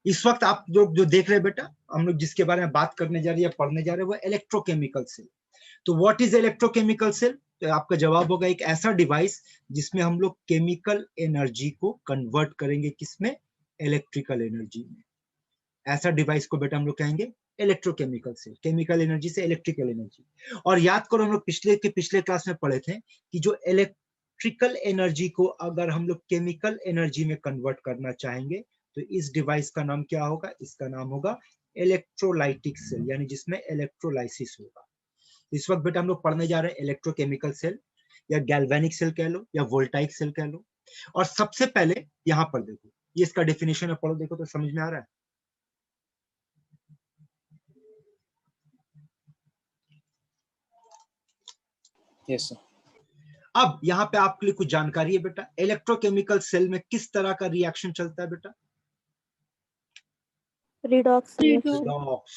इस वक्त आप जो जो देख रहे हैं बेटा, हम लोग जिसके बारे में बात करने जा रहे हैं, पढ़ने जा रहे हैं, वो इलेक्ट्रोकेमिकल सेल। तो व्हाट इज इलेक्ट्रोकेमिकल सेल? तो आपका जवाब होगा एक ऐसा डिवाइस जिसमें हम लोग केमिकल एनर्जी को कन्वर्ट करेंगे, किसमें? इलेक्ट्रिकल एनर्जी में। ऐसा डिवाइस को बेटा हम लोग कहेंगे इलेक्ट्रोकेमिकल सेल, केमिकल एनर्जी से इलेक्ट्रिकल एनर्जी। और याद करो, हम लोग पिछले क्लास में पढ़े थे कि जो इलेक्ट्रिकल एनर्जी को अगर हम लोग केमिकल एनर्जी में कन्वर्ट करना चाहेंगे तो इस डिवाइस का नाम क्या होगा? इसका नाम होगा इलेक्ट्रोलाइटिक सेल, यानी जिसमें इलेक्ट्रोलाइसिस होगा। इस वक्त बेटा हम लोग पढ़ने जा रहे हैं इलेक्ट्रोकेमिकल सेल, या गैल्वेनिक सेल कह लो, या वोल्टाइक सेल कह लो। और सबसे पहले यहां पर देखो, ये इसका डेफिनेशन है, पढ़ो देखो तो समझ में आ रहा है। Yes sir. अब यहाँ पे आपके लिए कुछ जानकारी है बेटा, इलेक्ट्रोकेमिकल सेल में किस तरह का रिएक्शन चलता है बेटा? रिडॉक्स। रिडॉक्स,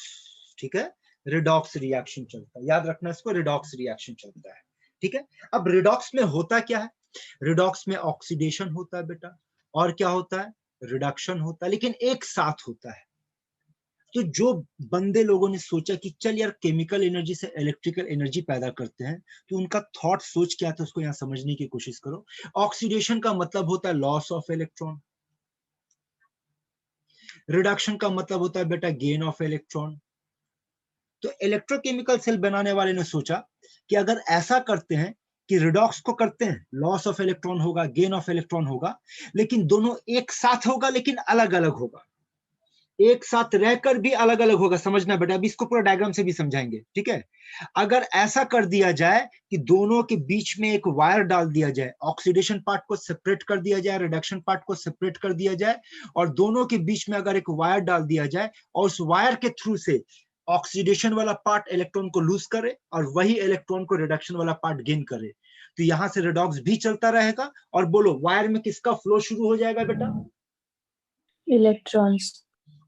ठीक है, रिडॉक्स रिएक्शन चलता है, याद रखना इसको, रिडॉक्स रिएक्शन चलता है, ठीक है। अब रिडॉक्स में होता क्या है? रिडॉक्स में ऑक्सीडेशन होता है बेटा, और क्या होता है? रिडक्शन होता है, लेकिन एक साथ होता है। तो जो बंदे लोगों ने सोचा कि चल यार केमिकल एनर्जी से इलेक्ट्रिकल एनर्जी पैदा करते हैं, तो उनका थॉट सोच क्या था उसको यहां समझने की कोशिश करो। ऑक्सीडेशन का मतलब होता है लॉस ऑफ इलेक्ट्रॉन, रिडक्शन का मतलब होता है बेटा गेन ऑफ इलेक्ट्रॉन। तो इलेक्ट्रोकेमिकल सेल बनाने वाले ने सोचा कि अगर ऐसा करते हैं कि रिडॉक्स को करते हैं, लॉस ऑफ इलेक्ट्रॉन होगा, गेन ऑफ इलेक्ट्रॉन होगा, लेकिन दोनों एक साथ होगा, लेकिन अलग अलग होगा, एक साथ रहकर भी अलग अलग होगा। समझना बेटा, अभी इसको पूरा डायग्राम से भी समझाएंगे, ठीक है। अगर ऐसा कर दिया जाए कि दोनों के बीच में एक वायर डाल दिया जाए, ऑक्सीडेशन पार्ट को सेपरेट कर दिया जाए, रिडक्शन पार्ट को सेपरेट कर दिया जाए, और दोनों के बीच में अगर एक वायर डाल दिया जाए और उस वायर के थ्रू से ऑक्सीडेशन वाला पार्ट इलेक्ट्रॉन को लूज करे और वही इलेक्ट्रॉन को रिडक्शन वाला पार्ट गेन करे, तो यहां से रिडॉक्स भी चलता रहेगा। और बोलो वायर में किसका फ्लो शुरू हो जाएगा बेटा? इलेक्ट्रॉन्स।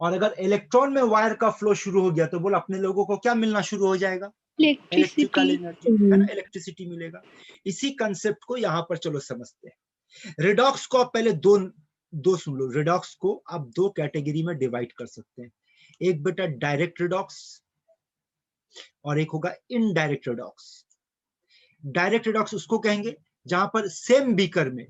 और अगर इलेक्ट्रॉन में वायर का फ्लो शुरू हो गया तो बोलो अपने लोगों को क्या मिलना शुरू हो जाएगा? इलेक्ट्रिकल एनर्जी, है ना, इलेक्ट्रिसिटी मिलेगा। इसी कंसेप्ट को यहां पर चलो समझते हैं। रिडॉक्स को आप पहले दो सुन लो, रिडॉक्स को आप दो कैटेगरी में डिवाइड कर सकते हैं। एक बेटा डायरेक्ट रिडॉक्स और एक होगा इनडायरेक्ट रिडॉक्स। डायरेक्ट रिडॉक्स उसको कहेंगे जहां पर सेम बीकर में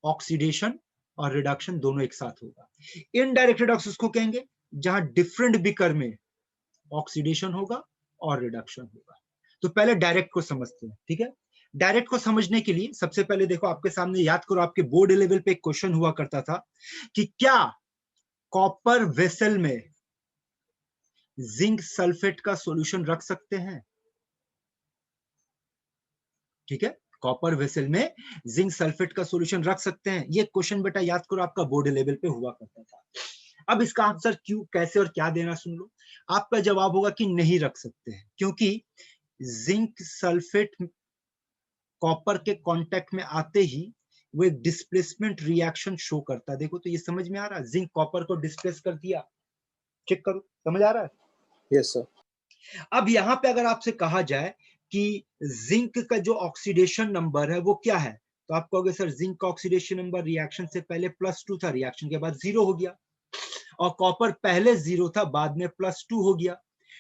ऑक्सीडेशन और रिडक्शन दोनों एक साथ होगा। इनडायरेक्ट रिडॉक्स उसको कहेंगे जहां डिफरेंट बीकर में ऑक्सीडेशन होगा और रिडक्शन होगा। तो पहले डायरेक्ट को समझते हैं, ठीक है। डायरेक्ट को समझने के लिए सबसे पहले देखो आपके सामने, याद करो आपके बोर्ड लेवल पे एक क्वेश्चन हुआ करता था कि क्या कॉपर वेसल में जिंक सल्फेट का सॉल्यूशन रख सकते हैं? ठीक है, कॉपर वेसल में जिंक सल्फेट का सॉल्यूशन रख सकते हैं, ये क्वेश्चन बेटा याद करो आपका बोर्ड लेवल पे हुआ करता था। अब इसका आंसर क्यों, कैसे और क्या देना सुन लो। आपका जवाब होगा कि नहीं रख सकते हैं, क्योंकि जिंक सल्फेट कॉपर के कांटेक्ट में आते ही वो एक डिस्प्लेसमेंट रिएक्शन शो करता है। देखो तो ये समझ में आ रहा है, जिंक कॉपर को डिस्प्लेस कर दिया, चेक करो, समझ आ रहा है? Yes sir. अब यहाँ पे अगर आपसे कहा जाए कि जिंक का जो ऑक्सीडेशन नंबर है वो क्या है, तो आप कहोगे सर जिंक का ऑक्सीडेशन नंबर रिएक्शन से पहले +2 था, रिएक्शन के बाद 0 हो गया, और कॉपर पहले 0 था बाद में +2 हो गया।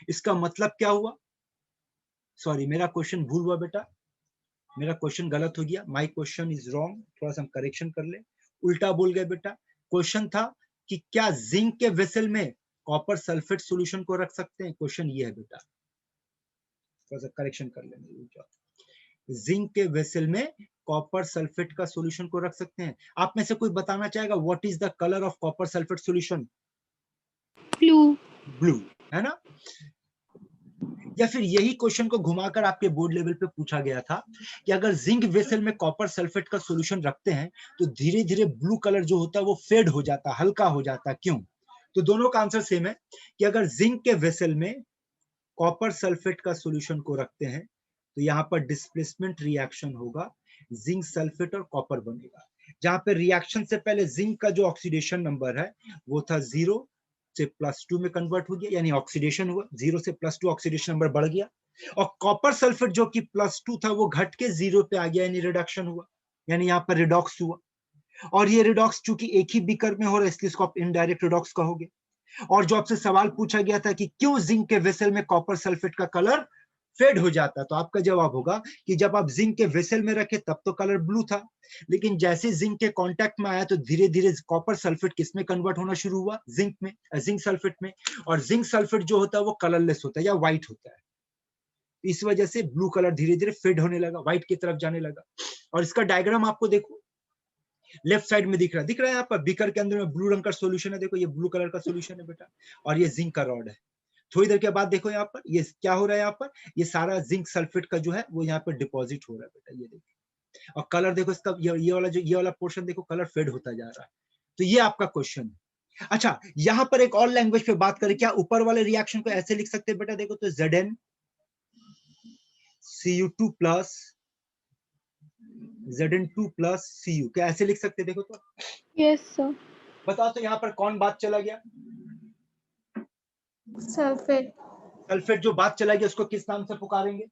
इसका मतलब क्या हुआ? सॉरी मेरा क्वेश्चन भूल हुआ बेटा, मेरा क्वेश्चन गलत हो गया, माय क्वेश्चन इज रॉन्ग, थोड़ा सा हम करेक्शन कर ले, उल्टा बोल गए बेटा। क्वेश्चन था कि क्या जिंक के वेसल में कॉपर सल्फेट सॉल्यूशन को रख सकते हैं, क्वेश्चन ये है बेटा, थोड़ा सा करेक्शन कर लेंगे। जिंक के वेसल में कॉपर सल्फेट का सॉल्यूशन को रख सकते हैं। आप में से कोई बताना चाहेगा what is the colour of copper sulphate solution? Blue. Blue, है ना। या फिर यही क्वेश्चन को घुमाकर आपके बोर्ड लेवल पे पूछा गया था कि अगर जिंक वेसल में कॉपर सल्फेट का सॉल्यूशन रखते हैं तो धीरे धीरे ब्लू कलर जो होता है वो फेड हो जाता है, हल्का हो जाता है, क्यों? तो दोनों का आंसर सेम है कि अगर जिंक के वेसल में कॉपर सल्फेट का सॉल्यूशन को रखते हैं तो यहाँ पर डिस्प्लेसमेंट रिएक्शन होगा, जिंक सल्फेट और कॉपर बनेगा, जहां पे रिएक्शन से पहले जिंक का जो ऑक्सीडेशन नंबर है वो था 0 से +2 में कन्वर्ट हो गया, यानी ऑक्सीडेशन हुआ, 0 से +2 ऑक्सीडेशन नंबर बढ़ गया, और कॉपर सल्फेट जो कि +2 था वो घट के 0 पे आ गया, यानी रिडक्शन हुआ, यानी यहाँ पर रिडॉक्स हुआ। और ये रिडॉक्स चूंकि एक ही बीकर में हो रहा है इसलिए इसको आप इनडायरेक्ट रिडॉक्स कहोगे। और जो आपसे सवाल पूछा गया था कि क्यों जिंक के वेसल में कॉपर सल्फेट का कलर फेड हो जाता, तो आपका जवाब होगा कि जब आप जिंक के वेसल में रखे तब तो कलर ब्लू था, लेकिन जैसे जिंक के कांटेक्ट में आया तो धीरे धीरे कॉपर सल्फेट किसमें कन्वर्ट होना शुरू हुआ, जिंक में, जिंक सल्फेट में। और जिंक सल्फेट जो होता है वो कलरलेस होता है या व्हाइट होता है, इस वजह से ब्लू कलर धीरे धीरे फेड होने लगा, व्हाइट की तरफ जाने लगा। और इसका डायग्राम आपको देखो लेफ्ट साइड में दिख रहा है यहाँ पर, बीकर के अंदर में ब्लू रंग का सोल्यूशन है, देखो ये ब्लू कलर का सोल्यूशन है बेटा, और ये जिंक का रॉड है। थोड़ी देर के बाद देखो यहाँ पर ये क्या हो रहा है, यहाँ पर ये सारा जिंक सल्फेट का जो है वो यहाँ पर डिपॉजिट हो रहा है बेटा, ये देखो। और कलर देखो इसका, ये वाला पोर्शन देखो कलर फेड होता जा रहा है। तो ये आपका क्वेश्चन है। अच्छा, यहाँ पर एक और लैंग्वेज पे बात करें, क्या ऊपर वाले रिएक्शन को ऐसे लिख सकते हैं बेटा, देखो तो ZnCu2 plus Zn2 plus Cu, क्या ऐसे लिख सकते हैं, देखो तो। Yes, sir. बताओ तो यहाँ पर कौन बात चला गया, Sulfate. सल्फेट जो बात चला गया उसको किस नाम से पुकारेंगे,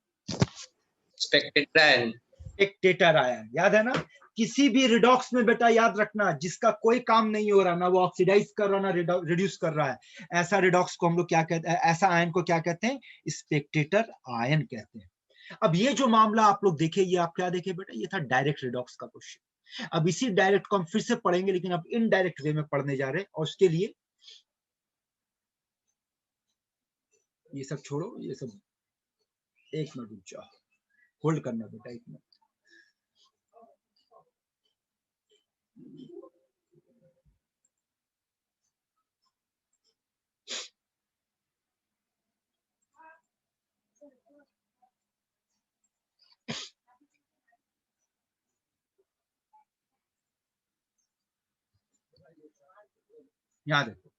Spectator ion. स्पेक्टेटर आयन, याद है ना। किसी भी रिडॉक्स में बेटा याद रखना, जिसका कोई काम नहीं हो रहा, ना वो ऑक्सीडाइज कर रहा, ना रिड्यूस कर रहा है, ऐसा रिडॉक्स को हम लोग क्या कहते हैं, ऐसा आयन को क्या कहते हैं, स्पेक्टेटर आयन कहते हैं। अब ये जो मामला आप लोग देखे, ये आप क्या देखे बेटा, ये था डायरेक्ट रिडॉक्स का क्वेश्चन। अब इसी डायरेक्ट को हम फिर से पढ़ेंगे, लेकिन अब इनडायरेक्ट वे में पढ़ने जा रहे हैं, और उसके लिए ये सब छोड़ो, ये सब एक मिनट रुक जाओ, होल्ड करना बेटा, एक मिनट। यहाँ देखो,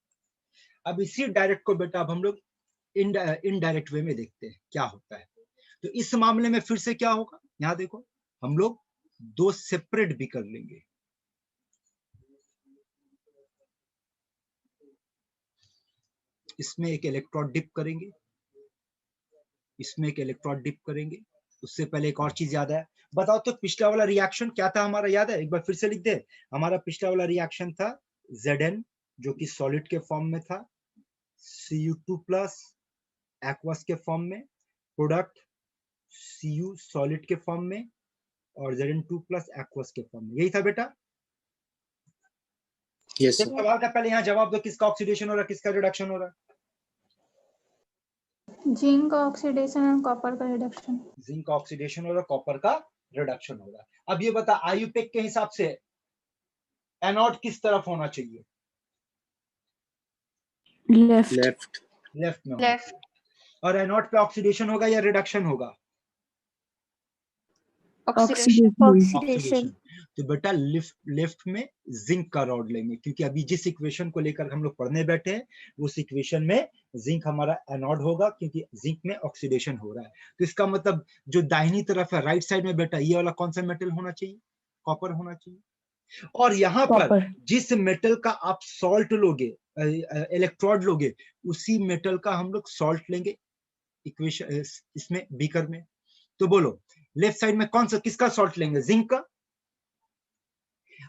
अब इसी डायरेक्ट को बेटा अब हम लोग इनडायरेक्ट वे में देखते हैं क्या होता है। तो इस मामले में फिर से क्या होगा, यहाँ देखो हम लोग दो सेपरेट भी कर लेंगे, इसमें एक इलेक्ट्रॉन डिप करेंगे, इसमें एक इलेक्ट्रॉन डिप करेंगे। उससे पहले एक और चीज याद है, बताओ तो पिछला वाला रिएक्शन क्या था हमारा, याद है, एक बार फिर से लिख दे। हमारा पिछला वाला रिएक्शन था Zn जो कि सॉलिड के फॉर्म में था, Cu2 प्लस एक्वस के फॉर्म में, प्रोडक्ट Cu सॉलिड के फॉर्म में, और Zn2 प्लस एक्वस के फॉर्म में, यही था बेटा। Yes, sir. सवाल का पहले यहाँ जवाब दो, किसका ऑक्सीडेशन हो रहा है, किसका रिडक्शन हो रहा है, Zinc oxidation and copper का reduction. जिंक का ऑक्सीडेशन हो रहा है, कॉपर का रिडक्शन हो रहा है। अब ये बता, आयुपेक के हिसाब से एनोड किस तरफ होना चाहिए, Left. Left. लेफ्ट में होना चाहिए। और एनोड पे ऑक्सीडेशन होगा या रिडक्शन होगा, ऑक्सीडेशन। तो बेटा लेफ्ट में जिंक का रॉड लेंगे, क्योंकि अभी जिस इक्वेशन को लेकर हम लोग पढ़ने बैठे हैं उस इक्वेशन में जिंक हमारा एनोड होगा, क्योंकि जिंक में ऑक्सीडेशन हो रहा है। तो इसका मतलब जो दाहिनी तरफ है राइट साइड में बेटा, ये वाला कौन सा मेटल होना चाहिए, कॉपर होना चाहिए। और यहाँ पर जिस मेटल का आप सॉल्ट लोगे, इलेक्ट्रोड लोगे, उसी मेटल का हम लोग सॉल्ट लेंगे इक्वेशन इसमें बीकर में। तो बोलो लेफ्ट साइड में कौन सा, किसका सॉल्ट लेंगे, जिंक का।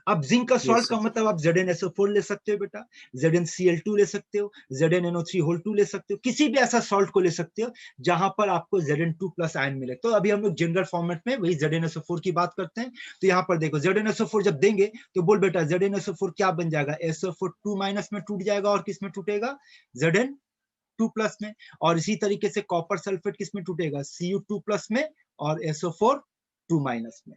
अब जिंक का सॉल्ट का मतलब आप ZnSO4 ले सकते हो बेटा, ZnCl2 ले सकते हो, ZnNO3 ले सकते हो, किसी भी ऐसा सॉल्ट को ले सकते हो जहां पर आपको Zn2 प्लस आयन मिले। तो अभी हम लोग जनरल फॉर्मेट में वही ZnSO4 की बात करते हैं। तो यहाँ पर देखो ZnSO4 जब देंगे तो बोल बेटा ZnSO4 क्या बन जाएगा, SO4 2 माइनस में टूट जाएगा, और किस में टूटेगा, Zn2 प्लस में। और इसी तरीके से कॉपर सल्फेट किस में टूटेगा, Cu2 प्लस में और SO4 2 माइनस में।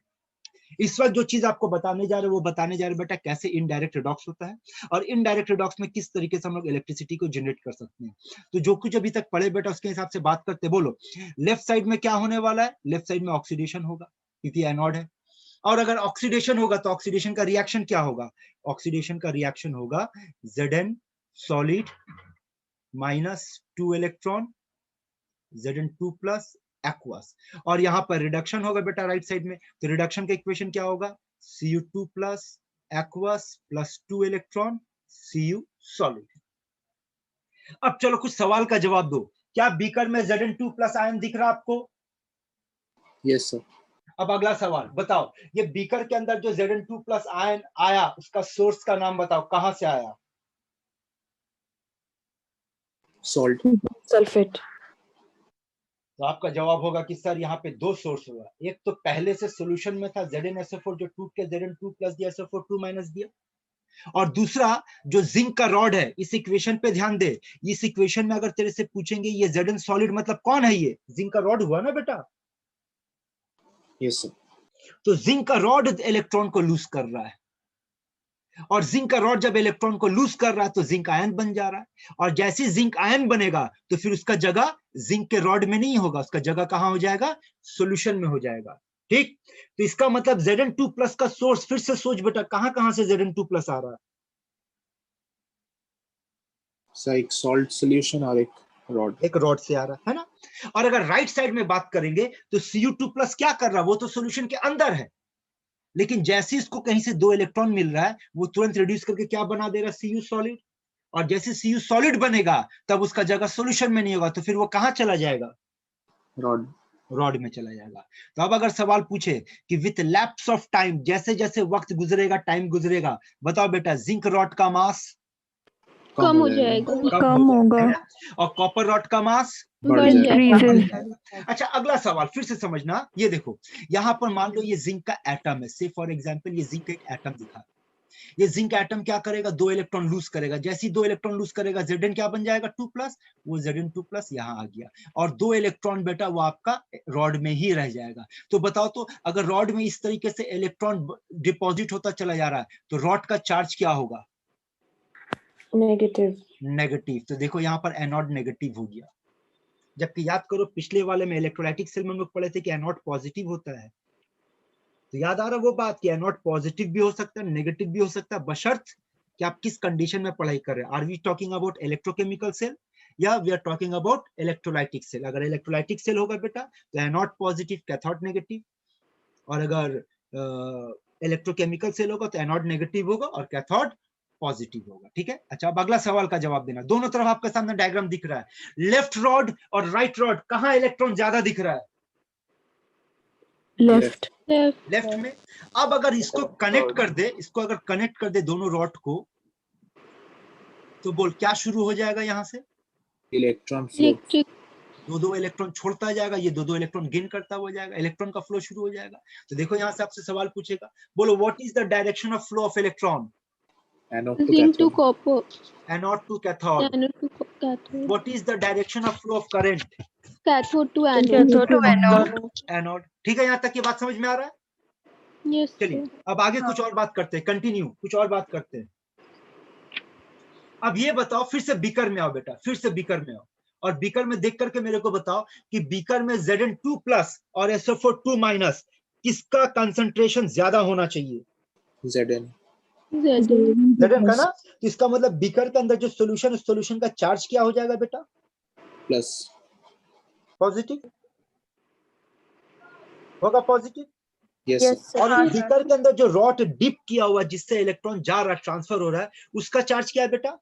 इस वक्त जो चीज आपको बताने जा रहे हैं वो बताने जा रहे हैं बेटा कैसे इनडायरेक्ट रिडॉक्स होता है, और इनडायरेक्ट रिडॉक्स में किस तरीके से हम लोग इलेक्ट्रिसिटी को जनरेट कर सकते हैं। तो जो कुछ अभी तक पढ़े बेटा उसके हिसाब से बात करते, बोलो लेफ्ट साइड में क्या होने वाला है, लेफ्ट साइड में ऑक्सीडेशन होगा क्योंकि एनोड है। और अगर ऑक्सीडेशन होगा तो ऑक्सीडेशन का रिएक्शन क्या होगा, ऑक्सीडेशन का रिएक्शन होगा Zn solid minus 2 electron Zn2 plus aqueous. और यहाँ पर रिडक्शन होगा बेटा राइट साइड में, तो रिडक्शन का इक्वेशन क्या होगा, Cu2 plus aqueous plus 2 electron Cu solid. अब चलो कुछ सवाल का जवाब दो, क्या बीकर में Zn2 प्लस आयन दिख रहा आपको, Yes, sir. अब अगला सवाल बताओ, ये बीकर के अंदर जो Zn2 प्लस आयन आया उसका सोर्स का नाम बताओ, कहां से आया? Salt, sulphate. तो आपका जवाब होगा कि सर यहाँ पे दो सोर्स होगा, एक तो पहले से सॉल्यूशन में था ZnSO4 जो टूट के Zn2 प्लस दिया, SO4 माइनस दिया, और दूसरा जो जिंक का रॉड है, इस इक्वेशन पे ध्यान दे, इस इक्वेशन में अगर तेरे से पूछेंगे ये Zn सॉलिड मतलब कौन है, ये जिंक का रॉड हुआ ना बेटा। यस सर, तो जिंक का रॉड इलेक्ट्रॉन को लूज कर रहा है, और जिंक का रॉड जब इलेक्ट्रॉन को लूज कर रहा है तो जिंक आयन बन जा रहा है, और जैसे जिंक आयन बनेगा तो फिर उसका जगह जिंक के रॉड में नहीं होगा, उसका जगह कहां हो जाएगा, सॉल्यूशन में हो जाएगा। ठीक, तो इसका मतलब Zn2 प्लस का सोर्स, फिर से सोच बेटा कहां कहां से Zn2 प्लस आ रहा है? सर एक सॉल्ट सॉल्यूशन और एक रॉड, एक रॉड से आ रहा है ना। और अगर राइट साइड में बात करेंगे तो Cu2 प्लस क्या कर रहा है, वो तो सॉल्यूशन के अंदर है, लेकिन जैसे इसको कहीं से दो इलेक्ट्रॉन मिल रहा है वो तुरंत रिड्यूस करके क्या बना दे रहा है, Cu सॉलिड, और जैसे Cu सॉलिड बनेगा तब उसका जगह सॉल्यूशन में नहीं होगा, तो फिर वो कहां चला जाएगा, रॉड, रॉड में चला जाएगा। तो अब अगर सवाल पूछे कि विथ लैप्स ऑफ टाइम, जैसे जैसे वक्त गुजरेगा, टाइम गुजरेगा, बताओ बेटा जिंक रॉड का मास कम हो जाएगा, कम होगा, और कॉपर रॉड का मास बढ़ बढ़ जाएगा। जाएगा। अच्छा अगला सवाल फिर से समझना, ये देखो यहाँ पर मान लो ये जिंक का एटम है, से फॉर एग्जांपल ये जिंक एक एटम दिखा, ये जिंक एटम क्या करेगा, दो इलेक्ट्रॉन लूज करेगा, जैसे ही दो इलेक्ट्रॉन लूज करेगा Zn क्या बन जाएगा, 2 प्लस, वो Zn2 प्लस यहाँ आ गया, और दो इलेक्ट्रॉन बेटा वो आपका रॉड में ही रह जाएगा। तो बताओ तो अगर रॉड में इस तरीके से इलेक्ट्रॉन डिपॉजिट होता चला जा रहा है तो रॉड का चार्ज क्या होगा, नेगेटिव। नेगेटिव। तो देखो यहाँ पर एनोड नेगेटिव हो गया, जबकि याद करो पिछले वाले में इलेक्ट्रोलाइटिक सेल में हम लोग पढ़े थे कि एनोड पॉजिटिव होता है, तो याद आ रहा वो बात कि एनोड पॉजिटिव भी हो सकता है, नेगेटिव भी हो सकता है, बशर्त कि आप किस कंडीशन में पढ़ाई कर रहे हैं। Are we talking about electrochemical cell या we are talking about electrolytic cell? अगर इलेक्ट्रोलाइटिक सेल होगा बेटा तो एनोड पॉजिटिव, कैथोड नेगेटिव, और अगर इलेक्ट्रोकेमिकल सेल होगा तो एनोड नेगेटिव होगा और कैथोड पॉजिटिव होगा। ठीक है, अच्छा अब अगला सवाल का जवाब देना। दोनों तरफ आपके सामने डायग्राम दिख रहा है, लेफ्ट रॉड और राइट रॉड, कहां इलेक्ट्रॉन ज्यादा दिख रहा है, लेफ्ट, लेफ्ट में। अब अगर इसको कनेक्ट कर दे, इसको अगर कनेक्ट कर दे दोनों रॉड को, तो बोल क्या शुरू हो जाएगा, यहां से इलेक्ट्रॉन फ्लो, इलेक्ट्रिक, दो दो इलेक्ट्रॉन छोड़ता जाएगा, ये दो दो इलेक्ट्रॉन गेन करता हो जाएगा, इलेक्ट्रॉन का फ्लो शुरू हो जाएगा। तो देखो यहाँ से आपसे सवाल पूछेगा, बोलो what is the direction of flow of electron, anode to zinc to cathode, copper, anode to cathode. Anode to cathode, what is the direction of flow of current, cathode to cathode to anode. Anode. ठीक है, यहाँ तक की बात समझ में आ रहा है? यस चलिए अब आगे कुछ और बात करते हैं, कंटिन्यू कुछ और बात करते हैं। अब ये बताओ, फिर से बीकर में आओ बेटा, फिर से बीकर में आओ, और बीकर में देख करके मेरे को बताओ कि बीकर में Zn2 प्लस और SO4 माइनस किसका कंसंट्रेशन ज्यादा होना चाहिए, Zn, Zn का ना। तो इसका मतलब बीकर के अंदर जो सॉल्यूशन, उस सॉल्यूशन का चार्ज क्या हो जाएगा बेटा, प्लस, पॉजिटिव होगा, पॉजिटिव। यस और बीकर के अंदर जो रॉड डिप किया हुआ जिससे इलेक्ट्रॉन जा रहा है, ट्रांसफर हो रहा है, उसका चार्ज क्या है बेटा,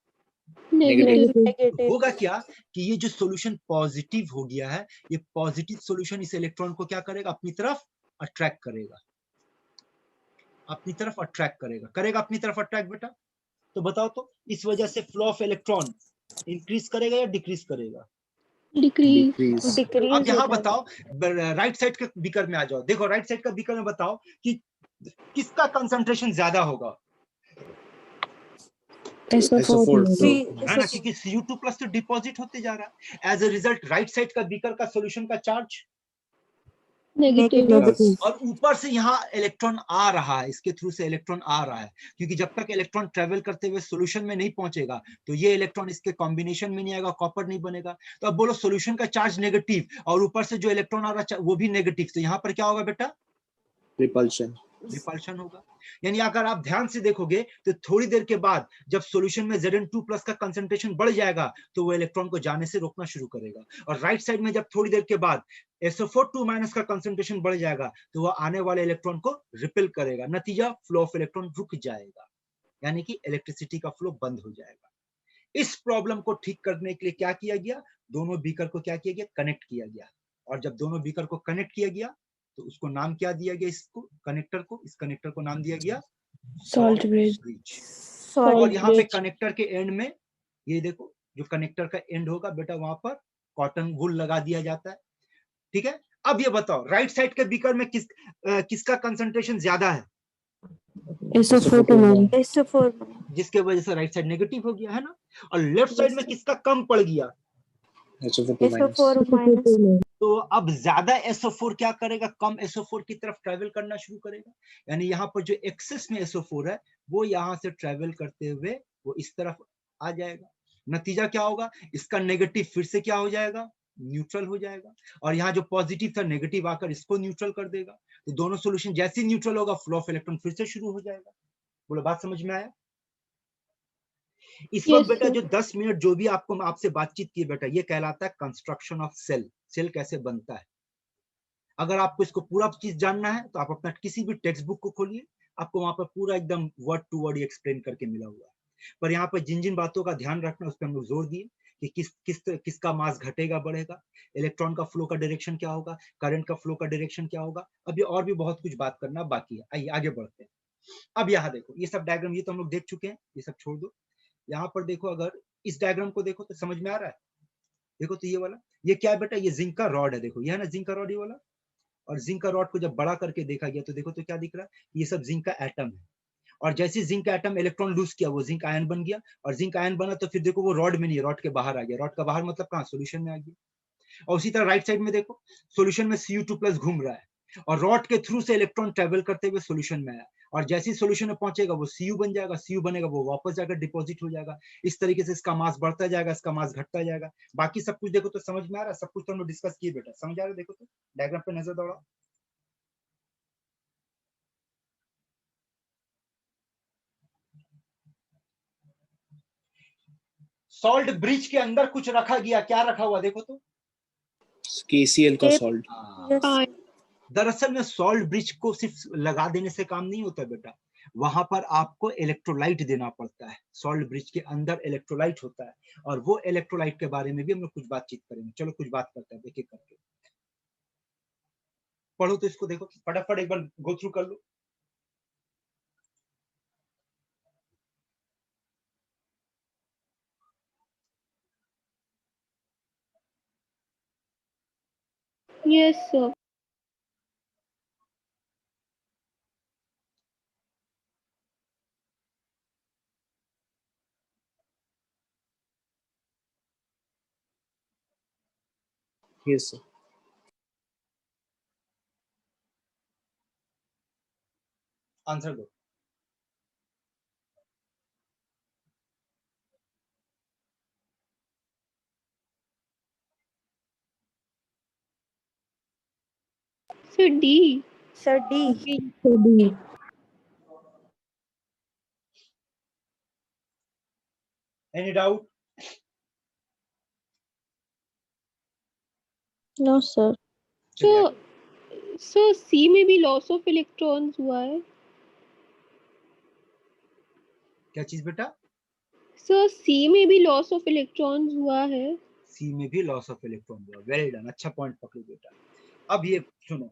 नेगेटिव। होगा क्या कि ये जो सॉल्यूशन पॉजिटिव हो गया है, ये पॉजिटिव सॉल्यूशन इस इलेक्ट्रॉन को क्या करेगा, अपनी तरफ अट्रैक्ट करेगा, अपनी तरफ अट्रैक्ट करेगा, करेगा अपनी तरफ अट्रैक्ट बेटा। तो बताओ तो इस वजह से फ्लो ऑफ इलेक्ट्रॉन इंक्रीज करेगा या डिक्रीज करेगा, डिक्रीज। अब यहाँ बताओ राइट साइड के बीकर में आ जाओ, देखो राइट साइड का बीकर में बताओ कि किसका कंसंट्रेशन ज्यादा होगा, SO4, है ना, क्योंकि Cu2 प्लस तो डिपॉजिट होते जा रहा है। As a result right side का बीकर का सॉल्यूशन का चार्ज नेगेटिव। और ऊपर से यहाँ इलेक्ट्रॉन आ रहा है, इसके थ्रू से इलेक्ट्रॉन आ रहा है, क्योंकि जब तक इलेक्ट्रॉन ट्रेवल करते हुए सॉल्यूशन में नहीं पहुंचेगा तो ये इलेक्ट्रॉन इसके कॉम्बिनेशन में नहीं आएगा, कॉपर नहीं बनेगा। तो अब बोलो सॉल्यूशन का चार्ज नेगेटिव और ऊपर से जो इलेक्ट्रॉन आ रहा है वो भी नेगेटिव, तो यहाँ पर क्या होगा बेटा, रिपल्शन, रिपल्शन होगा। यानी अगर आप ध्यान से देखोगे तो थोड़ी देर के बाद जब सॉल्यूशन में Zn2 प्लस का कंसंट्रेशन बढ़ जाएगा तो वो इलेक्ट्रॉन को जाने से रोकना शुरू करेगा, और राइट साइड में जब थोड़ी देर के बाद SO4 माइनस का कंसंट्रेशन बढ़ जाएगा तो वो आने वाले इलेक्ट्रॉन को रिपेल करेगा, नतीजा फ्लो ऑफ इलेक्ट्रॉन रुक जाएगा, यानी कि इलेक्ट्रिसिटी का फ्लो बंद हो जाएगा। इस प्रॉब्लम को ठीक करने के लिए क्या किया गया, दोनों बीकर को क्या किया गया, कनेक्ट किया गया, और जब दोनों बीकर को कनेक्ट किया गया तो उसको नाम क्या दिया गया, इसको कनेक्टर को, इस कनेक्टर को नाम दिया गया Salt bridge. ब्रिज। और यहाँ पे कनेक्टर के एंड में ये देखो, जो कनेक्टर का एंड होगा बेटा वहां पर कॉटन वूल लगा दिया जाता है। ठीक है, अब ये बताओ राइट साइड के बीकर में किसका कंसंट्रेशन ज्यादा है? SO4 जिसके वजह से राइट साइड नेगेटिव हो गया है ना। और लेफ्ट साइड में किसका कम पड़ गया? SO4 तो अब ज्यादा SO4 क्या करेगा, कम SO4 की तरफ ट्रेवल करना शुरू करेगा। यानी यहाँ पर जो एक्सेस में SO4 है वो यहाँ से ट्रेवल करते हुए वो इस तरफ आ जाएगा। नतीजा क्या होगा, इसका नेगेटिव फिर से क्या हो जाएगा, न्यूट्रल हो जाएगा। और यहाँ जो पॉजिटिव था नेगेटिव आकर इसको न्यूट्रल कर देगा। तो दोनों सोल्यूशन जैसे ही न्यूट्रल होगा फ्लो ऑफ इलेक्ट्रॉन फिर से शुरू हो जाएगा। बोलो बात समझ में आया? इस वक्त बेटा जो 10 मिनट जो भी आपको आपसे बातचीत की बेटा, ये कहलाता है कंस्ट्रक्शन ऑफ सेल। सेल कैसे बनता है। अगर आपको इसको पूरा चीज जानना है तो आप अपना किसी भी टेक्स्ट बुक को खोलिए, आपको वहां पर पूरा एकदम वर्ड टू वर्ड एक्सप्लेन करके मिला हुआ है। पर यहाँ पर जिन जिन बातों का ध्यान रखना उस पर हम लोग जोर दिए कि किसका मास घटेगा बढ़ेगा, इलेक्ट्रॉन का फ्लो का डायरेक्शन क्या होगा, करंट का फ्लो का डायरेक्शन क्या होगा। अभी और भी बहुत कुछ बात करना बाकी है। आइए आगे बढ़ते हैं। अब यहाँ देखो, ये सब डायग्राम ये तो हम लोग देख चुके हैं, ये सब छोड़ दो। यहाँ पर देखो, अगर इस डायग्राम को देखो तो समझ में आ रहा है। देखो तो ये वाला, ये क्या है बेटा, ये जिंक का रॉड है। देखो ये है ना जिंक का रॉड, ये वाला। और जिंक का रॉड को जब बड़ा करके देखा गया तो देखो तो क्या दिख रहा है, ये सब जिंक का एटम है। और जैसे जिंक का एटम इलेक्ट्रॉन लूज किया वो जिंक आयन बन गया। और जिंक आयन बना तो फिर देखो वो रॉड में नहीं, रॉड के बाहर आ गया। रॉड का बाहर मतलब कहाँ, सोल्यूशन में आ गया। और उसी तरह राइट साइड में देखो, सोल्यूशन में Cu2+ घूम रहा है और रॉड के थ्रू से इलेक्ट्रॉन ट्रेवल करते हुए सोल्यूशन में आया। और जैसे ही सोल्यूशन में पहुंचेगा वो Cu बन जाएगा। Cu बनेगा वो वापस जाकर डिपॉजिट हो जाएगा। इस तरीके से इसका मास बढ़ता जाएगा, इसका मास घटता जाएगा। बाकी सब कुछ देखो तो समझ में आ रहा है, सब कुछ तो हम लोग डिस्कस किए बेटा, समझ आ रहा है। देखो तो डायग्राम पे नजर दौड़ाओ। सॉल्ट ब्रिज के अंदर कुछ रखा गया, क्या रखा हुआ देखो तो, KCl का सॉल्ट। दरअसल में सॉल्ट ब्रिज को सिर्फ लगा देने से काम नहीं होता बेटा, वहां पर आपको इलेक्ट्रोलाइट देना पड़ता है। सॉल्ट ब्रिज के अंदर इलेक्ट्रोलाइट होता है और वो इलेक्ट्रोलाइट के बारे में भी हम लोग कुछ बातचीत करेंगे। चलो कुछ बात करते हैं एक एक करके। पढ़ो तो इसको, देखो फटाफट एक बार गो थ्रू कर लो। Yes, sir. Yes, sir. Answer दो। Sir, D. Sir, D. Any doubt? No, sir. So C में भी loss of electrons हुआ है. क्या चीज बेटा? So C में भी loss of electrons हुआ है. सी में भी लॉस ऑफ इलेक्ट्रॉन हुआ। वेरी डन, अच्छा पॉइंट पकड़ो बेटा। अब ये सुनो,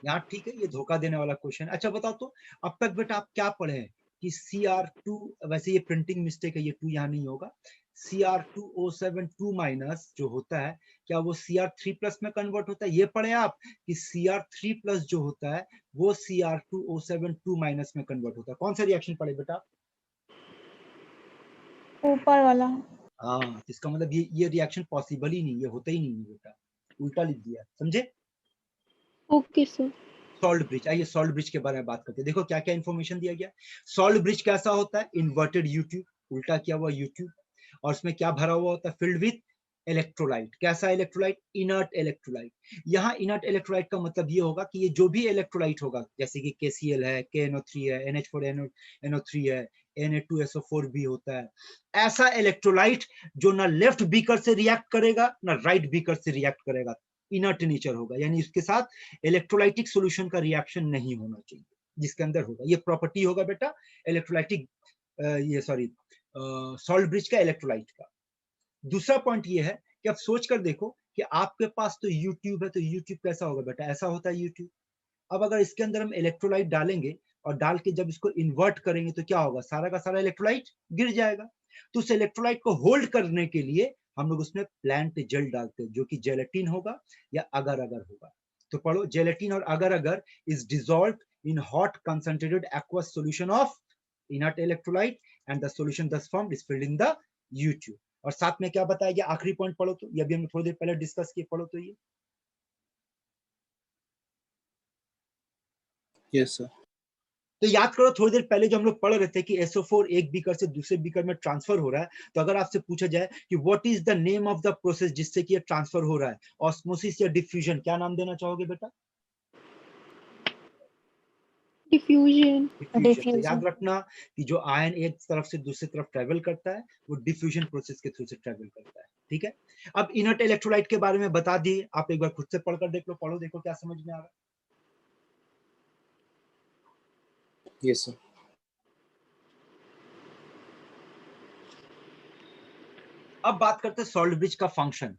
यहाँ ठीक है, ये धोखा देने वाला क्वेश्चन। अच्छा बताओ तो अब तक बेटा आप क्या पढ़े हैं कि Cr2, वैसे ये प्रिंटिंग मिस्टेक है, ये 2 यहाँ नहीं होगा। Cr2O7 2- जो होता है, क्या वो Cr3+ में कन्वर्ट होता है? ये पढ़े आप कि Cr3+ जो होता है वो Cr2O7 2- में कन्वर्ट होता है। कौन सा रिएक्शन पढ़े बेटा? ऊपर वाला। हाँ, इसका मतलब ये रिएक्शन पॉसिबल ही नहीं, ये होता ही नहीं है बेटा, उल्टा लिख दिया, समझे? Okay, sir. सॉल्ट ब्रिज, आइए सॉल्ट ब्रिज के बारे में बात करते हैं। देखो क्या क्या इन्फॉर्मेशन दिया गया। सॉल्ट ब्रिज कैसा होता है? इन्वर्टेड U-ट्यूब, उल्टा किया हुआ U-ट्यूब, और उसमें क्या भरा हुआ होता है? Filled with electrolyte. कैसा इलेक्ट्रोलाइट? Inert electrolyte. यहाँ इनर्ट इलेक्ट्रोलाइट का मतलब ये होगा कि ये जो भी इलेक्ट्रोलाइट होगा, जैसे कि KCl है, KNO3 है, NH4NO3 है, Na2SO4 भी होता है, ऐसा इलेक्ट्रोलाइट जो ना लेफ्ट बीकर से रिएक्ट करेगा ना राइट बीकर से रिएक्ट करेगा, इनर्ट नेचर होगा, यानी इसके साथ इलेक्ट्रोलाइटिक सॉल्यूशन का रिएक्शन नहीं होना चाहिए जिसके अंदर होगा। ये प्रॉपर्टी होगा बेटा इलेक्ट्रोलाइटिक, ये सॉरी सॉल्ट ब्रिज का, इलेक्ट्रोलाइट का। दूसरा पॉइंट ये है कि आप सोच कर देखो कि आपके पास तो U-ट्यूब है, तो U-ट्यूब कैसा होगा बेटा? ऐसा होता है U-ट्यूब, अब अगर इसके अंदर हम इलेक्ट्रोलाइट डालेंगे और डाल के जब इसको इन्वर्ट करेंगे तो क्या होगा, सारा का सारा इलेक्ट्रोलाइट गिर जाएगा। तो उस इलेक्ट्रोलाइट को होल्ड करने के लिए हम लोग उसमें प्लांट जेल डालते हैं, जो कि जेलेटिन होगा या अगर अगर होगा। तो पढ़ो, जेलेटिन और अगर अगर is dissolved in hot concentrated aqueous solution of inert electrolyte and the solution thus formed is filled in the U-tube। और साथ में क्या बताया गया, आखिरी पॉइंट पढ़ो तो, ये अभी हमने थोड़ी देर पहले डिस्कस किए, पढ़ो तो ये। Yes sir. तो याद करो, थोड़ी देर पहले जो हम लोग पढ़ रहे थे कि SO4 एक बीकर से दूसरे बीकर में ट्रांसफर हो रहा है, तो अगर आपसे पूछा जाए कि what is the name of the process जिससे कि ये ट्रांसफर हो रहा है, ऑस्मोसिस या डिफ्यूजन, क्या नाम देना चाहोगे बेटा? डिफ्यूजन। डिफ्यूजन। तो याद रखना कि जो आयन एक तरफ से दूसरी तरफ ट्रेवल करता है वो डिफ्यूजन प्रोसेस के थ्रू से ट्रेवल करता है, ठीक है। अब इनर्ट इलेक्ट्रोलाइट के बारे में बता दिए, आप एक बार खुद से पढ़कर देख लो, पढ़ो देखो क्या समझ में आ रहा है। Yes sir. अब बात करते हैं सॉल्ट ब्रिज का फंक्शन।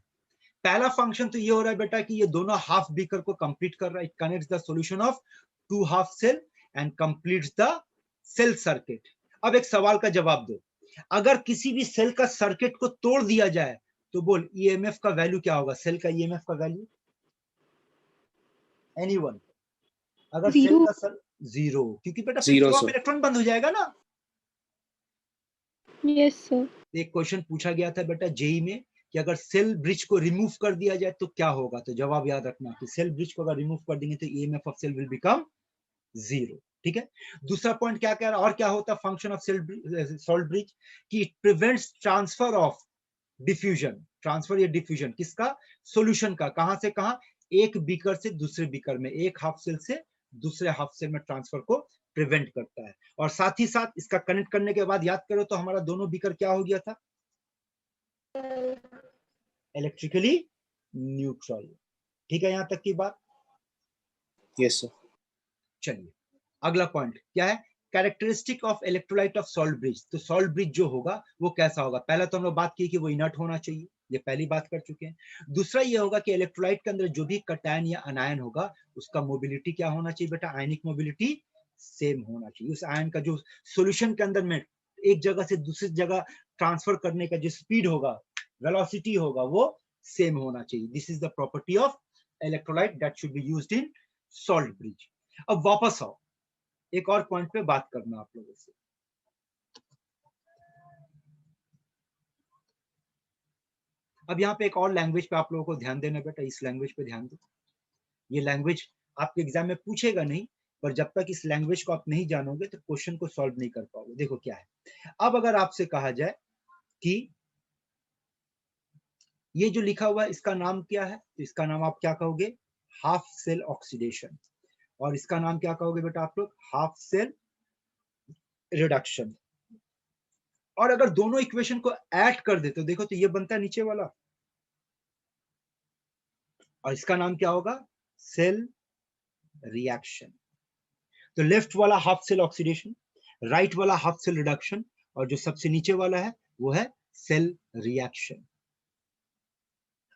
पहला फंक्शन तो ये हो रहा है बेटा कि ये दोनों हाफ बीकर को कंप्लीट कर रहा है, it connects the solution of two half cell and completes the cell circuit. अब एक सवाल का जवाब दो, अगर किसी भी सेल का सर्किट को तोड़ दिया जाए तो बोल ईएमएफ का वैल्यू क्या होगा, सेल का ईएमएफ का वैल्यू, एनीवन? अगर सेल का सर जीरो, क्योंकि बेटा फ्लो ऑफ इलेक्ट्रॉन बंद हो जाएगा ना। Yes sir. एक क्वेश्चन पूछा गया था बेटा जेई में कि अगर सेल ब्रिज को रिमूव कर दिया जाए तो क्या होगा, तो जवाब याद रखना कि सेल ब्रिज को अगर रिमूव कर देंगे तो EMF of cell will become zero, ठीक है। दूसरा पॉइंट क्या कह रहा है, और क्या होता है function of cell salt bridge, कि it prevents transfer of diffusion, transfer या डिफ्यूजन किसका, सॉल्यूशन का, कहां से कहां, एक बीकर से दूसरे बीकर में, एक हाफ सेल से दूसरे हाफ सेल में ट्रांसफर को प्रिवेंट करता है। और साथ ही साथ इसका कनेक्ट करने के बाद याद करो तो हमारा दोनों बीकर क्या हो गया था, इलेक्ट्रिकली न्यूट्रल, ठीक है, यहां तक की बात। Yes sir. चलिए अगला पॉइंट क्या है, characteristic of electrolyte of salt bridge. तो सॉल्ट ब्रिज जो होगा वो कैसा होगा, पहला तो हम लोग बात की कि वो इनर्ट होना चाहिए, ये पहली बात कर चुके हैं। दूसरा ये होगा कि इलेक्ट्रोलाइट के अंदर जो भी कटायन या अनायन होगा उसका मोबिलिटी क्या होना चाहिए बेटा, आयनिक मोबिलिटी सेम होना चाहिए। उस आयन का जो सॉल्यूशन के अंदर में एक जगह से दूसरी जगह ट्रांसफर करने का जो स्पीड होगा, वेलोसिटी होगा, वो सेम होना चाहिए। This is the property of electrolyte that should be used in salt bridge. अब वापस आओ, एक और पॉइंट पे बात करना आप लोगों से। अब यहाँ पे एक और लैंग्वेज पे आप लोगों को ध्यान देना बेटा, इस लैंग्वेज पे ध्यान दो। ये लैंग्वेज आपके एग्जाम में पूछेगा नहीं, पर जब तक इस लैंग्वेज को आप नहीं जानोगे तो क्वेश्चन को सॉल्व नहीं कर पाओगे। देखो क्या है, अब अगर आपसे कहा जाए कि ये जो लिखा हुआ है इसका नाम क्या है, तो इसका नाम आप क्या कहोगे, हाफ सेल ऑक्सीडेशन। और इसका नाम क्या कहोगे बेटा आप लोग, हाफ सेल रिडक्शन। और अगर दोनों इक्वेशन को ऐड कर दे तो देखो तो ये बनता है नीचे वाला, और इसका नाम क्या होगा, सेल रिएक्शन। तो लेफ्ट वाला हाफ सेल ऑक्सीडेशन, राइट वाला हाफ सेल रिडक्शन, और जो सबसे नीचे वाला है वो है सेल रिएक्शन।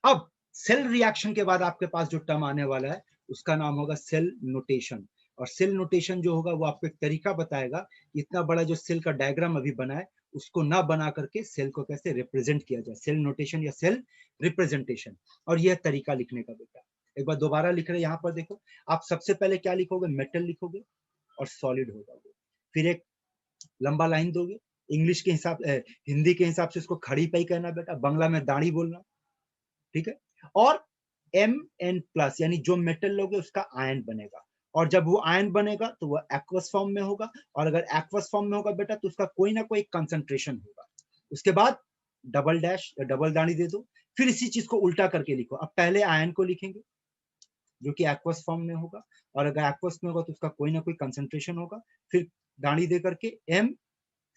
अब सेल रिएक्शन के बाद आपके पास जो टर्म आने वाला है उसका नाम होगा सेल नोटेशन। और सेल नोटेशन जो होगा वो आपको एक तरीका बताएगा, इतना बड़ा जो सेल का डायग्राम अभी बना है उसको ना बना करके सेल को कैसे रिप्रेजेंट किया जाए, सेल नोटेशन या सेल रिप्रेजेंटेशन। और यह तरीका लिखने का बेटा, एक बार दोबारा लिख रहे हैं, यहाँ पर देखो, आप सबसे पहले क्या लिखोगे, मेटल लिखोगे और सॉलिड होगा वो, फिर एक लंबा लाइन दोगे, इंग्लिश के हिसाब हिंदी के हिसाब से उसको खड़ी पाई कहना बेटा, बांग्ला में दाढ़ी बोलना, ठीक है। और Mn+ यानी जो मेटल लोगे उसका आयन बनेगा, और जब वो आयन बनेगा तो वो एक्वस फॉर्म में होगा, और अगर एक्वस फॉर्म में होगा बेटा तो उसका कोई ना कोई कंसंट्रेशन होगा। उसके बाद डबल डैश या डबल दाढ़ी दे दो, फिर इसी चीज को उल्टा करके लिखो। अब पहले आयन को लिखेंगे जो कि एक्वस फॉर्म में होगा, और अगर एक्वस में होगा तो उसका कोई ना कोई कंसंट्रेशन होगा, फिर दाढ़ी दे करके M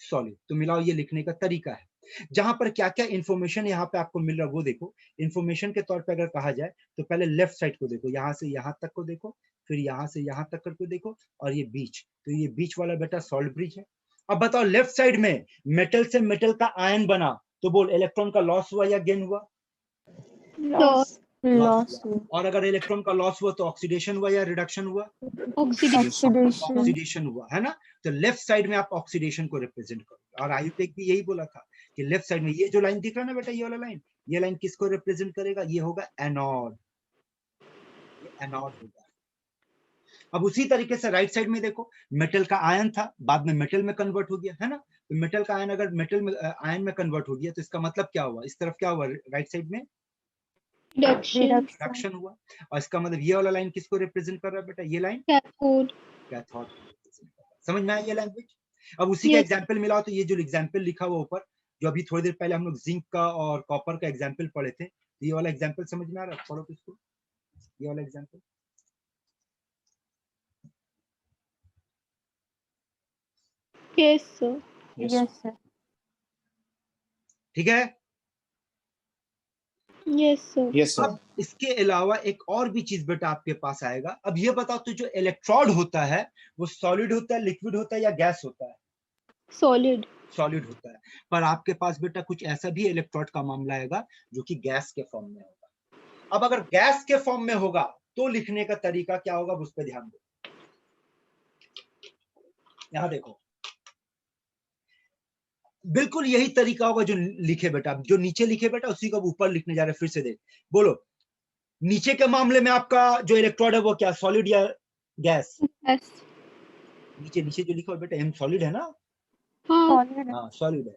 सॉलिड। तो मिलाओ, ये लिखने का तरीका है। जहां पर क्या क्या इंफॉर्मेशन यहाँ पे आपको मिल रहा है वो देखो। इंफॉर्मेशन के तौर पे अगर कहा जाए तो पहले लेफ्ट साइड को देखो, यहाँ से यहाँ तक को देखो, फिर यहाँ से यहाँ तक करके देखो, और ये बीच, तो ये बीच वाला बेटा सॉल्ट ब्रिज है। अब बताओ, लेफ्ट साइड में मेटल से मेटल का आयन बना तो बोल इलेक्ट्रॉन का लॉस हुआ या गेन हुआ, लॉस। लॉस और अगर इलेक्ट्रॉन का लॉस हुआ तो ऑक्सीडेशन हुआ या रिडक्शन हुआ? ऑक्सीडेशन ऑक्सीडेशन हुआ, है ना। तो लेफ्ट साइड में आप ऑक्सीडेशन को रिप्रेजेंट करो, और आयुटेक भी यही बोला था कि लेफ्ट साइड में ये जो लाइन दिख रहा है ना बेटा, ये वाला लाइन, ये लाइन किसको रिप्रेजेंट करेगा? ये होगा एनोड, ये एनोड होगा। अब उसी तरीके से राइट साइड में देखो, मेटल का आयन था, बाद में मेटल में कन्वर्ट हो गया, है ना। तो मेटल का आयन अगर मेटल में आयन में कन्वर्ट हो गया तो इसका मतलब क्या हुआ? इस तरफ क्या हुआ? राइट साइड में रिडक्शन हुआ। और इसका मतलब ये वाला लाइन किसको रिप्रेजेंट कर रहा है बेटा? ये लाइन कैथोड कैथोड को रिप्रेजेंट कर रहा है। समझ में आया ये लैंग्वेज? अब उसी का एग्जांपल मिला तो ये जो एग्जांपल लिखा हुआ ऊपर, जो अभी थोड़ी देर पहले हम लोग जिंक का और कॉपर का एग्जांपल पढ़े थे, ये वाला एग्जांपल समझ में आ रहा है? पढ़ो किसको, ये वाला example. Yes sir yes sir ठीक है। Yes sir yes sir. अब इसके अलावा एक और भी चीज बेटा आपके पास आएगा। अब ये बताओ तो जो इलेक्ट्रोड होता है वो सॉलिड होता है, लिक्विड होता है या गैस होता है? सॉलिड सॉलिड होता है। पर आपके पास बेटा कुछ ऐसा भी इलेक्ट्रोड का मामला आएगा जो कि गैस के फॉर्म में होगा। अब अगर गैस के फॉर्म में होगा तो लिखने का तरीका क्या होगा, उस पर ध्यान दो। यहां देखो, बिल्कुल यही तरीका होगा जो लिखे बेटा, जो नीचे लिखे बेटा उसी को ऊपर लिखने जा रहे हैं। फिर से देख, बोलो, नीचे के मामले में आपका जो इलेक्ट्रोड है वो क्या, सॉलिड या गैस? यस नीचे नीचे जो लिखा है बेटा, एम सॉलिड है ना? हाँ हाँ सॉलिड है।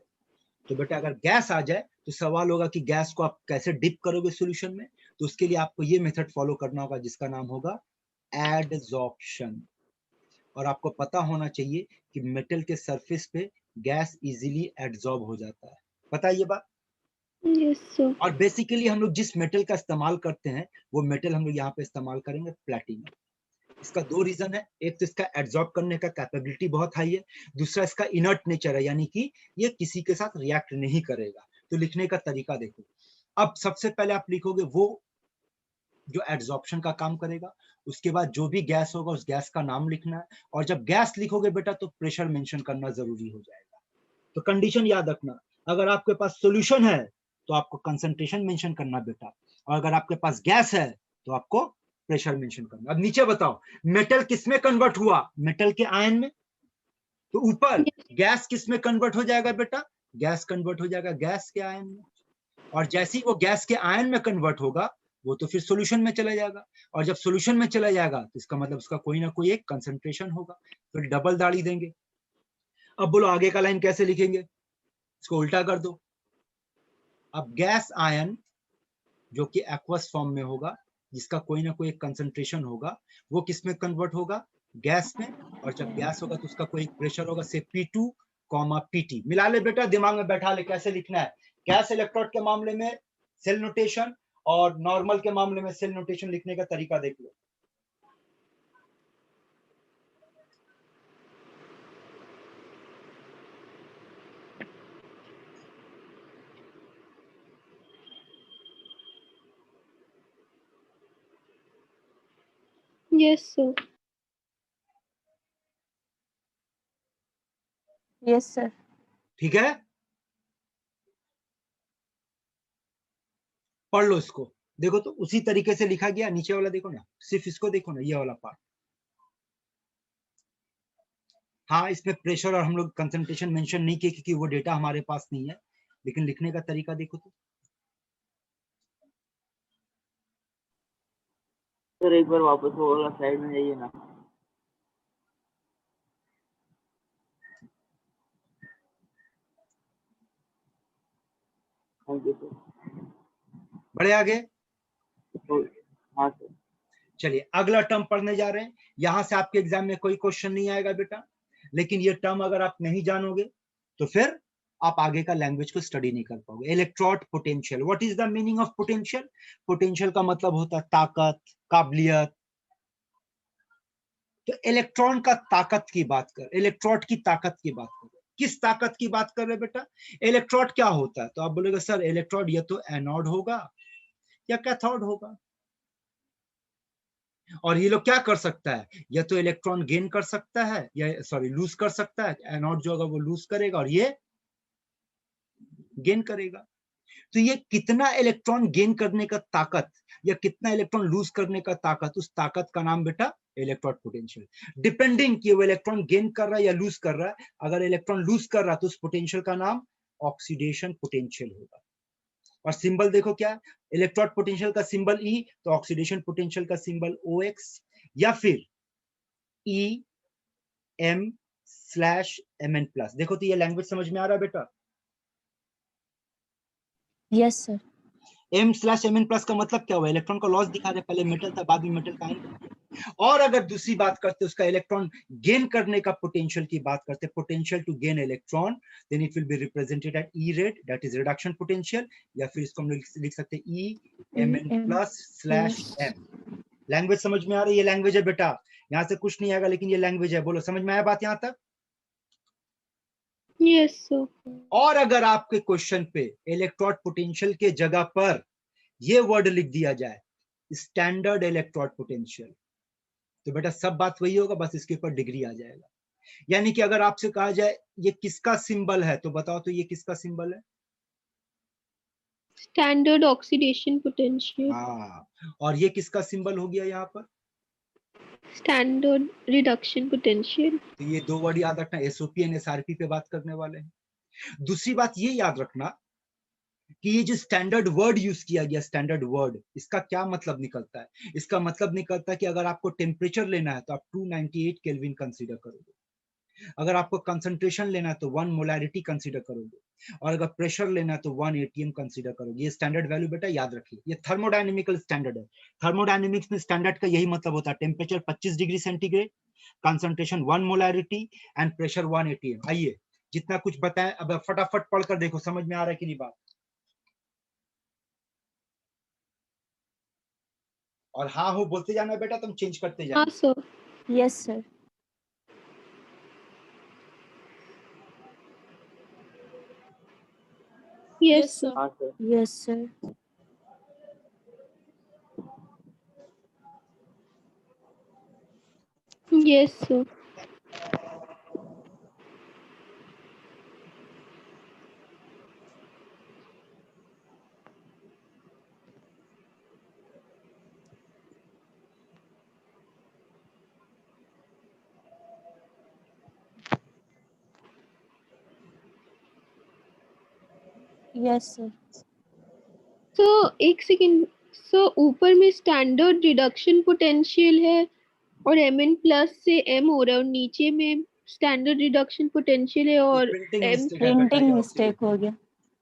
तो बेटा अगर गैस आ जाए तो सवाल होगा कि गैस को आप कैसे डिप करोगे सॉल्यूशन में। तो उसके लिए आपको ये मेथड फॉलो करना होगा जिसका नाम होगा एडसॉर्प्शन। और आपको पता होना चाहिए कि मेटल के सरफेस पे गैस इजीली एडसॉर्ब हो जाता है, पता है ये बात? यस सर और बेसिकली हम लोग जिस मेटल का इस्तेमाल करते हैं वो मेटल हम लोग यहाँ पे इस्तेमाल करेंगे प्लैटिनम। इसका दो रीजन है, एक तो इसका एब्जॉर्ब करने का कैपेबिलिटी बहुत हाई है, दूसरा इसका इनर्ट नेचर है, यानी कि ये किसी के साथ रिएक्ट नहीं करेगा। तो लिखने का तरीका देखो। अब सबसे पहले आप लिखोगे वो जो एब्जॉर्प्शन का काम करेगा, उसके बाद जो भी गैस होगा उस गैस का नाम लिखना है, और जब गैस लिखोगे बेटा तो प्रेशर मेंशन करना जरूरी हो जाएगा। तो कंडीशन याद रखना, अगर आपके पास सॉल्यूशन है तो आपको कंसंट्रेशन मेंशन करना बेटा, और अगर आपके पास गैस है तो आपको प्रेशर मेंशन करना। अब नीचे बताओ, मेटल किस में कन्वर्ट हुआ? मेटल के आयन में। तो ऊपर गैस किस में कन्वर्ट हो जाएगा बेटा? गैस कन्वर्ट हो जाएगा गैस के आयन में। और जैसे ही वो गैस के आयन में कन्वर्ट होगा वो तो फिर सॉल्यूशन में चला जाएगा, और जब सॉल्यूशन में चला जाएगा तो इसका मतलब उसका कोई ना कोई एक कंसंट्रेशन होगा, फिर डबल दाढ़ी देंगे। अब बोलो आगे का लाइन कैसे लिखेंगे? इसको उल्टा कर दो। अब गैस आयन जो कि एक्वस फॉर्म में होगा, जिसका कोई ना कोई एक कंसंट्रेशन होगा, वो किस में कन्वर्ट होगा? गैस में। और जब गैस होगा तो उसका कोई प्रेशर होगा, से P2, PT। मिला ले बेटा, दिमाग में बैठा ले कैसे लिखना है। गैस इलेक्ट्रोड के मामले में सेल नोटेशन और नॉर्मल के मामले में सेल नोटेशन लिखने का तरीका देख लो। यस सर यस सर ठीक है, पढ़ लो इसको। देखो तो उसी तरीके से लिखा गया, नीचे वाला देखो ना, सिर्फ इसको देखो ना, ये वाला पार्ट। हाँ, इसमें प्रेशर और हम लोग कंसंट्रेशन मेंशन नहीं किए क्योंकि वो डेटा हमारे पास नहीं है, लेकिन लिखने का तरीका देखो तो। सर एक बार वापस वो वाला साइड में जाइए ना। Thank you sir. बड़े आगे। हाँ सर। चलिए अगला टर्म पढ़ने जा रहे हैं। यहां से आपके एग्जाम में कोई क्वेश्चन नहीं आएगा बेटा, लेकिन ये टर्म अगर आप नहीं जानोगे तो फिर आप आगे का लैंग्वेज को स्टडी नहीं कर पाओगे। Electrode potential, what is the meaning of potential? Potential का मतलब होता है ताकत, काबिलियत। तो इलेक्ट्रॉन का ताकत की बात कर, इलेक्ट्रोड की ताकत की बात कर। किस ताकत की बात कर रहे बेटा? इलेक्ट्रोड क्या होता है? तो आप बोलेगे सर इलेक्ट्रोड या तो एनोड होगा या कैथोड होगा। और ये लोग क्या कर सकता है? या तो इलेक्ट्रॉन गेन कर सकता है या सॉरी लूज कर सकता है। एनोड जो होगा वो लूज करेगा और ये गेन करेगा। तो ये कितना इलेक्ट्रॉन गेन करने का ताकत या कितना इलेक्ट्रॉन लूज करने का ताकत, उस ताकत का नाम बेटा इलेक्ट्रोड पोटेंशियल। डिपेंडिंग कि वो इलेक्ट्रॉन गेन कर रहा है या लूज कर रहा है। अगर इलेक्ट्रॉन लूज कर रहा है तो उस पोटेंशियल का नाम ऑक्सीडेशन पोटेंशियल होगा। और सिंबल देखो क्या, इलेक्ट्रोड पोटेंशियल का सिंबल ई, तो ऑक्सीडेशन पोटेंशियल का सिंबल OX या फिर EM/Mn+। देखो तो ये लैंग्वेज समझ में आ रहा है बेटा? Yes sir. M/Mn+ का मतलब क्या हुआ? इलेक्ट्रॉन का लॉस दिखा रहे, पहले मेटल था बाद में मेटल का आयन बन गया। और अगर दूसरी बात करते उसका इलेक्ट्रॉन गेन करने का पोटेंशियल की बात करते, potential to gain electron, then it will be represented at E-rate, that is reduction potential, या फिर इसको हम लिख सकते EMn+/M। लैंग्वेज समझ में आ रही है? ये लैंग्वेज है बेटा, यहाँ से कुछ नहीं आएगा लेकिन ये लैंग्वेज है। बोलो समझ में आया बात यहाँ तक? Yes sir. और अगर आपके क्वेश्चन पे इलेक्ट्रोड पोटेंशियल के जगह पर ये वर्ड लिख दिया जाए स्टैंडर्ड इलेक्ट्रोड पोटेंशियल, तो बेटा सब बात वही होगा, बस इसके ऊपर डिग्री आ जाएगा। यानी कि अगर आपसे कहा जाए ये किसका सिंबल है, तो बताओ तो ये किसका सिंबल है? Standard oxidation potential. हाँ, और ये किसका सिंबल हो गया यहाँ पर? Standard reduction potential. तो ये दो वर्ड याद रखना, SOP एंड SRP पे बात करने वाले हैं। दूसरी बात ये याद रखना कि ये जो स्टैंडर्ड वर्ड यूज किया गया, स्टैंडर्ड वर्ड, इसका क्या मतलब निकलता है? इसका मतलब निकलता है कि अगर आपको टेम्परेचर लेना है तो आप 298 केल्विन कंसीडर करोगे, अगर आपको कंसंट्रेशन लेना है तो 1 मोलैरिटी कंसीडर करोगे, और अगर प्रेशर लेना है तो 1 ATM कंसीडर करोगे। ये स्टैंडर्ड वैल्यू बेटा याद रखिए, ये थर्मोडायनेमिकल स्टैंडर्ड है। थर्मोडायनेमिक्स में स्टैंडर्ड का यही मतलब होता है, temperature 25 degree centigrade, concentration 1 molarity and pressure 1 ATM। आइए जितना कुछ बताएं अब फटाफट पढ़कर देखो समझ में आ रहा है कि नहीं बात। और हाँ हो बोलते जाना बेटा, तुम चेंज करते हाँ जाना। Sir. Yes sir. Yes sir. हाँ sir. Yes sir. Yes sir. Yes sir. तो एक सेकेंड, सो ऊपर में स्टैंडर्ड रिडक्शन पोटेंशियल है और Mn+ से M हो रहा है, और नीचे में स्टैंडर्ड रिडक्शन पोटेंशियल है और प्रिंटिंग M। मिस्टेक है बेटा, प्रिंटिंग ये मिस्टेक हो गया।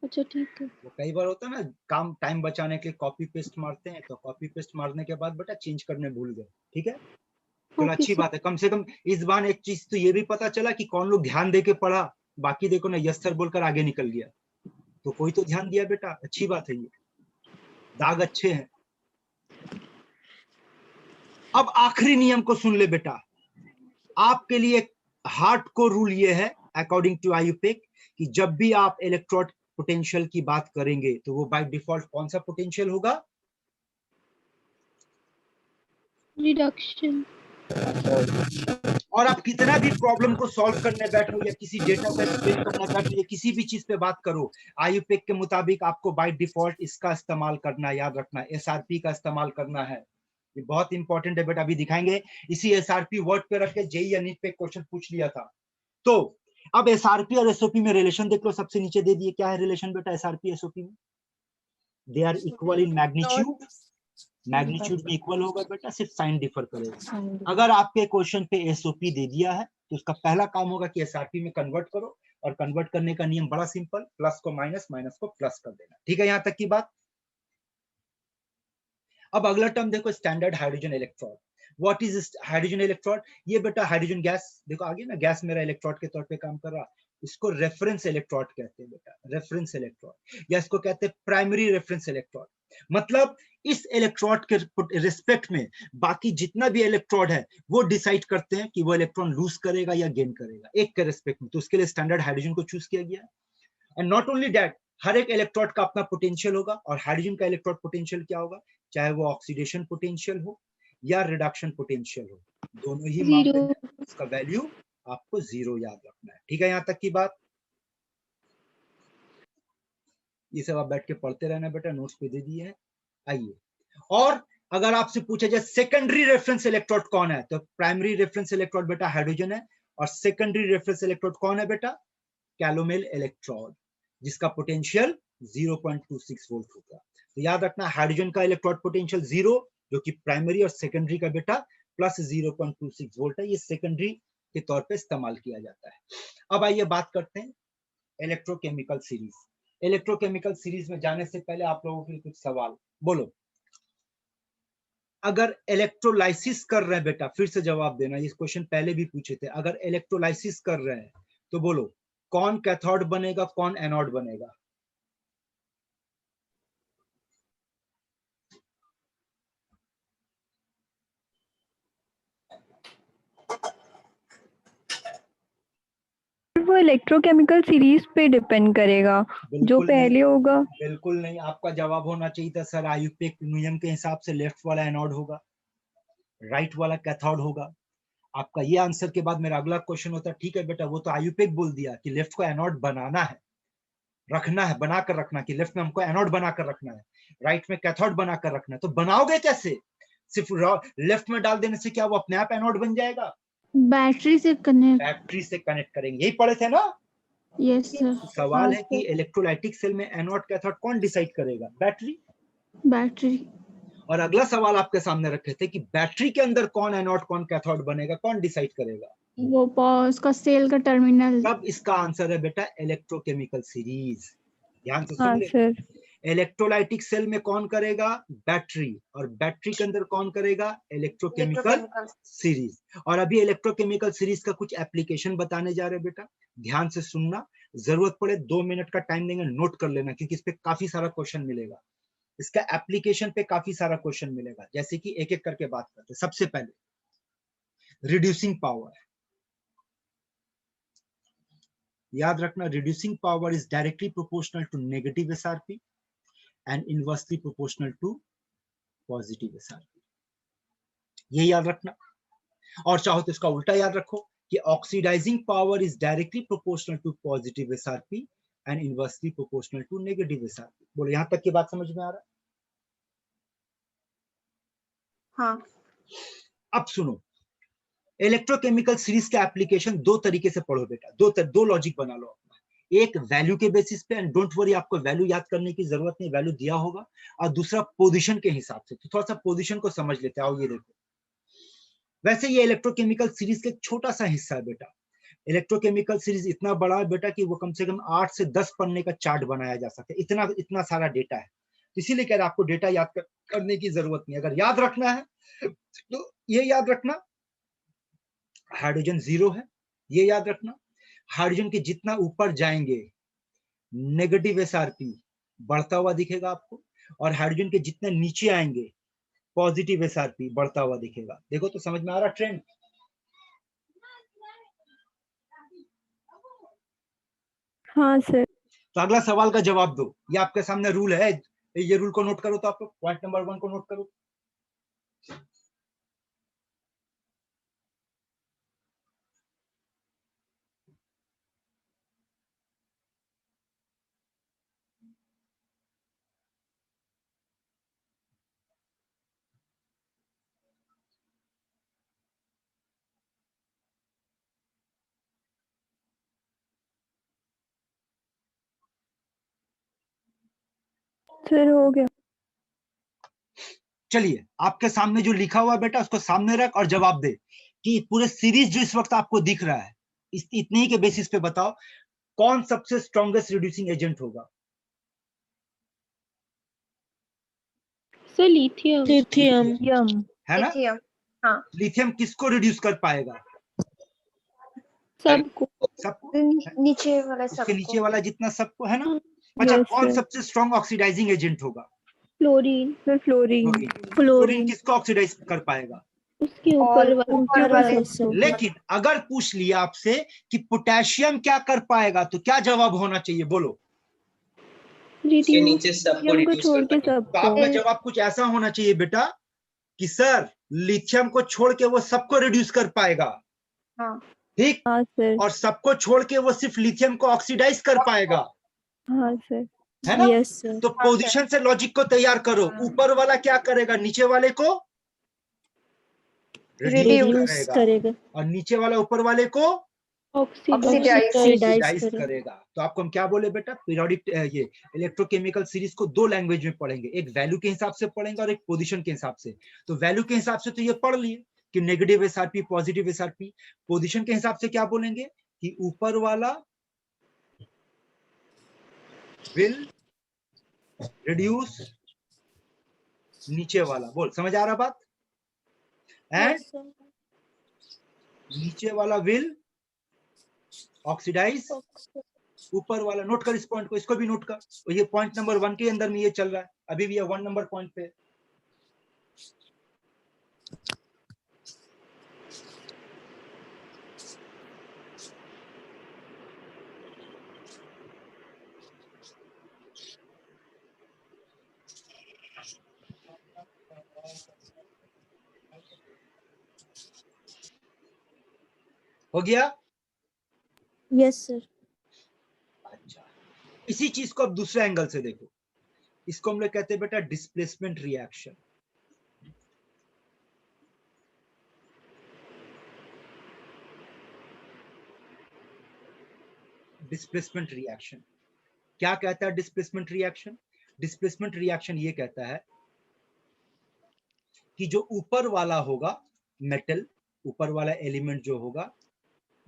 अच्छा ठीक है। वो कई बार होता है ना, काम टाइम बचाने के लिए कॉपी पेस्ट मारते हैं, तो कॉपी पेस्ट मारने के बाद बेटा चेंज करने भूल गए। ठीक है, चलो ओके अच्छी सर। बात है, कम से कम इस बार एक चीज तो ये भी पता चला कि कौन लोग ध्यान दे के पढ़ा, बाकी देखो ना यस सर बोलकर आगे निकल गया, तो कोई तो ध्यान दिया बेटा, अच्छी बात है, ये दाग अच्छे हैं। अब आखिरी नियम को सुन ले बेटा, आपके लिए हार्ड को रूल ये है अकॉर्डिंग टू आयुपेक कि जब भी आप इलेक्ट्रोड पोटेंशियल की बात करेंगे तो वो बाय डिफॉल्ट कौन सा पोटेंशियल होगा? रिडक्शन। और आप कितना भी प्रॉब्लम को सॉल्व करने बैठो या किसी डेटा को एक्सप्लेन करने बैठो या किसी भी चीज पे बात करो, आयुपेक के मुताबिक आपको बाय डिफॉल्ट इसका इस्तेमाल करना, याद रखना SRP का इस्तेमाल करना है। ये बहुत इंपॉर्टेंट है बेटा, अभी दिखाएंगे। इसी SRP वर्ड पे रख के जेई या नीट पे क्वेश्चन पूछ लिया था। तो अब SRP और SOP में रिलेशन देख लो, सबसे नीचे दे दिए, क्या है रिलेशन बेटा SRP SOP में? They are equal in magnitude, magnitude में इक्वल होगा बेटा, सिर्फ साइन डिफर करेगा। अगर आपके क्वेश्चन पे SOP दे दिया है तो उसका पहला काम होगा कि SRP में कन्वर्ट करो, और कन्वर्ट करने का नियम बड़ा सिंपल, प्लस को माइनस, माइनस को प्लस कर देना। ठीक है, यहां तक की बात। अब अगला टर्म देखो, standard hydrogen electrode. What is hydrogen electrode? ये बेटा हाइड्रोजन गैस, देखो आगे ना गैस मेरा इलेक्ट्रोड के तौर पे काम कर रहा, इसको रेफरेंस इलेक्ट्रोड कहते हैं बेटा, रेफरेंस इलेक्ट्रोड, या इसको कहते हैं प्राइमरी रेफरेंस इलेक्ट्रोड। मतलब इस इलेक्ट्रोड के रिस्पेक्ट में बाकी जितना भी इलेक्ट्रोड है वो डिसाइड करते हैं कि वो इलेक्ट्रॉन लूज करेगा या गेन करेगा, एक के रिस्पेक्ट में। तो उसके लिए स्टैंडर्ड हाइड्रोजन को चूज किया गया। एंड नॉट ओनली दैट, हर एक इलेक्ट्रोड का अपना पोटेंशियल होगा, और हाइड्रोजन का इलेक्ट्रोड पोटेंशियल क्या होगा, चाहे वो ऑक्सीडेशन पोटेंशियल हो या रिडक्शन पोटेंशियल हो, दोनों ही मामले जीरो। में उसका वैल्यू आपको 0 याद रखना है। ठीक है, यहां तक की बात। ये सब आप बैठ के पढ़ते रहना बेटा, नोट्स पे दे दिए हैं। आइए, और अगर आपसे पूछा जाए सेकेंडरी रेफरेंस इलेक्ट्रोड कौन है, तो प्राइमरी रेफरेंस इलेक्ट्रोड बेटा हाइड्रोजन है, और सेकेंडरी रेफरेंस इलेक्ट्रोड कौन है बेटा, कैलोमेल इलेक्ट्रोड, जिसका पोटेंशियल 0.26 वोल्ट होगा। तो याद रखना हाइड्रोजन का इलेक्ट्रोड पोटेंशियल 0, जो कि प्राइमरी, और सेकेंडरी का बेटा प्लस 0.26 वोल्ट है। ये सेकेंडरी के तौर पे इस्तेमाल किया जाता है। अब आइए बात करते हैं इलेक्ट्रोकेमिकल सीरीज। इलेक्ट्रोकेमिकल सीरीज में जाने से पहले आप लोगों के लिए कुछ सवाल, बोलो अगर इलेक्ट्रोलाइसिस कर रहे हैं बेटा, फिर से जवाब देना, ये क्वेश्चन पहले भी पूछे थे, अगर इलेक्ट्रोलाइसिस कर रहे हैं तो बोलो कौन कैथोड बनेगा, कौन एनोड बनेगा। वो इलेक्ट्रोकेमिकल सीरीज पे डिपेंड करेगा, जो बिल्कुल नहीं, पहले होगा। बिल्कुल नहीं, आपका जवाब होना चाहिए था सर आयुपेक नियम के हिसाब से लेफ्ट वाला एनोड होगा, राइट वाला कैथोड होगा। आपका ये आंसर के बाद मेरा अगला क्वेश्चन होता, ठीक है बेटा वो तो आयुपेक बोल दिया कि लेफ्ट को एनोड बनाना है, रखना है, बनाकर रखना, कि लेफ्ट में हमको एनोड बनाकर रखना है, राइट में कैथोड बनाकर रखना है। तो बनाओगे कैसे? सिर्फ लेफ्ट में डाल देने से क्या वो अपने आप एनोड बन जाएगा? बैटरी से कनेक्ट, बैटरी से कनेक्ट करेंगे, यही पढ़े थे ना। Yes sir. सवाल है कि इलेक्ट्रोलाइटिक सेल में एनोड कैथोड कौन डिसाइड करेगा? बैटरी। बैटरी। और अगला सवाल आपके सामने रखे थे कि बैटरी के अंदर कौन एनोड कौन कैथोड बनेगा, कौन डिसाइड करेगा? वो उसका सेल का टर्मिनल। तब इसका आंसर है बेटा इलेक्ट्रोकेमिकल सीरीज। ध्यान से हाँ सुन ले, सर। इलेक्ट्रोलाइटिक सेल में कौन करेगा? बैटरी, और बैटरी के अंदर कौन करेगा? Electrochemical series. और अभी इलेक्ट्रोकेमिकल सीरीज का कुछ एप्लीकेशन बताने जा रहे हैं बेटा, ध्यान से सुनना, जरूरत पड़े 2 मिनट का टाइम देंगे, नोट कर लेना, क्योंकि इस पे काफी सारा क्वेश्चन मिलेगा, इसका एप्लीकेशन पे काफी सारा क्वेश्चन मिलेगा। जैसे कि एक एक करके बात करते हैं। सबसे पहले रिड्यूसिंग पावर, याद रखना reducing power is directly proportional to negative SRP and inversely proportional to positive SRP, ये याद रखना। और चाहो तो इसका उल्टा याद रखो कि oxidising power is directly proportional to positive SRP and inversely proportional to negative SRP. बोलो यहां तक की बात समझ में आ रहा है? हाँ। अब सुनो, इलेक्ट्रोकेमिकल सीरीज का एप्लीकेशन 2 तरीके से पढ़ो बेटा, दो लॉजिक बना लो अपना, एक वैल्यू के बेसिस पे, एंड डोंट वरी आपको वैल्यू याद करने की जरूरत नहीं, वैल्यू दिया होगा, और दूसरा पोजीशन के हिसाब से। तो थोड़ा सा पोजीशन को समझ लेते हैं, आओ ये देखो। वैसे ये इलेक्ट्रोकेमिकल सीरीज का एक छोटा सा हिस्सा है बेटा, इलेक्ट्रोकेमिकल सीरीज इतना बड़ा है बेटा कि वो कम से कम 8 से 10 पन्ने का चार्ट बनाया जा सकता है, इतना सारा डेटा है। इसीलिए कह रहा आपको डेटा याद करने की जरूरत नहीं, अगर याद रखना है तो ये याद रखना हाइड्रोजन 0 है, ये याद रखना। हाइड्रोजन के जितना ऊपर जाएंगे नेगेटिव एसआरपी बढ़ता हुआ दिखेगा आपको, और हाइड्रोजन के जितने नीचे आएंगे पॉजिटिव एसआरपी बढ़ता हुआ दिखेगा। देखो तो समझ में आ रहा ट्रेंड? हाँ सर। तो अगला सवाल का जवाब दो, ये आपके सामने रूल है, ये रूल को नोट करो, तो आप लोग पॉइंट नंबर 1 को नोट करो। सर हो गया। चलिए आपके सामने जो लिखा हुआ बेटा उसको सामने रख और जवाब दे कि पूरे सीरीज जो इस वक्त आपको दिख रहा है, इतने ही के बेसिस पे बताओ कौन सबसे स्ट्रॉन्गेस्ट रिड्यूसिंग एजेंट होगा? Sir lithium. लिथियम है ना? हाँ। लिथियम किसको रिड्यूस कर पाएगा? सबको। नीचे वाला उसके नीचे वाला जितना सबको, है ना? अच्छा, Yes, कौन sir. सबसे स्ट्रॉन्ग ऑक्सीडाइजिंग एजेंट होगा? फ्लोरीन। Sir fluorine. फ्लोरीन किसको ऑक्सीडाइज कर पाएगा? उसके ऊपर ऊपर वाले से। लेकिन अगर पूछ लिया आपसे कि पोटेशियम क्या कर पाएगा, तो क्या जवाब होना चाहिए? बोलो। उसके नीचे सबको लिथियम को रिड्यूस छोड़ कर के पाएंगे। तो आपका सबको। जवाब कुछ ऐसा होना चाहिए बेटा कि सर लिथियम को छोड़ के वो सबको रिड्यूस कर पाएगा। हाँ। ठीक। हाँ सर। और सबको छोड़ के वो सिर्फ लिथियम को ऑक्सीडाइज कर पाएगा। हाँ सर। है ना? Yes, sir. तो पोजीशन से लॉजिक को तैयार करो। ऊपर वाला क्या करेगा? नीचे वाले को रिड्यूस Reduce करेगा करेगा, और नीचे वाला ऊपर वाले को Oxidize. ऑक्सीडाइज करेगा। तो आपको हम क्या बोले बेटा? पीरियोडिक ये इलेक्ट्रोकेमिकल सीरीज को दो लैंग्वेज में पढ़ेंगे, एक वैल्यू के हिसाब से पढ़ेंगे और एक पोजीशन के हिसाब से। तो वैल्यू के हिसाब से तो ये पढ़ लिए कि negative SRP, positive SRP. Position के हिसाब से क्या बोलेंगे कि ऊपर वाला विल रिड्यूस नीचे वाला। बोल, समझ आ रहा बात? And Yes, sir. नीचे वाला विल ऑक्सीडाइज ऊपर वाला। नोट कर इस पॉइंट को, इसको भी नोट कर। और ये पॉइंट नंबर 1 के अंदर में ये चल रहा है, अभी भी ये 1 नंबर पॉइंट पे। हो गया? Yes, sir. अच्छा, इसी चीज को अब दूसरे एंगल से देखो। इसको हम लोग कहते हैं बेटा डिस्प्लेसमेंट रिएक्शन। डिस्प्लेसमेंट रिएक्शन क्या कहता है? डिस्प्लेसमेंट रिएक्शन, डिस्प्लेसमेंट रिएक्शन ये कहता है कि जो ऊपर वाला होगा मेटल, ऊपर वाला एलिमेंट जो होगा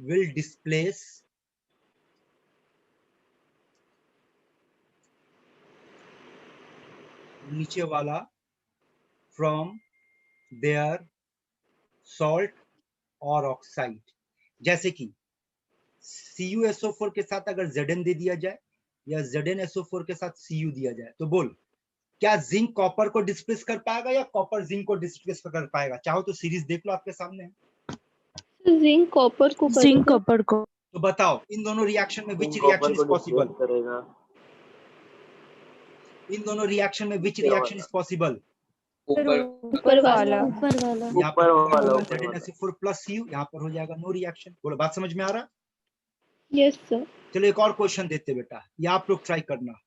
विल डिस्प्लेस नीचे वाला फ्रॉम देयर सॉल्ट और ऑक्साइड। जैसे कि CuSO4 के साथ अगर Zn दे दिया जाए या ZnSO4 के साथ Cu दिया जाए, तो बोल क्या जिंक कॉपर को डिस्प्लेस कर पाएगा या कॉपर जिंक को डिस्प्लेस कर पाएगा? चाहो तो सीरीज देख लो, आपके सामने है। जिंक कॉपर को Zinc copper को। तो बताओ इन दोनों रिएक्शन में विच जिंक रिएक्शन कॉपर इज को पॉसिबल? डिस्प्लेस करेगा। इन दोनों रिएक्शन में विच रिएक्शन इज पॉसिबल? ऊपर ऊपर वाला। ऊपर वाला। यहाँ पर ऊपर वाला। ZnSO4 प्लस Cu, यहाँ पर हो जाएगा नो रिएक्शन। बोलो, बात समझ में आ रहा? Yes sir. चलो एक और क्वेश्चन देते बेटा, ये आप लोग ट्राई करना।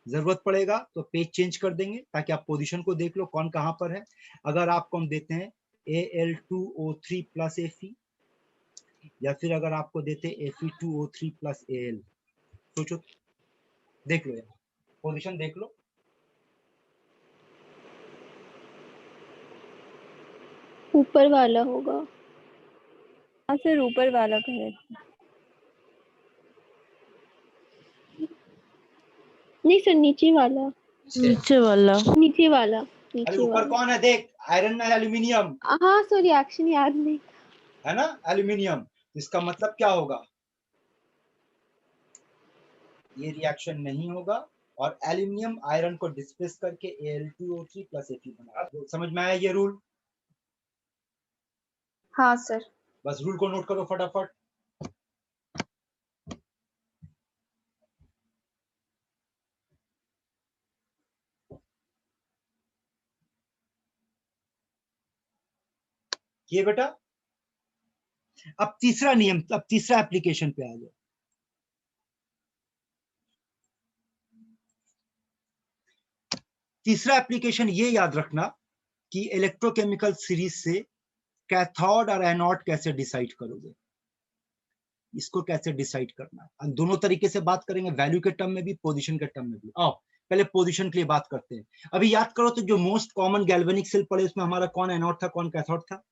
जरूरत पड़ेगा तो पेज चेंज कर देंगे ताकि आप पोजीशन को देख लो कौन कहां पर है। अगर आपको हम देते हैं Al2O3 प्लस Fe, या फिर अगर आपको देते Fe2O3 प्लस Al, सोचो, देख लो यार, पोजीशन देख लो। ऊपर वाला होगा। हाँ सर, ऊपर वाला करेक्ट। नहीं सर, नीचे वाला। नीचे वाला। नीचे वाला। अरे नीचे ऊपर वाला। कौन है? देख, आयरन ना एल्यूमिनियम हाँ सर, रिएक्शन याद नहीं। है ना, एल्यूमिनियम। इसका मतलब क्या होगा? ये रिएक्शन नहीं होगा और एल्यूमिनियम आयरन को डिस्प्लेस करके Al2O3 प्लस Fe बना। समझ में आया ये रूल? हाँ सर। बस रूल को नोट करो फटाफट। ये बेटा, अब तीसरा नियम, अब तीसरा एप्लीकेशन पे आ जाओ। तीसरा एप्लीकेशन ये याद रखना कि इलेक्ट्रोकेमिकल सीरीज से कैथोड और एनोड कैसे डिसाइड करोगे, इसको कैसे डिसाइड करना। हम दोनों तरीके से बात करेंगे, वैल्यू के टर्म में भी, पोजीशन के टर्म में भी। आओ पहले पोजीशन के लिए बात करते हैं। अभी याद करो तो जो मोस्ट कॉमन गैल्वेनिक सेल पड़े उसमें हमारा कौन एनोड था, कौन कैथोड था?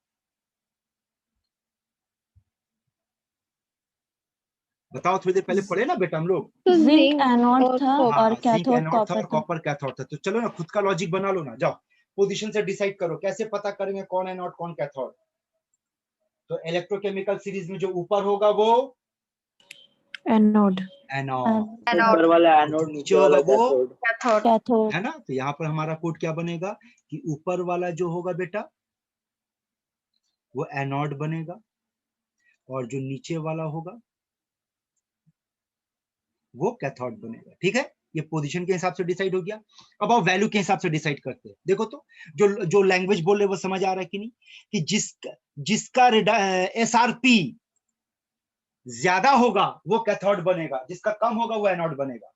बताओ, थोड़ी देर पहले पढ़े ना बेटा हम लोग। जिंक एनोड था और कैथोड एनोड था और कॉपर था। कॉपर कैथोड था। तो चलो ना, खुद का लॉजिक बना लो ना, जाओ पोजीशन से डिसाइड करो। कैसे पता करेंगे कौन एनोड कौन कैथोड? तो इलेक्ट्रोकेमिकल सीरीज में जो ऊपर होगा वो एनोड। एनोड, ऊपर वाला एनोड, नीचे वाला कैथोड। कैथोड। है ना। तो यहाँ पर हमारा कोड क्या बनेगा कि ऊपर वाला जो होगा बेटा वो एनोड बनेगा और जो नीचे वाला होगा वो कैथोड बनेगा। ठीक है, ये पोजीशन के हिसाब से डिसाइड हो गया। अब आप वैल्यू के हिसाब से डिसाइड करते हैं। देखो तो जो लैंग्वेज बोल रहे वो समझ आ रहा है कि नहीं? कि जिसका SRP ज्यादा होगा वो कैथोड बनेगा, जिसका कम होगा वो एनोड बनेगा।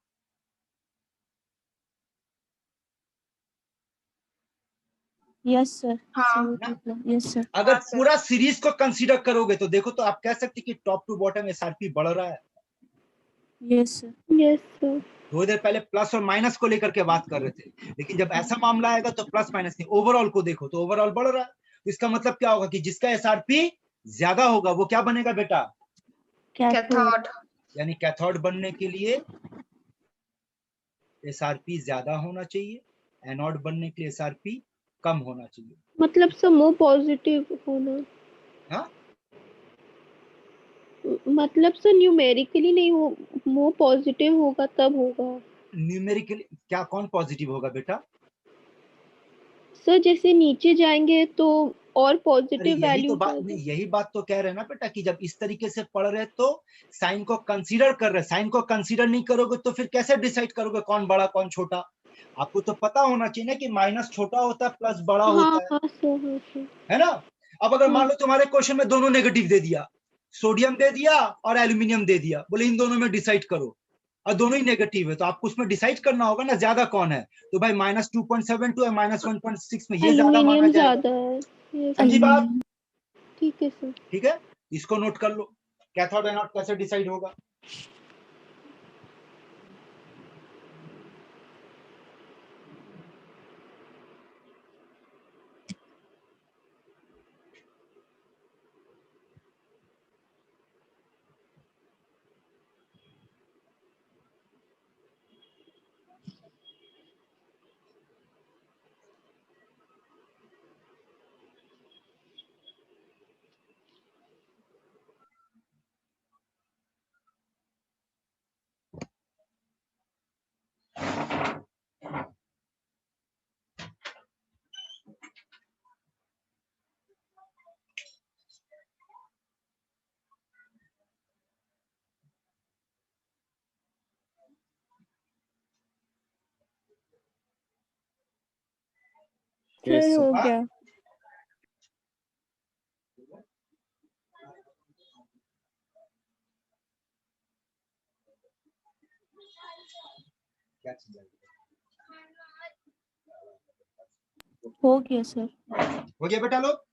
Yes sir. हाँ यस सर। अगर हाँ, सर। पूरा सीरीज को कंसीडर करोगे तो देखो तो आप कह सकते कि टॉप टू बॉटम एसआरपी बढ़ रहा है। Yes sir. Yes sir. थोड़ी देर पहले प्लस और माइनस को लेकर के बात कर रहे थे, लेकिन जब ऐसा मामला आएगा तो प्लस माइनस नहीं, ओवरऑल को देखो तो ओवरऑल बढ़ रहा है। तो इसका मतलब क्या होगा कि जिसका एसआरपी ज्यादा होगा वो क्या बनेगा बेटा, कैथोड। यानी कैथोड बनने के लिए एसआरपी ज्यादा होना चाहिए, एनोड बनने के लिए एसआरपी कम होना चाहिए। मतलब सर मोर पॉजिटिव होना। हाँ मतलब सर न्यूमेरिकली नहीं हो, मोर पॉजिटिव होगा तब होगा। न्यूमेरिकली क्या, कौन पॉजिटिव होगा बेटा? सर जैसे नीचे जाएंगे तो और अरे पॉजिटिव यही वैल्यू तो बात नहीं, यही बात तो कह रहे हैं ना बेटा कि जब इस तरीके से पढ़ रहे तो साइन को कंसीडर कर रहे, साइन को कंसीडर नहीं करोगे तो फिर कैसे डिसाइड करोगे कौन बड़ा कौन छोटा? आपको तो पता होना चाहिए ना कि माइनस छोटा होता है प्लस बड़ा हाँ होता हाँ सर, हाँ सर। है ना? अब अगर मान हाँ। लो तुम्हारे क्वेश्चन में दोनों नेगेटिव दे दिया, सोडियम दे दिया और एल्यूमिनियम दे दिया, बोले इन दोनों में डिसाइड करो, और दोनों ही नेगेटिव है तो आपको उसमें डिसाइड करना होगा ना ज्यादा कौन है। तो भाई -2.72 है -1.6 में ये ज्यादा माना एल्यूमिनियम जाएगा। ज्यादा है। Yes, समझी बात? ठीक है सर। ठीक है, इसको नोट कर लो, कैथोड एनोड कैसे डिसाइड होगा। सर हो हाँ? गया। क्या चीज है? हो गया सर। हो गया बेटा लोग?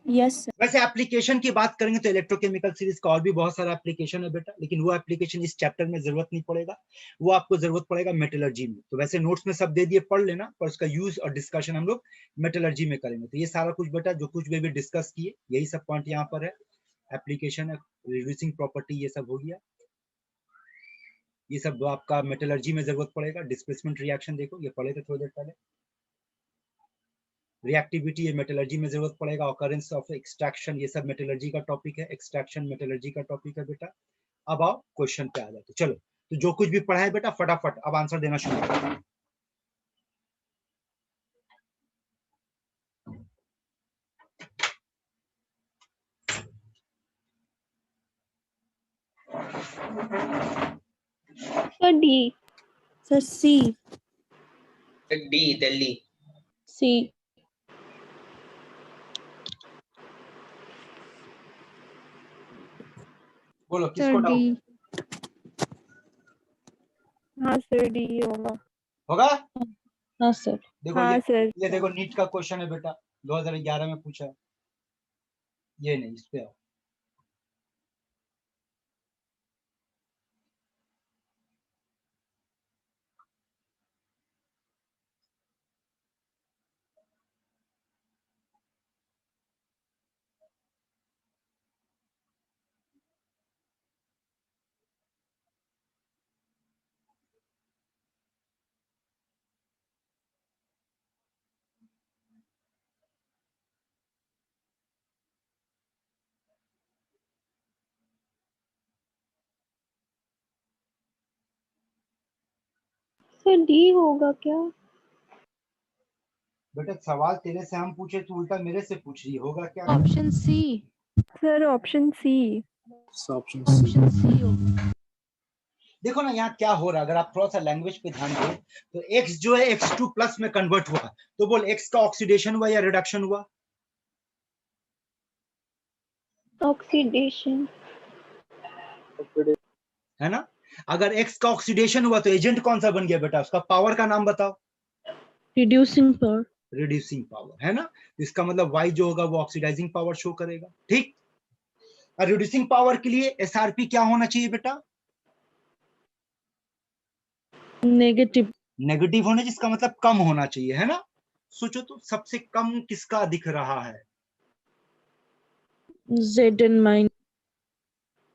Yes sir. वैसे एप्लीकेशन की बात करेंगे तो इलेक्ट्रोकेमिकल सीरीज का और भी बहुत सारा एप्लीकेशन है बेटा, लेकिन वो एप्लीकेशन इस चैप्टर में जरूरत नहीं पड़ेगा, वो आपको जरूरत पड़ेगा मेटलर्जी में। तो वैसे नोट्स में सब दे दिए, पढ़ लेना, पर उसका यूज और डिस्कशन हम लोग मेटलर्जी में करेंगे। तो ये सारा कुछ बेटा जो कुछ भी डिस्कस किए यही सब पॉइंट यहाँ पर है। एप्लीकेशन है, रिड्यूसिंग प्रॉपर्टी, ये सब हो गया, ये सब आपका मेटलर्जी में जरूरत पड़ेगा। डिस्प्लेसमेंट रिएक्शन देखो, ये पढ़े थे थोड़ी देर पहले। रिएक्टिविटी ये मेटलर्जी में जरूरत पड़ेगा। ऑकरेंस ऑफ एक्सट्रैक्शन ये सब मेटलर्जी का टॉपिक है। एक्सट्रैक्शन मेटलर्जी का टॉपिक है बेटा। अब आओ क्वेश्चन पे आ जाओ। तो चलो, तो जो कुछ भी पढ़ा है बेटा फटाफट अब आंसर देना शुरू करो। Sir D. सर सी। डी दिल्ली। सी। बोलो सर किसको डी। डाउट हाँ सर डी होगा। होगा? हाँ सर। देखो हाँ सर। ये देखो नीट का क्वेश्चन है बेटा, 2011 में पूछा है। ये नहीं, इस पे आओ। सर डी होगा क्या? बेटा सवाल तेरे से हम पूछे तो उल्टा मेरे से पूछ रही, होगा क्या? Option C. Sir option C. Option C. Option C होगा। देखो ना यहाँ क्या हो रहा है, अगर आप थोड़ा सा लैंग्वेज पे ध्यान दो तो x जो है x2 प्लस में कन्वर्ट हुआ, तो बोल x का ऑक्सीडेशन हुआ या रिडक्शन हुआ? ऑक्सीडेशन। है ना? अगर x का ऑक्सीडेशन हुआ तो एजेंट कौन सा बन गया बेटा, उसका पावर का नाम बताओ। Reducing power. रिड्यूसिंग पावर है ना, इसका मतलब Y जो होगा वो ऑक्सीडाइजिंग पावर शो करेगा। ठीक, और रिड्यूसिंग पावर के लिए SRP क्या होना चाहिए बेटा? नेगेटिव। नेगेटिव होना, जिसका मतलब कम होना चाहिए, है ना। सोचो तो सबसे कम किसका दिख रहा है? Zn माइनस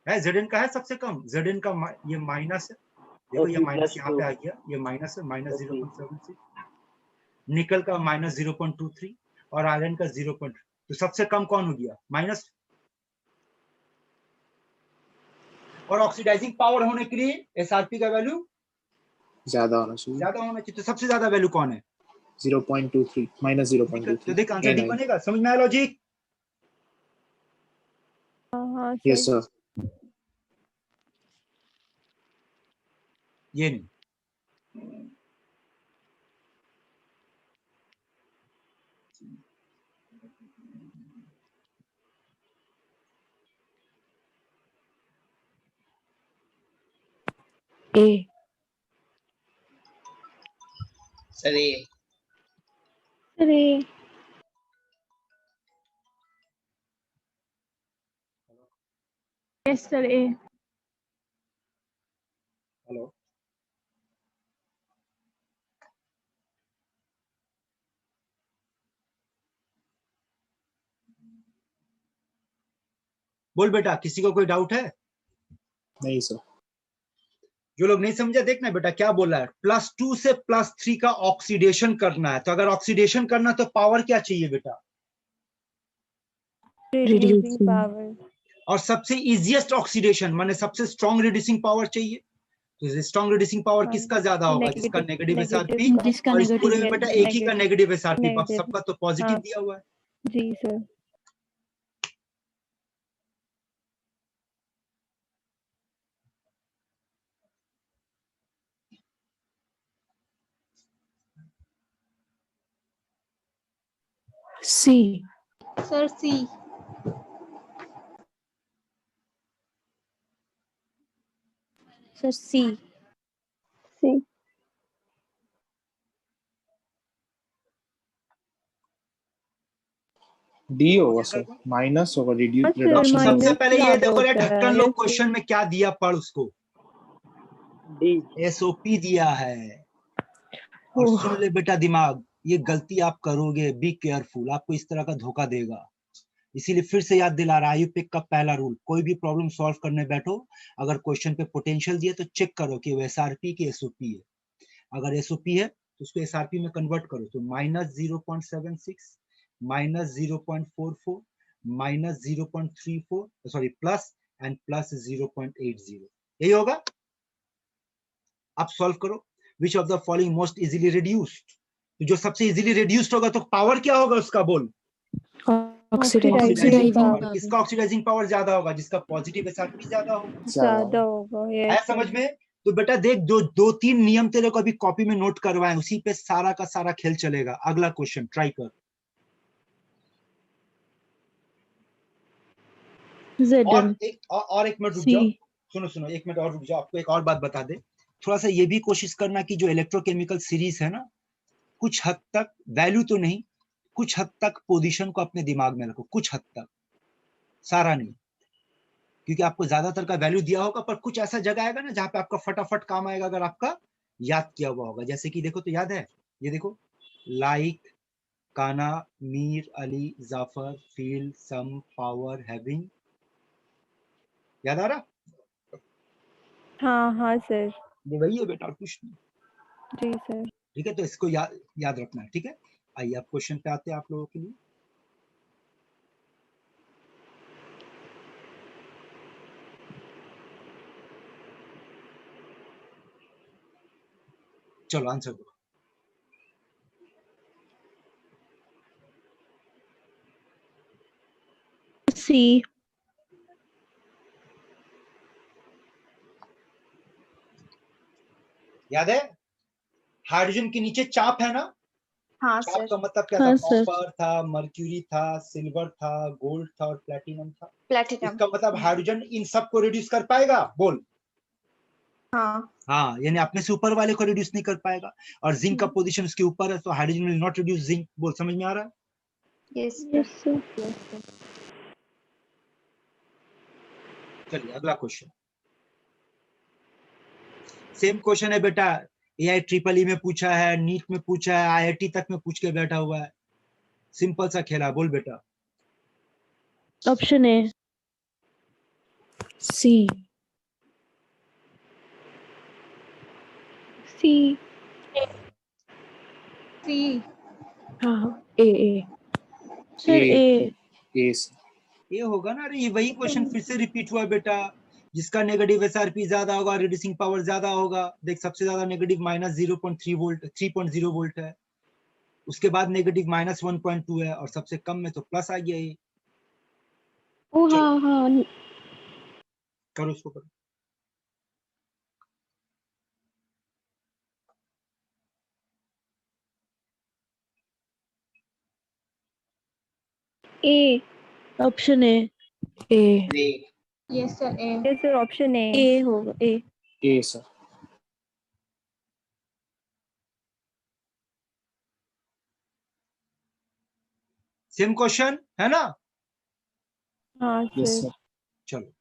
है Zn का है सबसे कम। Zn का ये माइनस है, देखो ये माइनस यहाँ पे आ गया, ये माइनस है, माइनस 0.76। निकल का माइनस 0.23 और आयरन का 0. तो सबसे कम कौन हो गया? माइनस। और ऑक्सीडाइजिंग पावर होने के लिए SRP का वैल्यू ज्यादा होना चाहिए। ज्यादा होना चाहिए। तो सबसे ज्यादा वैल्यू कौन है? 0.23 माइनस 0.23। तो देख आंसर डी A9। बनेगा। समझ में आया लॉजिक? हाँ यस सर। सर। ये नहीं। ए। सर ए। अरे यस सर ए। हेलो, बोल बेटा, किसी को कोई डाउट है? नहीं सर। जो लोग नहीं समझा, देखना बेटा क्या बोला है। +2 से +3 का ऑक्सीडेशन करना है। तो अगर ऑक्सीडेशन करना तो पावर क्या चाहिए बेटा? Reducing power. और सबसे इजीएस्ट ऑक्सीडेशन माने सबसे स्ट्रॉन्ग रिड्यूसिंग पावर चाहिए। तो स्ट्रॉन्ग रिड्यूसिंग पावर हाँ, किसका ज्यादा होगा? जिसका नेगेटिव SRP। जिसका और इस पूरे में नेगेटिव बेटा एक ही का नेगेटिव SRP, नेगेटिव। सबका तो पॉजिटिव हाँ। दिया हुआ है। जी sir. C. Sir C. Sir सी। सी। डी होगा सर, माइनस होगा हाँ रिड्यूस सर, रिडक्शन। सबसे माइनस पहले ये ज्यादा देखो रे होता है। ढक्कन लोग, यस क्वेश्चन में क्या दिया पढ़ उसको। डी। SOP दिया है। और सुन ले बेटा दिमाग, ये गलती आप करोगे, बी केयरफुल, आपको इस तरह का धोखा देगा। इसीलिए फिर से याद दिला रहा है आयुपिक का पहला रूल, कोई भी प्रॉब्लम सॉल्व करने बैठो, अगर क्वेश्चन पे पोटेंशियल दिया तो चेक करो कि वो SRP की SOP है। अगर SOP है तो उसको SRP में कन्वर्ट करो। तो -0.76, -0.44, -0.34, सॉरी प्लस एंड +0.80, यही होगा। आप सॉल्व करो। Which of the following most easily reduced? तो जो सबसे इजीली रिड्यूस्ड होगा तो पावर क्या होगा उसका? बोल। Oxidising power. किसका ऑक्सीडाइजिंग पावर ज्यादा होगा? जिसका पॉजिटिव SRP ज्यादा होगा। ज्यादा होगा। है यस समझ में? तो बेटा देख, दो तीन नियम तेरे को अभी कॉपी में नोट करवाए, उसी पे सारा का सारा खेल चलेगा। अगला क्वेश्चन ट्राई कर। और एक मिनट रुक जाओ। सुनो सुनो, एक मिनट और रुक जाओ, आपको एक और बात बता दे। थोड़ा सा ये भी कोशिश करना कि जो इलेक्ट्रोकेमिकल सीरीज है ना, कुछ हद तक वैल्यू तो नहीं, कुछ हद तक पोजीशन को अपने दिमाग में रखो, कुछ हद तक, सारा नहीं। क्योंकि आपको ज्यादातर का वैल्यू दिया होगा, पर कुछ ऐसा जगह आएगा ना जहां पे आपका फटाफट काम आएगा अगर आपका याद किया हुआ होगा। जैसे कि देखो, तो याद है, ये देखो, लाइक, काना, मीर, अली, जाफर, फील, सम, पावर, हैविंग, याद आ रहा? हाँ हाँ सर। ये वही है बेटा, और कुछ नहीं। जी सर। ठीक है, तो इसको याद रखना है। ठीक है, आइए आप क्वेश्चन पे आते हैं आप लोगों के लिए। चलो आंसर दो। सी। याद है, हाइड्रोजन के नीचे चाप है ना? हाँ चाप सर। का मतलब क्या था? कॉपर था, मर्क्यूरी था, सिल्वर था, गोल्ड था और प्लेटिनम था। प्लेटिनम। इसका मतलब हाइड्रोजन इन सब को रिड्यूस कर पाएगा? बोल। हाँ हाँ, यानी अपने से ऊपर वाले को रिड्यूस नहीं कर पाएगा, और जिंक का पोजीशन उसके ऊपर है, तो hydrogen will not reduce zinc. बोल, समझ में आ रहा है? Yes Yes, sir. चलिए अगला क्वेश्चन। सेम क्वेश्चन है बेटा, AI में पूछा है, नीट में पूछा है, IIT तक में पूछ के बैठा हुआ है। सिंपल सा खेला। बोल बेटा। Option A. C. C. सी हाँ, A. Sir, A. A ये होगा ना? अरे ये वही क्वेश्चन फिर से रिपीट हुआ बेटा। जिसका नेगेटिव SRP ज्यादा होगा, रिड्यूसिंग पावर ज्यादा होगा। देख, सबसे ज्यादा नेगेटिव -0.3 वोल्ट 3.0 वोल्ट है, उसके बाद नेगेटिव -1.2 है, और सबसे कम में तो प्लस आ गया। ये ओ चलो। हाँ हाँ करो उसको, करो। A. Option A. A. A. Yes sir A yes sir option A A होगा A. A sir. Same question है ना? हाँ Yes sir sir. चलो।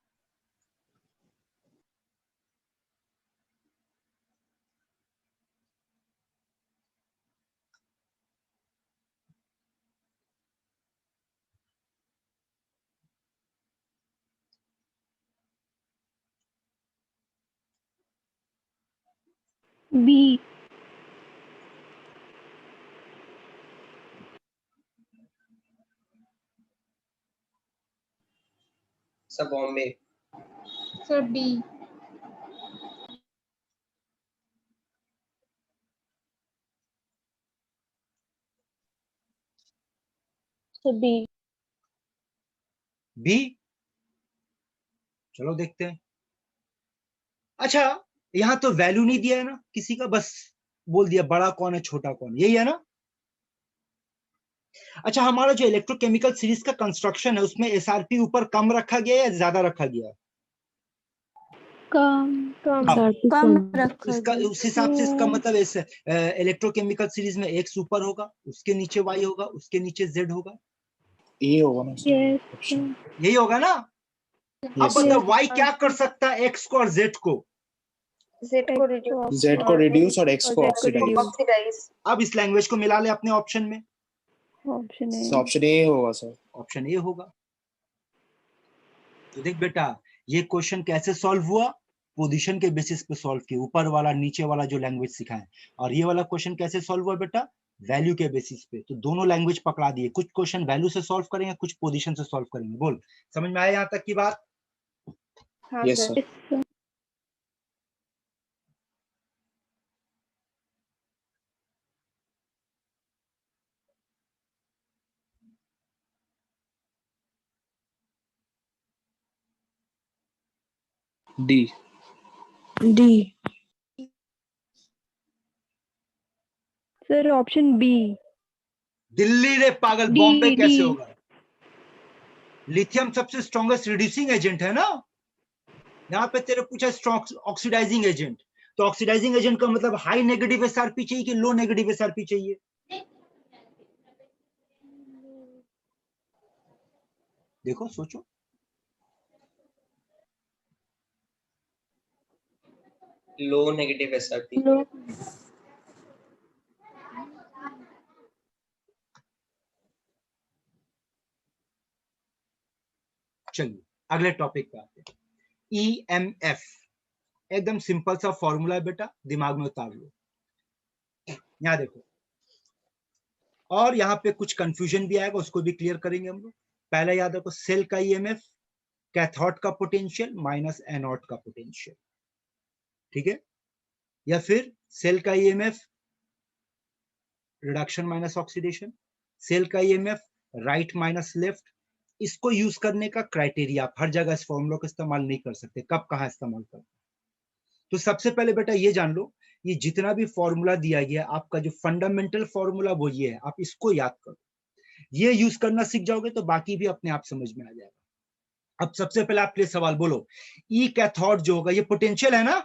B. Sir Bombay. Sir B So B. B. चलो देखते हैं। अच्छा, यहाँ तो वैल्यू नहीं दिया है ना किसी का, बस बोल दिया बड़ा कौन है छोटा कौन, यही है ना? अच्छा, हमारा जो इलेक्ट्रोकेमिकल सीरीज का कंस्ट्रक्शन है उसमें SRP ऊपर कम रखा गया या ज्यादा रखा गया? कम कम SRP कम कम। रखा इसका गया उस हिसाब से इसका मतलब ऐसे इलेक्ट्रोकेमिकल सीरीज में X ऊपर होगा, उसके नीचे Y होगा, उसके नीचे Z होगा। A होगा ना sir. yes Option. यही होगा ना? अब Yes sir. बता, Y क्या कर सकता है X को और Z को? जेड को रिड्यूस Z को reduce और X को Z को oxidize. reduce. ऑक्सीडाइज अब इस लैंग्वेज को मिला ले अपने ऑप्शन में, option A So option A होगा sir. ऑप्शन ए होगा। तो देख बेटा, ये क्वेश्चन कैसे सॉल्व हुआ? पोजीशन के बेसिस पे सॉल्व किया, ऊपर वाला नीचे वाला जो लैंग्वेज सिखाए। और ये वाला क्वेश्चन कैसे सॉल्व हुआ बेटा? वैल्यू के बेसिस पे। तो दोनों लैंग्वेज पकड़ा दिए, कुछ क्वेश्चन वैल्यू से सॉल्व करेंगे, कुछ पोजीशन से सॉल्व करेंगे। बोल, समझ में आया यहाँ तक की बात? हाँ Yes sir sir. D. D. sir option B Delhi रे पागल, D, बॉम्बे D. कैसे होगा? लिथियम सबसे स्ट्रॉन्गेस्ट रिड्यूसिंग एजेंट है ना? यहाँ पे तेरे पूछा स्ट्रॉन्ग ऑक्सीडाइजिंग एजेंट, तो ऑक्सीडाइजिंग एजेंट का मतलब हाई नेगेटिव SRP चाहिए कि लो नेगेटिव SRP चाहिए? देखो, सोचो। लो नेगेटिव SRP। No. चलिए अगले टॉपिक पे आते हैं। EMF एकदम सिंपल सा फॉर्मूला है बेटा, दिमाग में उतार लो। यहाँ देखो, और यहाँ पे कुछ कंफ्यूजन भी आएगा, उसको भी क्लियर करेंगे हम लोग। पहले याद रखो, सेल का EMF कैथोड का पोटेंशियल माइनस एनोड का पोटेंशियल, ठीक है? या फिर सेल का EMF reduction minus oxidation, cell का EMF राइट माइनस लेफ्ट। इसको यूज करने का क्राइटेरिया, आप हर जगह इस फॉर्मूला का इस्तेमाल नहीं कर सकते, कब कहाँ इस्तेमाल करते। तो सबसे पहले बेटा ये जान लो, ये जितना भी फॉर्मूला दिया गया आपका जो फंडामेंटल फॉर्मूला वो ये है, आप इसको याद करो। ये यूज करना सीख जाओगे तो बाकी भी अपने आप समझ में आ जाएगा। अब सबसे पहले आपके लिए सवाल, बोलो ई कैथोड जो होगा, ये पोटेंशियल है ना?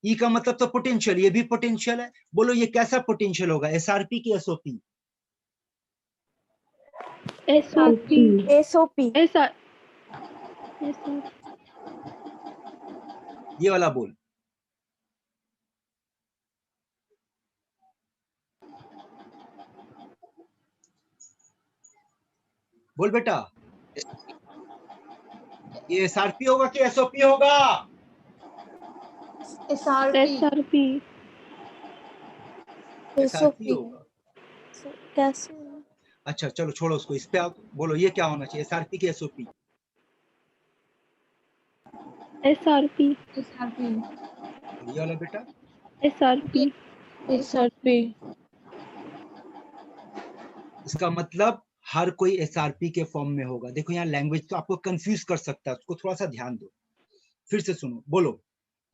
ई का मतलब तो पोटेंशियल, ये भी पोटेंशियल है। बोलो ये कैसा पोटेंशियल होगा, एसआरपी की एसओपी? SOP SOP SR ये वाला बोल। बोल बेटा, ये एसआरपी होगा कि एसओपी होगा? SRP एसआरपी होगा। कैसे? अच्छा चलो छोड़ो उसको, इस पे आप बोलो ये क्या होना चाहिए, एसआरपी की एसओपी? SRP ये वाला बेटा SRP SRP इसका मतलब हर कोई एसआरपी के फॉर्म में होगा। देखो यहाँ लैंग्वेज तो आपको कंफ्यूज कर सकता है, उसको थोड़ा सा ध्यान दो। फिर से सुनो, बोलो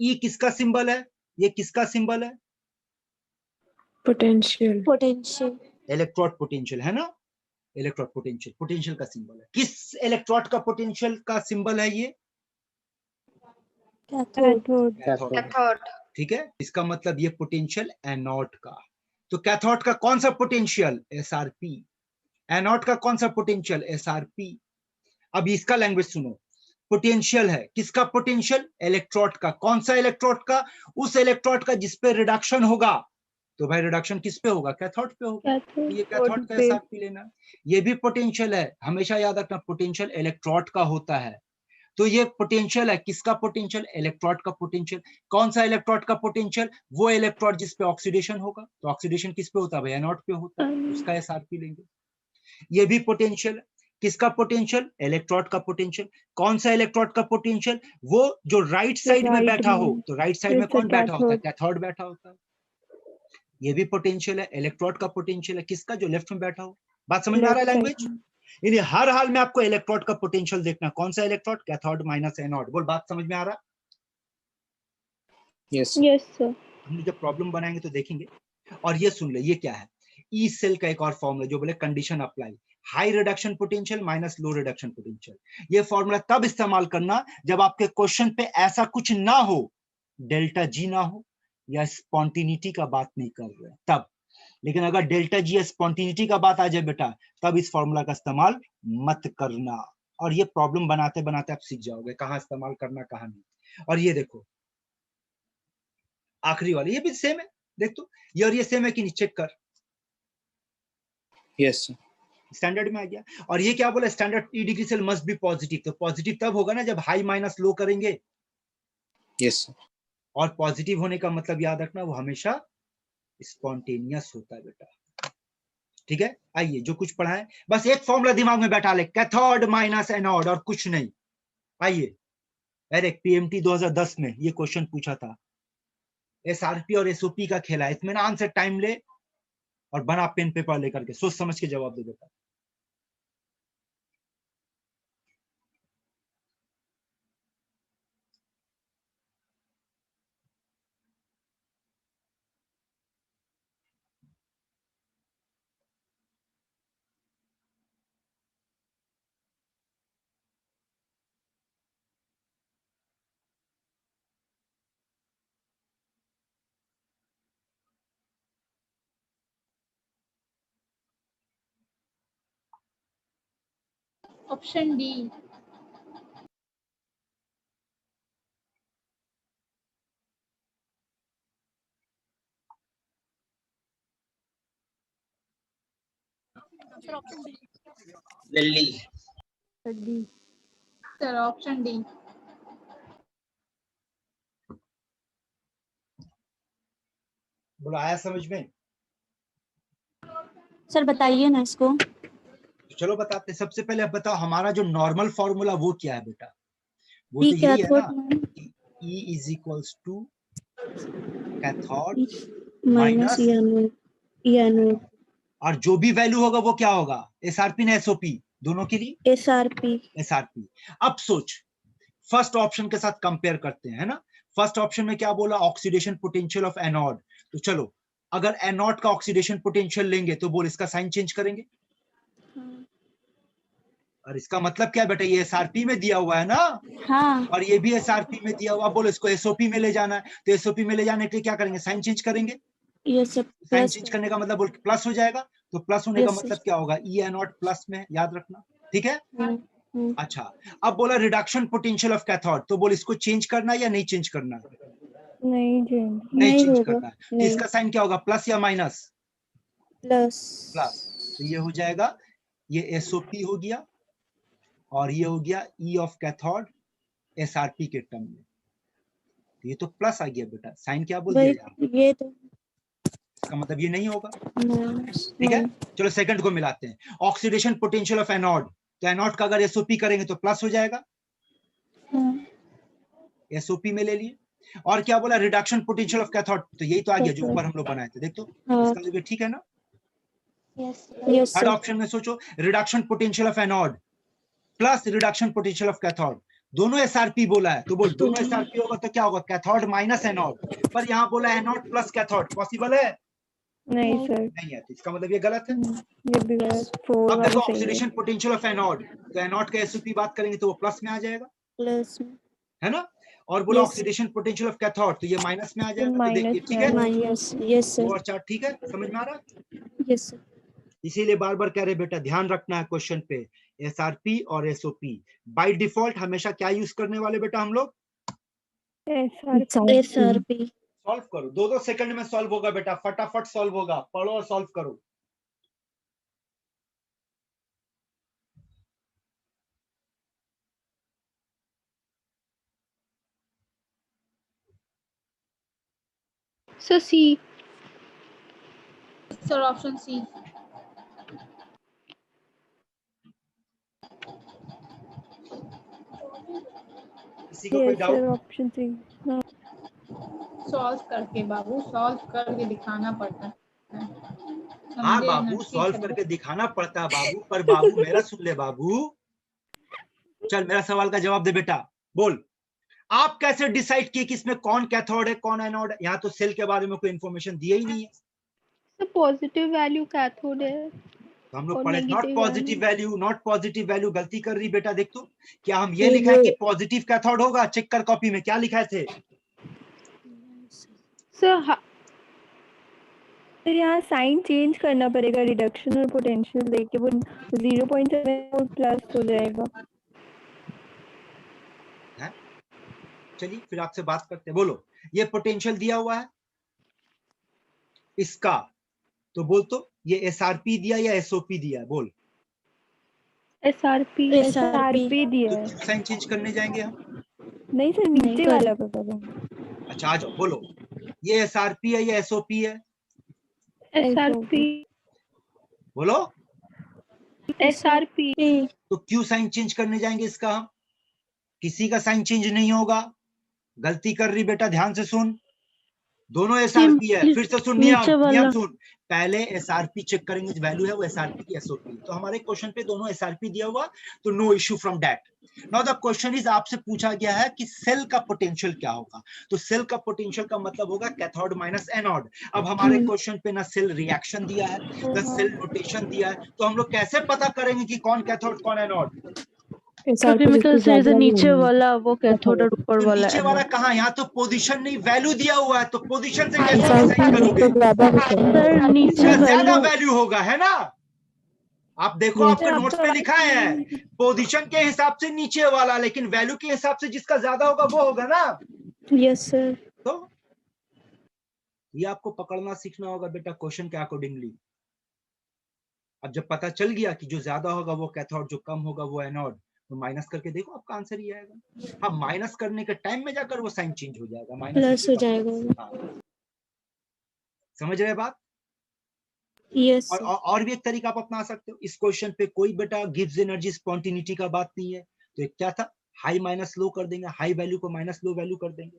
ई किसका सिंबल है, ये किसका सिंबल है? पोटेंशियल इलेक्ट्रोड पोटेंशियल है ना, इलेक्ट्रोड पोटेंशियल, पोटेंशियल का सिंबल है। किस इलेक्ट्रोड का पोटेंशियल का सिंबल है ये? कैथोड कैथोड ठीक है, इसका मतलब ये पोटेंशियल एनोड का। तो कैथोड का कौन सा पोटेंशियल? एसआरपी। एनोड का कौन सा पोटेंशियल? एसआरपी। अब इसका लैंग्वेज सुनो, पोटेंशियल है किसका पोटेंशियल? इलेक्ट्रोड का। कौन सा इलेक्ट्रोड का? उस इलेक्ट्रोड का जिसपे रिडक्शन होगा। तो भाई रिडक्शन किस पे होगा? कैथोड पे होगा। तो ये कैथोड का एसआरपी लेना। ये भी पोटेंशियल है, हमेशा याद रखना पोटेंशियल इलेक्ट्रोड का होता है। तो ये पोटेंशियल है किसका? पोटेंशियल इलेक्ट्रोड का पोटेंशियल। कौन सा इलेक्ट्रोड का पोटेंशियल? वो इलेक्ट्रोड जिसपे ऑक्सीडेशन होगा। तो ऑक्सीडेशन किस पे होता है भाई? एनोड पे होता है, उसका एसआरपी लेंगे। ये भी पोटेंशियल है, किसका पोटेंशियल? इलेक्ट्रोड का पोटेंशियल। कौन सा इलेक्ट्रोड का पोटेंशियल? वो जो राइट साइड में बैठा हो। तो राइट साइड में कौन बैठा होता है? कैथोड बैठा होता है। ये भी पोटेंशियल है, इलेक्ट्रोड का पोटेंशियल है किसका? जो लेफ्ट में बैठा हो। बात समझ में आ रहा है लैंग्वेज? यानी हर हाल में आपको इलेक्ट्रोड का पोटेंशियल देखना। कौन सा इलेक्ट्रोड? Cathode minus anode. बोल बात समझ में आ रहा? यस सर हमने जब प्रॉब्लम बनाएंगे तो देखेंगे। और ये सुन ले, ये क्या है? ई सेल का एक और फॉर्मूला जो बोले condition apply, high reduction potential minus low reduction potential. ये फॉर्मूला तब इस्तेमाल करना जब आपके क्वेश्चन पे ऐसा कुछ ना हो, डेल्टा जी ना हो या स्पॉन्टिनिटी का बात नहीं कर रहे तब। लेकिन अगर डेल्टा जी या स्पॉन्टिनिटी का बात आ जाए बेटा, तब इस फॉर्मूला का इस्तेमाल मत करना। और ये प्रॉब्लम बनाते बनाते आप सीख जाओगे कहाँ इस्तेमाल करना कहाँ नहीं। और ये देखो आखिरी वाले, ये भी सेम है, देख तो ये और ये सेम है कि नहीं, चेक कर। यस स्टैंडर्ड में आ गया। और ये क्या बोला? Standard E degree cell must be positive. तो पॉजिटिव तब होगा ना जब हाई माइनस लो करेंगे। यस और पॉजिटिव होने का मतलब याद रखना वो हमेशा स्पॉन्टेनियस होता है बेटा। ठीक है, आइए जो कुछ पढ़ा है बस एक फॉर्मूला दिमाग में बैठा ले, कैथोड माइनस एनोड, और कुछ नहीं। आइए, अरे पीएमटी 2010 में ये क्वेश्चन पूछा था, एसआरपी और एसओपी का खेला। इसमें ना आंसर टाइम ले और बना पेन पेपर लेकर के सोच समझ के जवाब दे बेटा। ऑप्शन डी जल्दी सर ऑप्शन डी बोलो आया समझ में? सर बताइए ना इसको। तो चलो बताते। सबसे पहले अब बताओ हमारा जो नॉर्मल फॉर्मूला वो क्या है बेटा? वो ई तो यही है ना, cathode E is equals to cathode minus anode और जो भी वैल्यू होगा वो क्या होगा? एसआरपी ना एसओपी? दोनों के लिए एसआरपी। एसआरपी। अब सोच, फर्स्ट ऑप्शन के साथ कंपेयर करते हैं, है ना। फर्स्ट ऑप्शन में क्या बोला? Oxidation potential of anode. तो चलो अगर एनोड का ऑक्सीडेशन पोटेंशियल लेंगे तो बोल इसका साइन चेंज करेंगे। और इसका मतलब क्या है बेटा, ये एसआरपी में दिया हुआ है ना, हाँ और ये भी एसआरपी में दिया हुआ। बोलो इसको एसओपी में ले जाना है, तो एसओपी में ले जाने के लिए क्या करेंगे, साइन चेंज करेंगे। ये सब साइन प्लस चेंज करने का मतलब बोल प्लस हो जाएगा, तो प्लस होने का Yes, मतलब sir. क्या होगा, ई ए नॉट प्लस में, याद रखना, ठीक है। हम्म, अच्छा, अब बोला रिडक्शन पोटेंशियल ऑफ कैथोड, तो बोल इसको चेंज करना है या नहीं चेंज करना है, नहीं चेंज नहीं नहीं चेंज होगा करना है। तो नहीं इसका साइन क्या होगा, प्लस या माइनस, प्लस प्लस। तो ये हो जाएगा, ये एसओपी हो गया, और ये हो गया ई ऑफ कैथोड एसआरपी के टर्म में। तो ये तो प्लस आ गया बेटा, साइन क्या बोल दिया यहाँ, वही ये तो इसका मतलब ये नहीं होगा, माइनस ठीक है। चलो सेकंड को मिलाते हैं, ऑक्सीडेशन पोटेंशियल ऑफ एनोड, तो एनोड का अगर एसओपी करेंगे तो प्लस हो जाएगा, एसओपी में ले लिए। और क्या बोला, रिडक्शन पोटेंशियल ऑफ कैथोड, तो यही तो आ गया जो ऊपर हम लोग बनाए थे, देख तो इसका मतलब ठीक है ना। यस थर्ड सर ऑप्शन में सोचो, reduction potential of anode plus reduction potential of cathode, दोनों एसआरपी बोला है, तो बोल दोनों एसआरपी होगा तो क्या होगा, कैथोड माइनस एनोड, पर यहाँ बोला एनोड प्लस कैथोड, पॉसिबल है, नहीं सर नहीं है, तो इसका मतलब ये गलत है। ये भी गलत, 4 अब वाला देखो सही है। ऑक्सीडेशन पोटेंशियल ऑफ एनोड, तो एनोड का एसओपी बात करेंगे तो वो प्लस में आ जाएगा, प्लस है ना। और बोला Yes. Oxidation potential of cathode, तो ये माइनस में आ जाएगा, तो माइनस देखिए ठीक में है, माइनस यस दो सर और चार, ठीक है, समझ में आ रहा है। यस सर इसीलिए बार बार कह रहे बेटा ध्यान रखना है क्वेश्चन पे, एसआरपी और एसओपी बाय डिफॉल्ट हमेशा क्या यूज करने वाले बेटा हम लोग, एसआरपी सॉल्व करो, 2-2 सेकंड में सॉल्व होगा बेटा, फटाफट सॉल्व होगा, पढ़ो और सॉल्व करो। Sir C. Sir option C. किसी को कोई yes doubt, sir option 3 solve करके बाबू, सॉल्व करके दिखाना पड़ता है, हाँ समझे बाबू नटकी सॉल्व समझे। करके दिखाना पड़ता है बाबू, पर बाबू मेरा सुन ले बाबू, चल मेरा सवाल का जवाब दे बेटा, बोल आप कैसे डिसाइड किए कि इसमें कौन कैथोड है कौन एनोड है, यहाँ तो सेल के बारे में कोई इन्फॉर्मेशन दिया ही नहीं है। सर पॉजिटिव वैल्यू कैथोड है तो हम लोग और पढ़े not negative positive value, not positive value, गलती कर रही बेटा, देख तो क्या हम ये वो- लिखा है कि पॉजिटिव कैथोड होगा, चेक कर कॉपी में क्या लिखा थे, सर फिर यहाँ साइन चेंज करना पड़ेगा, रिडक्शन और पोटेंशियल देके वो 0.7 प्लस हो जाएगा। है? चलिए फिर आपसे बात करते हैं, बोलो ये पोटेंशियल दिया हुआ है इसका, तो बोल तो ये एसआरपी दिया या एसओपी दिया है, बोल एसआरपी एसआरपी दिया तो है। क्यों साइन चेंज करने जाएंगे हम, नहीं सर नहीं नीचे कर- वाला का करें। अच्छा आ जाओ, बोलो ये एसआरपी है या एसओपी है, एसआरपी बोलो एसआरपी तो क्यों साइन चेंज करने जाएंगे इसका हम, किसी का साइन चेंज नहीं होगा, गलती कर रही बेटा, ध्यान से सुन, दोनों एसआरपी है, फिर से सुन नियम सुन, पहले एसआरपी चेक करेंगे जो वैल्यू है वो एसआरपी की एसओपी, तो हमारे क्वेश्चन पे दोनों एसआरपी दिया हुआ, तो no issue from that. Now the question is, आपसे पूछा गया है कि सेल का पोटेंशियल क्या होगा, तो सेल का पोटेंशियल का मतलब होगा कैथोड माइनस एनोड। अब हमारे क्वेश्चन पे ना सेल रिएक्शन दिया है ना सेल नोटेशन दिया है, तो हम लोग कैसे पता करेंगे कि कौन कैथोड कौन एनोड, केमिकल से जो नीचे वाला वो कैथोड और ऊपर तो वाला नीचे वाला एनोड। कहाँ, यहाँ तो पोजीशन नहीं वैल्यू दिया हुआ है, तो पोजीशन से कैसे डिसाइड करोगे, सर नीचे इसका ज्यादा वैल्यू वैल्यू होगा, है ना। आप देखो आपके नोट्स पे लिखा है पोजीशन के हिसाब से नीचे वाला, लेकिन वैल्यू के हिसाब से जिसका ज्यादा होगा वो होगा ना, यस सर तो ये आपको पकड़ना सीखना होगा बेटा क्वेश्चन के अकॉर्डिंगली। अब जब पता चल गया कि जो ज्यादा होगा वो कैथोड, जो कम होगा वो एनोड, तो माइनस करके देखो आपका आंसर ही आएगा। हाँ माइनस करने के टाइम में जाकर वो साइन चेंज हो जाएगा, माइनस प्लस हो जाएगा। हाँ। समझ रहे बात। यस और भी एक तरीका आप अपना सकते हो, इस क्वेश्चन पे कोई बेटा गिव्स एनर्जी स्पॉन्टिनिटी का बात नहीं है, तो एक क्या था, हाई माइनस लो कर देंगे, हाई वैल्यू को माइनस लो वैल्यू कर देंगे।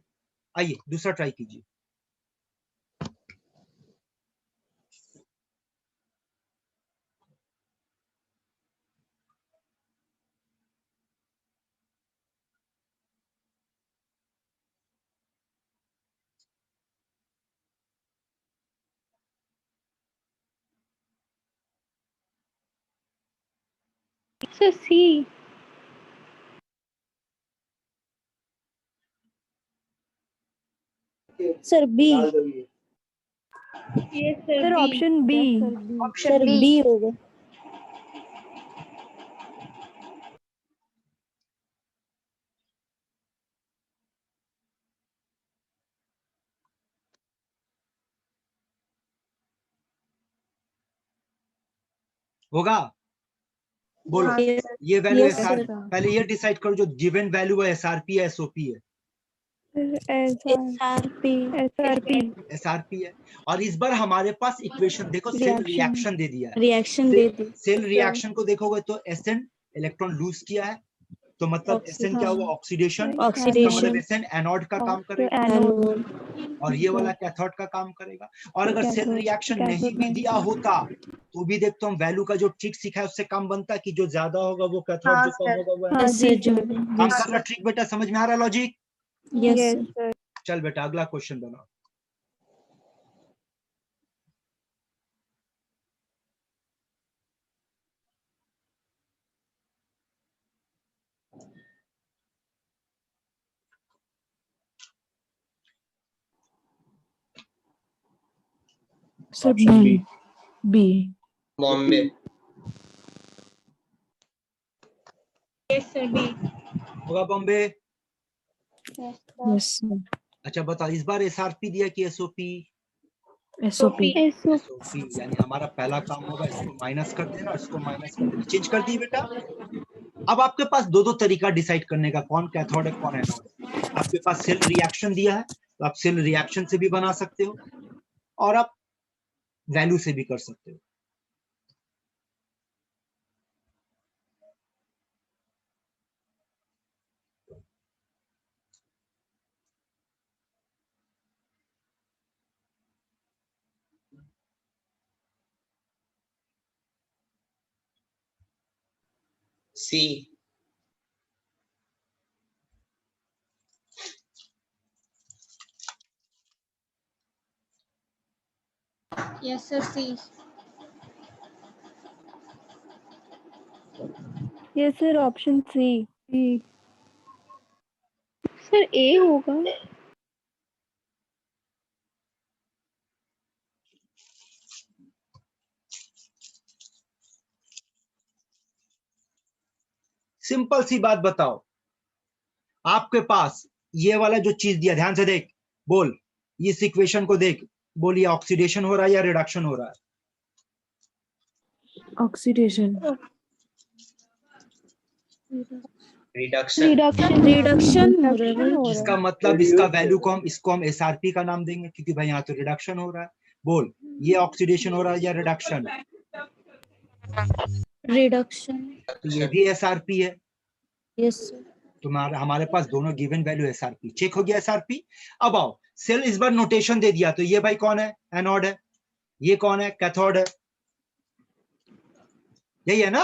आइए दूसरा ट्राई कीजिए, sir C. Sir B. Yes sir sir B. Option B. Sir B होगा। होगा? बोलो। हाँ, ये वैल्यू यस एसआर, सर। पहले ये डिसाइड करो जो गिवन वैल्यू है एसआरपी है एसओपी है। एसआरपी। एसआरपी एसआरपी है। और इस बार हमारे पास इक्वेशन देखो, सेल रिएक्शन दे दिया है। रिएक्शन दे दी। सेल रिएक्शन को देखोगे तो एसएन इलेक्ट्रॉन लूज किया है, तो मतलब एसएन क्या हुआ? ऑक्सीडेशन। मतलब एसएन एनोड का काम करेगा एनोड। और ये वाला कैथोड का काम करेगा। और अगर सेल रिएक्शन नहीं भी दिया होता तो भी देखते हम वैल्यू का जो ट्रिक सीखा है उससे काम बनता है कि जो ज्यादा होगा वो कैथोड, जो कम होगा वो एनोड। इससे जो काम कर रहा ट्रिक बेटा, समझ में आ रहा लॉजिक? Yes sir. चल बेटा अगला क्वेश्चन बनाओ। Sir Option B. B. Bombay. Yes sir B. होगा बॉम्बे? Yes sir. अच्छा बताओ इस बार एसआरपी दिया कि एसओपी? एसओपी। एसओपी यानी हमारा पहला काम होगा इसको माइनस कर देना, इसको माइनस कर देना। चेंज कर दिए बेटा। अब आपके पास दो दो तरीका डिसाइड करने का, कौन कैथोड है कौन एनोड है। आपके पास सेल रिएक्शन दिया है तो आप सेल रिएक्शन से भी बना सकते हो और आप वैल्यू से भी कर सकते हो। C. Yes sir C. Yes sir option C. Sir A होगा। सिंपल सी बात बताओ, आपके पास ये वाला जो चीज दिया, ध्यान से देख, बोल इस इक्वेशन को देख, बोल ये ऑक्सीडेशन हो रहा है या रिडक्शन हो रहा है? ऑक्सीडेशन। रिडक्शन। रिडक्शन हो रहा है। इसका मतलब इसका वैल्यू को हम, इसको हम एसआरपी का नाम देंगे क्योंकि भाई यहाँ तो रिडक्शन हो रहा है। बोल ये ऑक्सीडेशन हो रहा है या रिडक्शन? रिडक्शन। तो ये भी एसआरपी है। Yes sir. तुम्हारा हमारे पास दोनों गिवन वैल्यू एसआरपी। चेक हो गया एसआरपी। अब आओ सेल इस बार नोटेशन दे दिया तो ये भाई कौन है? एनोड है। ये कौन है? कैथोड है। यही है ना?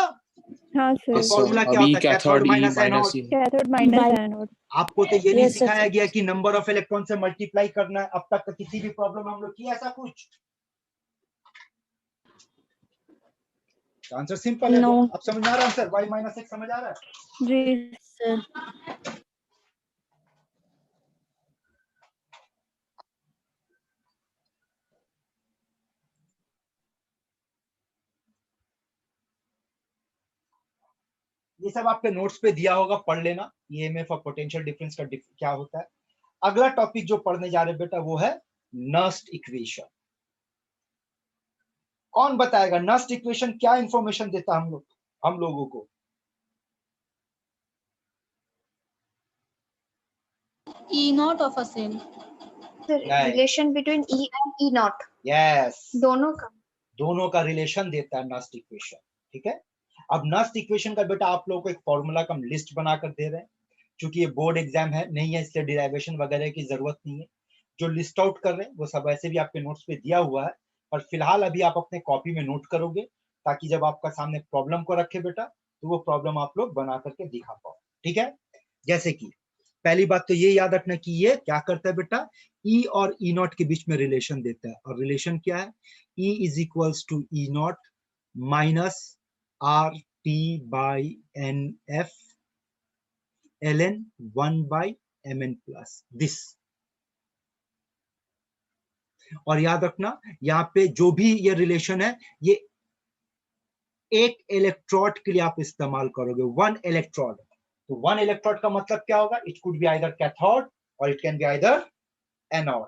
हाँ सर। फॉर्मूला क्या होता है? Cathode minus anode. Cathode minus anode. आपको तो ये नहीं Yes, sir. सिखाया गया कि नंबर ऑफ इलेक्ट्रॉन से मल्टीप्लाई करना है। अब तक का किसी भी प्रॉब्लम हम लोग किया ऐसा कुछ? आंसर सिंपल है। No. अब समझ में आ रहा है आंसर? y माइनस एक्स समझ आ रहा है? जी सर। ये सब आपके नोट्स पे दिया होगा, पढ़ लेना। ईएमएफ और पोटेंशियल डिफरेंस का क्या होता है। अगला टॉपिक जो पढ़ने जा रहे हैं बेटा वो है नस्ट इक्वेशन। कौन बताएगा नस्ट इक्वेशन क्या इंफॉर्मेशन देता है हम लोगों को? E naught of a cell. Relation between E and E not. Yes, दोनों का रिलेशन देता है नस्ट इक्वेशन। ठीक है। अब नस्ट इक्वेशन का बेटा आप लोगों को एक फॉर्मूला का हम लिस्ट बनाकर दे रहे हैं, क्योंकि ये बोर्ड एग्जाम है नहीं है इसलिए डिराइवेशन वगैरह की जरूरत नहीं है। जो लिस्ट आउट कर रहे हैं वो सब ऐसे भी आपके नोट्स पे दिया हुआ है, पर फिलहाल अभी आप अपने कॉपी में नोट करोगे ताकि जब आपका सामने प्रॉब्लम को रखे बेटा तो वो प्रॉब्लम आप लोग बना करके दिखा पाओ। ठीक है। जैसे कि पहली बात तो ये याद रखना कि ये क्या करता है बेटा, ई और ई नॉट के बीच में रिलेशन देता है। और रिलेशन क्या है? E is equals to E naught minus R T by NF ln 1 by Mn plus this। और याद रखना यहाँ पे जो भी ये रिलेशन है ये एक इलेक्ट्रोड के लिए आप इस्तेमाल करोगे, वन इलेक्ट्रोड। तो वन इलेक्ट्रोड का मतलब क्या होगा? It could be either cathode और it can be either anode.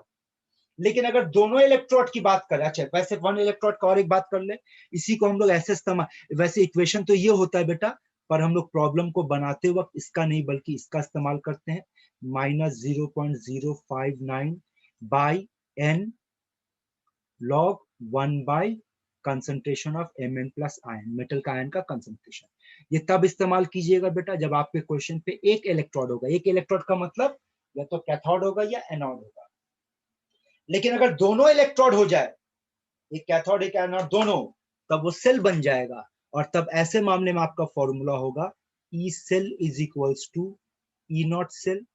लेकिन अगर दोनों इलेक्ट्रोड की बात करें, अच्छा वैसे वन इलेक्ट्रोड का और एक बात कर ले, इसी को हम लोग ऐसे इस्तेमाल, वैसे इक्वेशन तो ये होता है बेटा, पर हम लोग प्रॉब्लम को बनाते वक्त इसका नहीं बल्कि इसका इस्तेमाल करते हैं, -0.059 by n log 1 by concentration of Mn plus ion, metal का आयन का कंसंट्रेशन। ये तब इस्तेमाल कीजिएगा बेटा जब आपके क्वेश्चन पे एक इलेक्ट्रोड होगा। एक इलेक्ट्रोड का मतलब या तो कैथोड होगा या एनोड होगा। लेकिन अगर दोनों इलेक्ट्रोड हो जाए, एक कैथोड एक एनोड दोनों, तब वो सेल बन जाएगा। और तब ऐसे मामले में आपका फॉर्मूला होगा E cell is equals to E not cell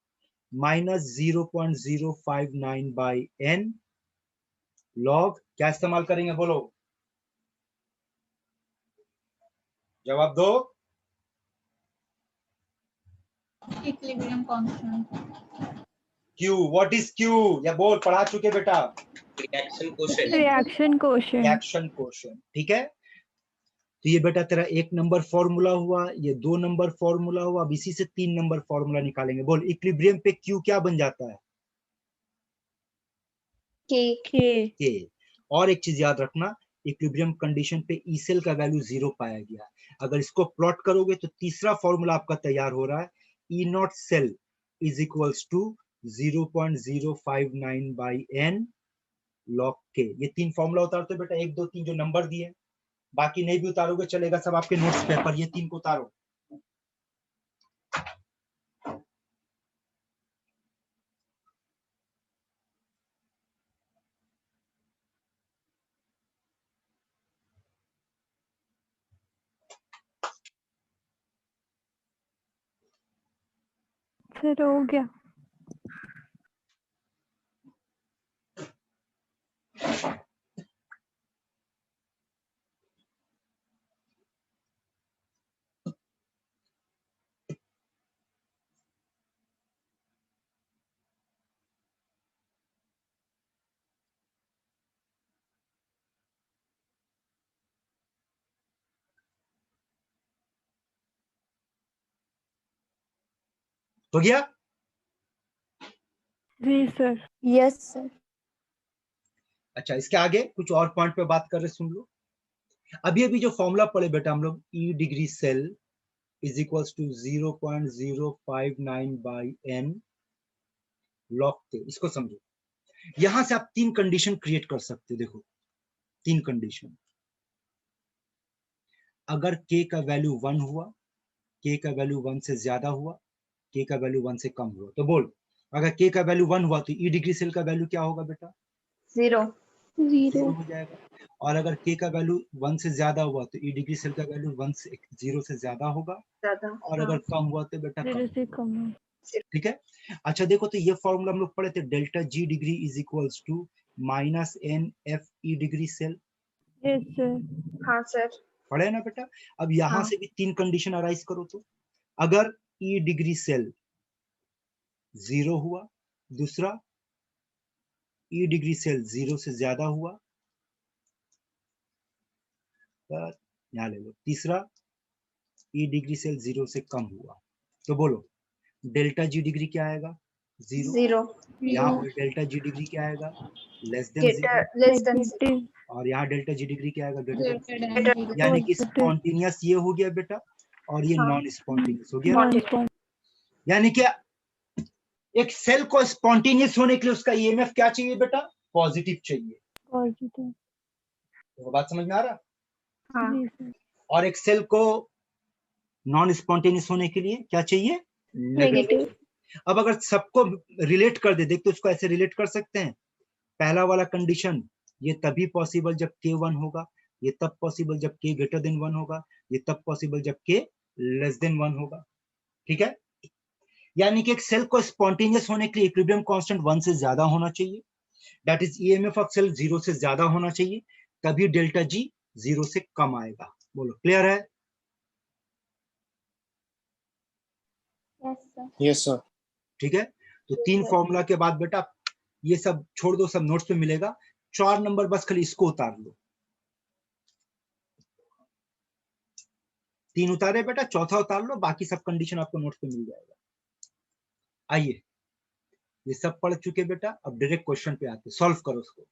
minus 0.059 by n log, क्या इस्तेमाल करेंगे बोलो, जवाब दो। Equilibrium constant. Q, what is Q? या बोल, पढ़ा चुके बेटा, reaction quotient. Reaction quotient. Reaction quotient, ठीक है। तो ये बेटा तेरा 1 नंबर फॉर्मूला हुआ, ये 2 नंबर फॉर्मूला हुआ। अब इसी से 3 नंबर फॉर्मूला निकालेंगे। बोल, इक्विलिब्रियम पे Q क्या बन जाता है? K। और एक चीज याद रखना, इक्विलिब्रियम कंडीशन पे ई सेल का वैल्यू 0 पाया गया। अगर इसको प्लॉट करोगे तो तीसरा फॉर्मूला आपका तैयार हो रहा है, E not cell is equals to 0.059 by n log k। ये 3 फॉर्मूला उतारते बेटा, 1 2 3 जो नंबर दिए, बाकी नहीं भी उतारोगे चलेगा, सब आपके नोट्स पेपर, ये 3 को उतारो। फिर हो गया। हो गया? जी सर। Yes sir. अच्छा, इसके आगे कुछ और पॉइंट पे बात कर रहे, सुन लो। अभी जो फॉर्मूला पढ़े बेटा हम लोग, E degree cell is equals to 0.059 by n log k। इसको समझो, यहां से आप 3 कंडीशन क्रिएट कर सकते हो। देखो 3 कंडीशन, अगर k का वैल्यू 1 हुआ, k का वैल्यू 1 से ज्यादा हुआ, k का वैल्यू 1 से कम हुआ, तो बोल अगर k का वैल्यू 1 हुआ तो ई डिग्री सेल का वैल्यू क्या होगा बेटा? 0 हो जाएगा। और अगर k का वैल्यू 1 से ज्यादा हुआ तो ई डिग्री सेल का वैल्यू 0 से ज्यादा होगा, और अगर कम हुआ तो बेटा 0 से कम। ठीक है। अच्छा देखो, तो ये फॉर्मूला हम लोग पढ़े थे, delta G degree is equals to minus N F E degree cell. Yes sir. हाँ सर। पढ़े ना बेटा? अब यहां से भी 3 कंडीशन अराइज करो। तो अगर ई डिग्री सेल 0 हुआ, दूसरा ई डिग्री सेल 0 से ज्यादा हुआ, यहां ले लो, तीसरा ई डिग्री सेल 0 से कम हुआ, तो बोलो डेल्टा जी डिग्री क्या आएगा? 0। यहाँ पर डेल्टा जी डिग्री क्या आएगा? Less than 0। और यहाँ डेल्टा जी डिग्री क्या आएगा? Greater than. यानी कि स्पॉन्टेनियस ये हो गया बेटा, और ये नॉन स्पॉन्टेनियस हो गया। यानी क्या, एक सेल को स्पॉन्टेनियस होने के लिए उसका ईएमएफ क्या चाहिए बेटा? पॉजिटिव चाहिए। पॉजिटिव। तो बात समझ में आ रहा? हाँ। और एक सेल को नॉन स्पॉन्टेनियस होने के लिए क्या चाहिए? नेगेटिव। अब अगर सबको रिलेट कर दे, देख तो इसको ऐसे रिलेट कर सकते हैं। पहला वाला कंडीशन ये तभी पॉसिबल जब k 1 होगा, ये तब पॉसिबल जब k ग्रेटर देन 1 होगा, ये तब पॉसिबल जब k लेस देन 1 होगा। ठीक है, यानी कि एक सेल को स्पॉन्टेनियस होने के लिए इक्विलिब्रियम कांस्टेंट 1 से ज्यादा होना चाहिए, that is EMF of cell 0 से ज्यादा होना चाहिए, तभी डेल्टा जी 0 से कम आएगा। बोलो क्लियर है? Yes, sir. ठीक है, तो 3 फॉर्मूला के बाद बेटा ये सब छोड़ दो, सब नोट्स पे मिलेगा। 4 नंबर बस खाली इसको उतार लो। 3 उतारे बेटा, चौथा उतार लो, बाकी सब कंडीशन आपको नोट्स पे मिल जाएगा। आइए, ये सब पढ़ चुके बेटा, अब डायरेक्ट क्वेश्चन पे आते, सॉल्व करो उसको।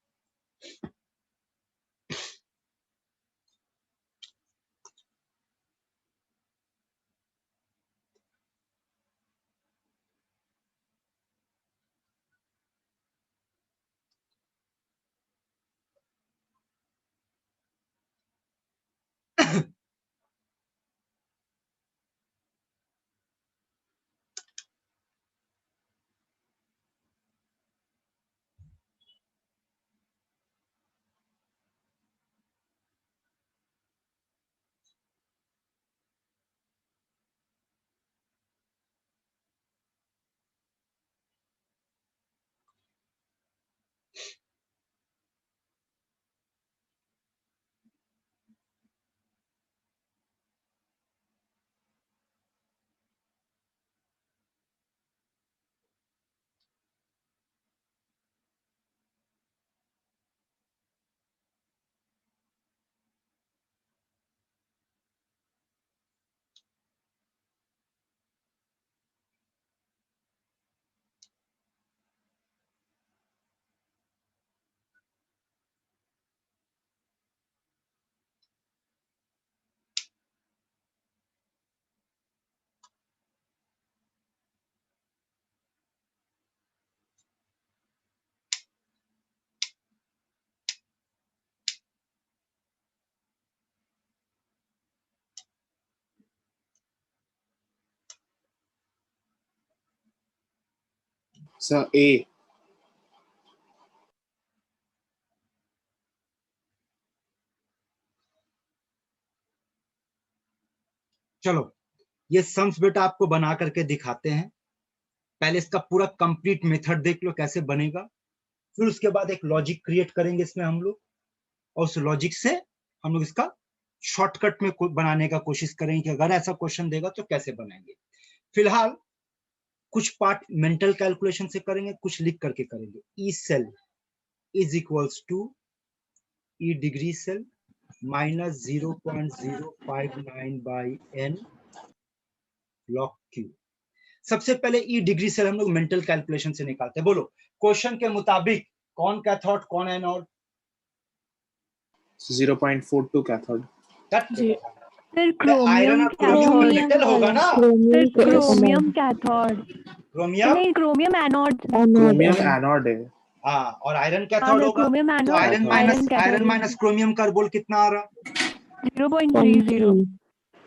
Sir, A. चलो, ये सम्स बेटा आपको बना करके दिखाते हैं। पहले इसका पूरा कंप्लीट मेथड देख लो कैसे बनेगा, फिर उसके बाद एक लॉजिक क्रिएट करेंगे इसमें हम लोग, और उस लॉजिक से हम लोग इसका शॉर्टकट में बनाने का कोशिश करेंगे कि अगर ऐसा क्वेश्चन देगा तो कैसे बनाएंगे। फिलहाल कुछ पार्ट मेंटल कैलकुलेशन से करेंगे, कुछ लिख करके करेंगे। E cell is equals to E degree cell minus 0.059 by n log q। सबसे पहले ई डिग्री सेल हम लोग मेंटल कैलकुलेशन से निकालते हैं। बोलो, क्वेश्चन के मुताबिक कौन कैथोड कौन एनोड? 0.42 cathode. फिर क्रोमियम कैथोड, मेटल होगा ना? फिर क्रोमियम कैथोड, क्रोमियम नहीं क्रोमियम एनोड, Chromium anode है। हाँ, और आयरन कैथोड होगा। क्रोमियम तो एनोड, आयरन माइनस क्रोमियम का बोल कितना आ रहा? 0.30।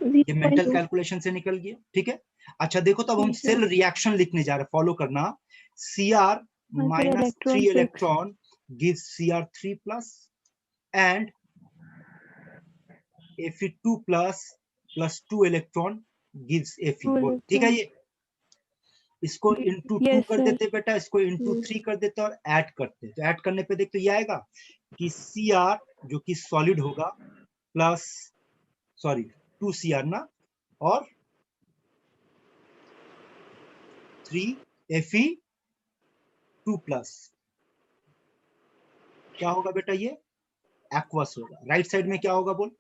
ये मेंटल कैलकुलेशन से निकल गया। ठीक है, अच्छा देखो, तब हम सेल रिएक्शन लिखने जा रहे हैं, फॉलो करना। Cr minus 3 electron gives Cr3 plus and Fe2 plus 2 electron gives Fe। ठीक है, ये इसको इंटू 2 कर देते बेटा, इसको इंटू 3 कर देते और ऐड करते। तो ऐड करने पे देखते ये आएगा कि Cr जो कि सॉलिड होगा प्लस 2 Cr ना, और 3 Fe2 प्लस क्या होगा बेटा? ये एक्वस होगा। राइट साइड में क्या होगा बोल?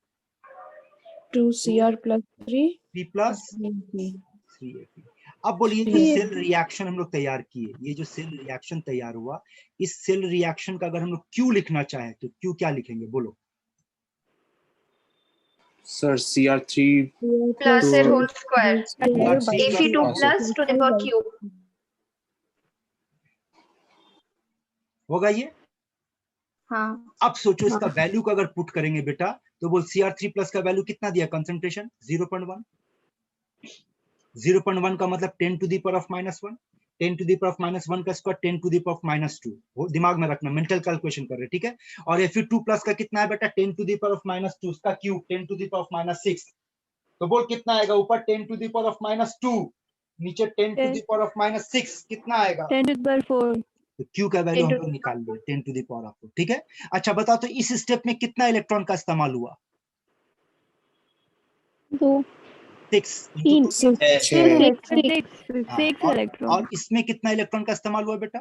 2Cr plus 3 P plus 3 Fe। अब बोलिए, जो सेल रिएक्शन हम लोग तैयार किए, ये जो सेल रिएक्शन तैयार हुआ, इस सेल रिएक्शन का अगर हम लोग क्यू लिखना चाहे तो क्यू क्या लिखेंगे बोलो? Sir, Cr3 plus their whole square. Fe2 Fe2 plus to the power cube. होगा ये? हाँ। अब सोचो इसका वैल्यू का अगर पुट करेंगे बेटा, तो बोल Cr3 प्लस का वैल्यू कितना दिया? कंसंट्रेशन 0.1। 0.1 का मतलब 10 to the power of -1। 10 to the power of -1 का square 10 to the power of -2। वो दिमाग में रखना, मेंटल कैलकुलेशन कर रहे, ठीक है। और Fe2 प्लस का कितना है बेटा? 10 to the power of -2, उसका cube 10 to the power of -6। तो बोल कितना आएगा? ऊपर 10 to the power of -2, नीचे 10 to the power of -6, कितना आएगा? 10 to the power 4। तो Q का वैल्यू हम लोग निकाल लिए 10 to the power of 4। ठीक है, अच्छा बताओ तो इस स्टेप में कितना इलेक्ट्रॉन का इस्तेमाल हुआ? 2। 6 तीन। into 2 सिक्स और इलेक्ट्रॉन इसमें कितना इलेक्ट्रॉन का इस्तेमाल हुआ बेटा?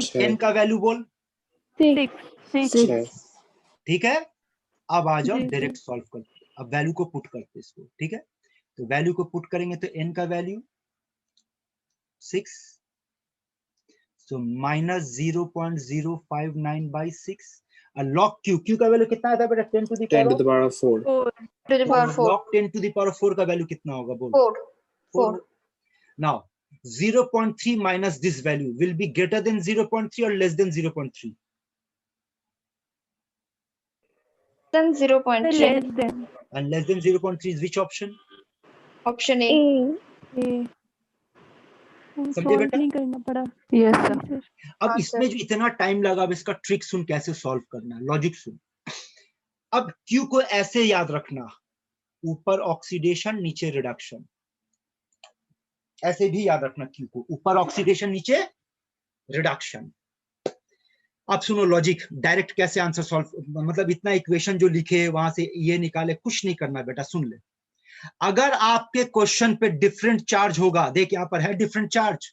छः n का वैल्यू बोल। छः ठीक है, अब आ जाओ जी, डायरेक्ट सॉल्व करते, अब वैल्यू को पुट करते इसको। ठीक है, तो वैल्यू को पुट करेंगे तो n का वैल्यू 6, so minus 0.059 by 6 और log q का वैल्यू कितना आता है बेटा? 10 to the 10 to the power power of 4. To the power 4. log 10 to the power of 4 का वैल्यू कितना होगा बोल? 4. 4. Now 0.3 minus this value will be greater than 0.3 or less than 0.3? Then 0.3. less than And less than 0.3 is which option? Option A. समझे solve बेटा? नहीं करना पड़ा। Yes जी sir. Sir. अब हाँ, इसमें सर। जो इतना टाइम लगा, अब इसका ट्रिक सुन कैसे सॉल्व करना है, लॉजिक सुन। अब Q को ऐसे याद रखना, ऊपर ऑक्सीडेशन नीचे रिडक्शन, ऐसे भी याद रखना Q को, ऊपर ऑक्सीडेशन नीचे रिडक्शन। अब सुनो लॉजिक, डायरेक्ट कैसे आंसर सॉल्व, मतलब इतना इक्वेशन जो लिखे वहां से ये निकाले, कुछ नहीं करना बेटा। सुन ले, अगर आपके क्वेश्चन पे डिफरेंट चार्ज होगा, देख यहाँ पर है डिफरेंट चार्ज,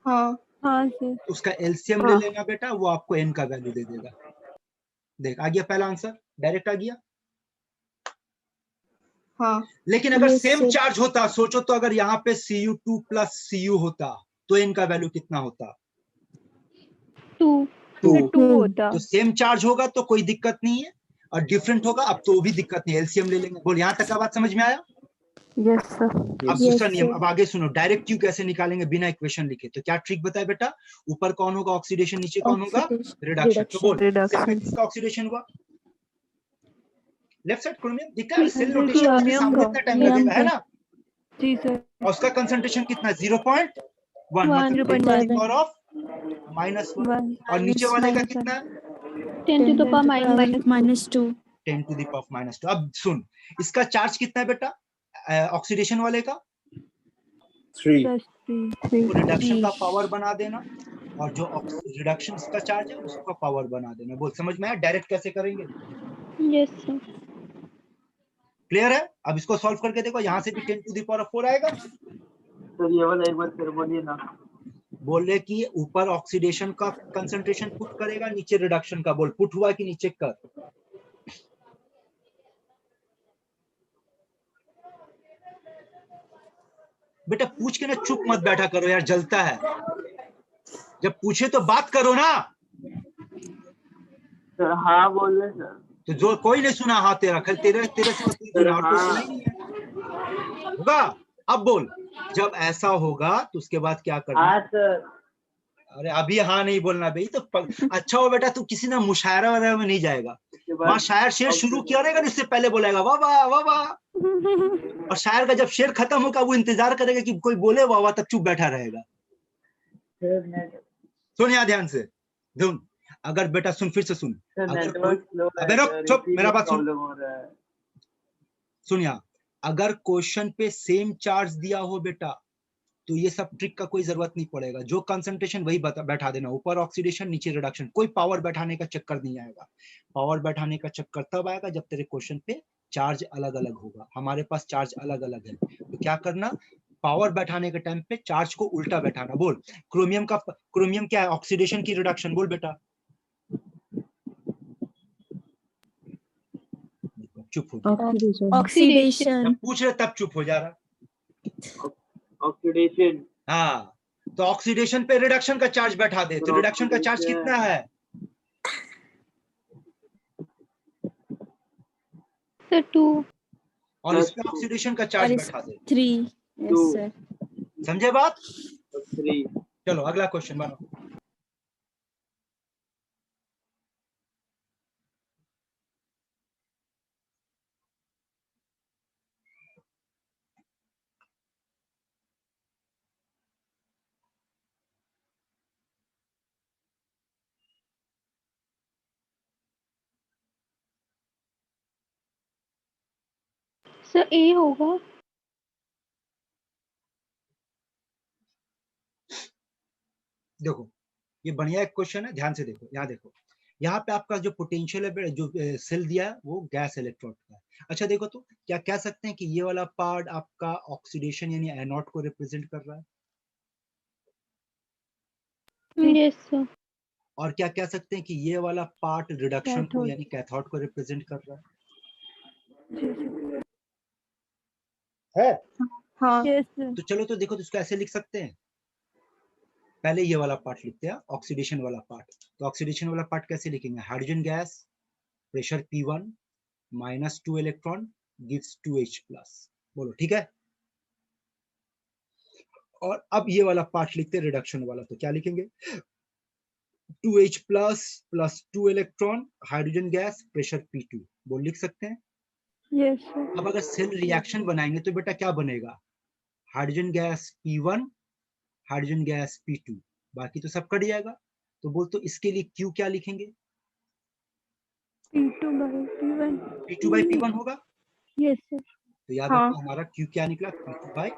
हाँ हाँ सर। उसका एलसीएम ले लेना बेटा, वो आपको n का वैल्यू दे देगा। देख आ गया पहला आंसर, डायरेक्ट आ गया। हाँ लेकिन अगर Yes, सेम sir. चार्ज होता, सोचो तो अगर यहाँ पे Cu2 प्लस Cu होता तो n का वैल्यू कितना होता? 2. 2 होता। तो सेम चार्ज होगा तो कोई दिक्कत नहीं है, और डिफरेंट होगा अब तो भी दिक्कत नहीं, एलसीएम ले लेंगे। बोल यहाँ तक का बात समझ में आया? Yes sir. अब Yes. दूसरा Yes, नियम, sir. अब आगे सुनो, डायरेक्ट क्यू कैसे निकालेंगे बिना इक्वेशन लिखे। तो क्या ट्रिक बताए बेटा? ऊपर कौन होगा ऑक्सीडेशन, नीचे कौन होगा Oxidation. रिडक्शन। तो बोल Reduction. सेल में किसका ऑक्सीडेशन हुआ? लेफ्ट साइड क्रोमियम दिखा है, सेल बिल्कुल, नोटेशन के क्रोमियम सामने का। इतना टाइम लगेगा है ना? जी सर। और उसका कंसंट्रेशन कितना है? 0.1, मतलब 10 to the power of -1। और नीचे वाले का कितना है? 10 to the power minus 2. 10 to the power of -2। अब सुन, इसका चार्ज कितना है बेटा ऑक्सीडेशन वाले का? 3. वो रिडक्शन का पावर बना देना, और जो रिडक्शन का चार्ज है उसका पावर बना देना। बोल समझ में आया? डायरेक्ट कैसे करेंगे? Yes sir. क्लियर है? अब इसको सॉल्व करके देखो, यहाँ से भी 10 to the power of 4 आएगा। सर ये वाला एक बार फिर बोलिए ना। बोले कि ऊपर ऑक्सीडेशन का कंसंट्रेशन पुट करेगा, नीचे रिडक्शन का। बोल पुट हुआ कि नीचे कर? बेटा पूछ के ना चुप मत बैठा करो यार, जलता है। जब पूछे तो बात करो ना। सर हाँ बोल रहे सर। तो जो कोई नहीं सुना हाँ तेरा, कल तेरे तेरे से कोई सुना, और कोई सुना ही नहीं है। होगा? अब बोल, जब ऐसा होगा तो उसके बाद क्या करना? हाँ सर। अरे अभी हाँ नहीं बोलना भाई, तो अच्छा हो बेटा, तू किसी ना मुशायरा वगैरह में नहीं जाएगा। वहां शायर शेर शुरू किया रहेगा, उससे पहले बोलेगा वाह वाह वाह वाह, और शायर का जब शेर खत्म होगा वो इंतजार करेगा कि कोई बोले वाह वाह, तब चुप बैठा रहेगा। सुन यहाँ ध्यान से, धुन, अगर बेटा सुन, फिर से सुन, अगर कोई, अबे रुक चुप, मेरा बात सुन। सुन यहाँ, अगर क्वेश्चन पे सेम चार्ज दिया हो बेटा, तो ये सब ट्रिक का कोई जरूरत नहीं पड़ेगा। जो कंसंट्रेशन वही बैठा देना, ऊपर ऑक्सीडेशन नीचे रिडक्शन। कोई पावर बैठाने का चक्कर नहीं आएगा। पावर बैठाने का चक्कर तब आएगा जब तेरे क्वेश्चन पे चार्ज अलग अलग होगा। हमारे पास चार्ज अलग अलग है, तो क्या करना, पावर बैठाने के टाइम पे चार्ज को उल्टा बैठाना। बोल क्रोमियम क्या है? ऑक्सीडेशन की रिडक्शन। बोल बेटा, चुप हो गया। Oxidation. जब पूछ रहे तब चुप हो जा रहा। ऑक्सीडेशन। हाँ, तो ऑक्सीडेशन पे रिडक्शन का चार्ज बैठा दे, तो रिडक्शन का चार्ज कितना है? Sir 2. और इस पे ऑक्सीडेशन का चार्ज बैठा दे। 3. Yes, sir. समझे बात? 3। चलो अगला क्वेश्चन बनाओ। Sir A होगा। देखो ये बढ़िया एक क्वेश्चन है, ध्यान से देखो, यहाँ देखो, यहाँ पे आपका जो पोटेंशियल है, जो सेल दिया है वो गैस इलेक्ट्रोड का है। अच्छा देखो तो क्या कह सकते हैं कि ये वाला पार्ट आपका ऑक्सीडेशन यानी एनोड को रिप्रेजेंट कर रहा है, यस सर। और क्या कह सकते हैं कि ये वाला पार्ट रिडक्शन को Cathode. यानी कैथोड को रिप्रेजेंट कर रहा है? हाँ Yes sir. तो चलो तो देखो तो इसको ऐसे लिख सकते हैं, पहले ये वाला पार्ट लिखते हैं ऑक्सीडेशन वाला पार्ट। तो ऑक्सीडेशन वाला पार्ट कैसे लिखेंगे, hydrogen gas pressure P1 -2 electron gives 2H plus. बोलो ठीक है। और अब ये वाला पार्ट लिखते हैं रिडक्शन वाला, तो क्या लिखेंगे, 2H plus plus 2 electron hydrogen gas pressure P2। बोल लिख सकते हैं। Yes sir. अब अगर सेल रिएक्शन बनाएंगे तो बेटा क्या बनेगा, hydrogen gas P1 hydrogen gas P2, बाकी तो सब कट जाएगा। तो बोल तो इसके लिए Q क्या लिखेंगे, P2 by P1. P2 by P1 होगा। Yes sir. तो याद हाँ रखो हमारा Q क्या निकला, P2 by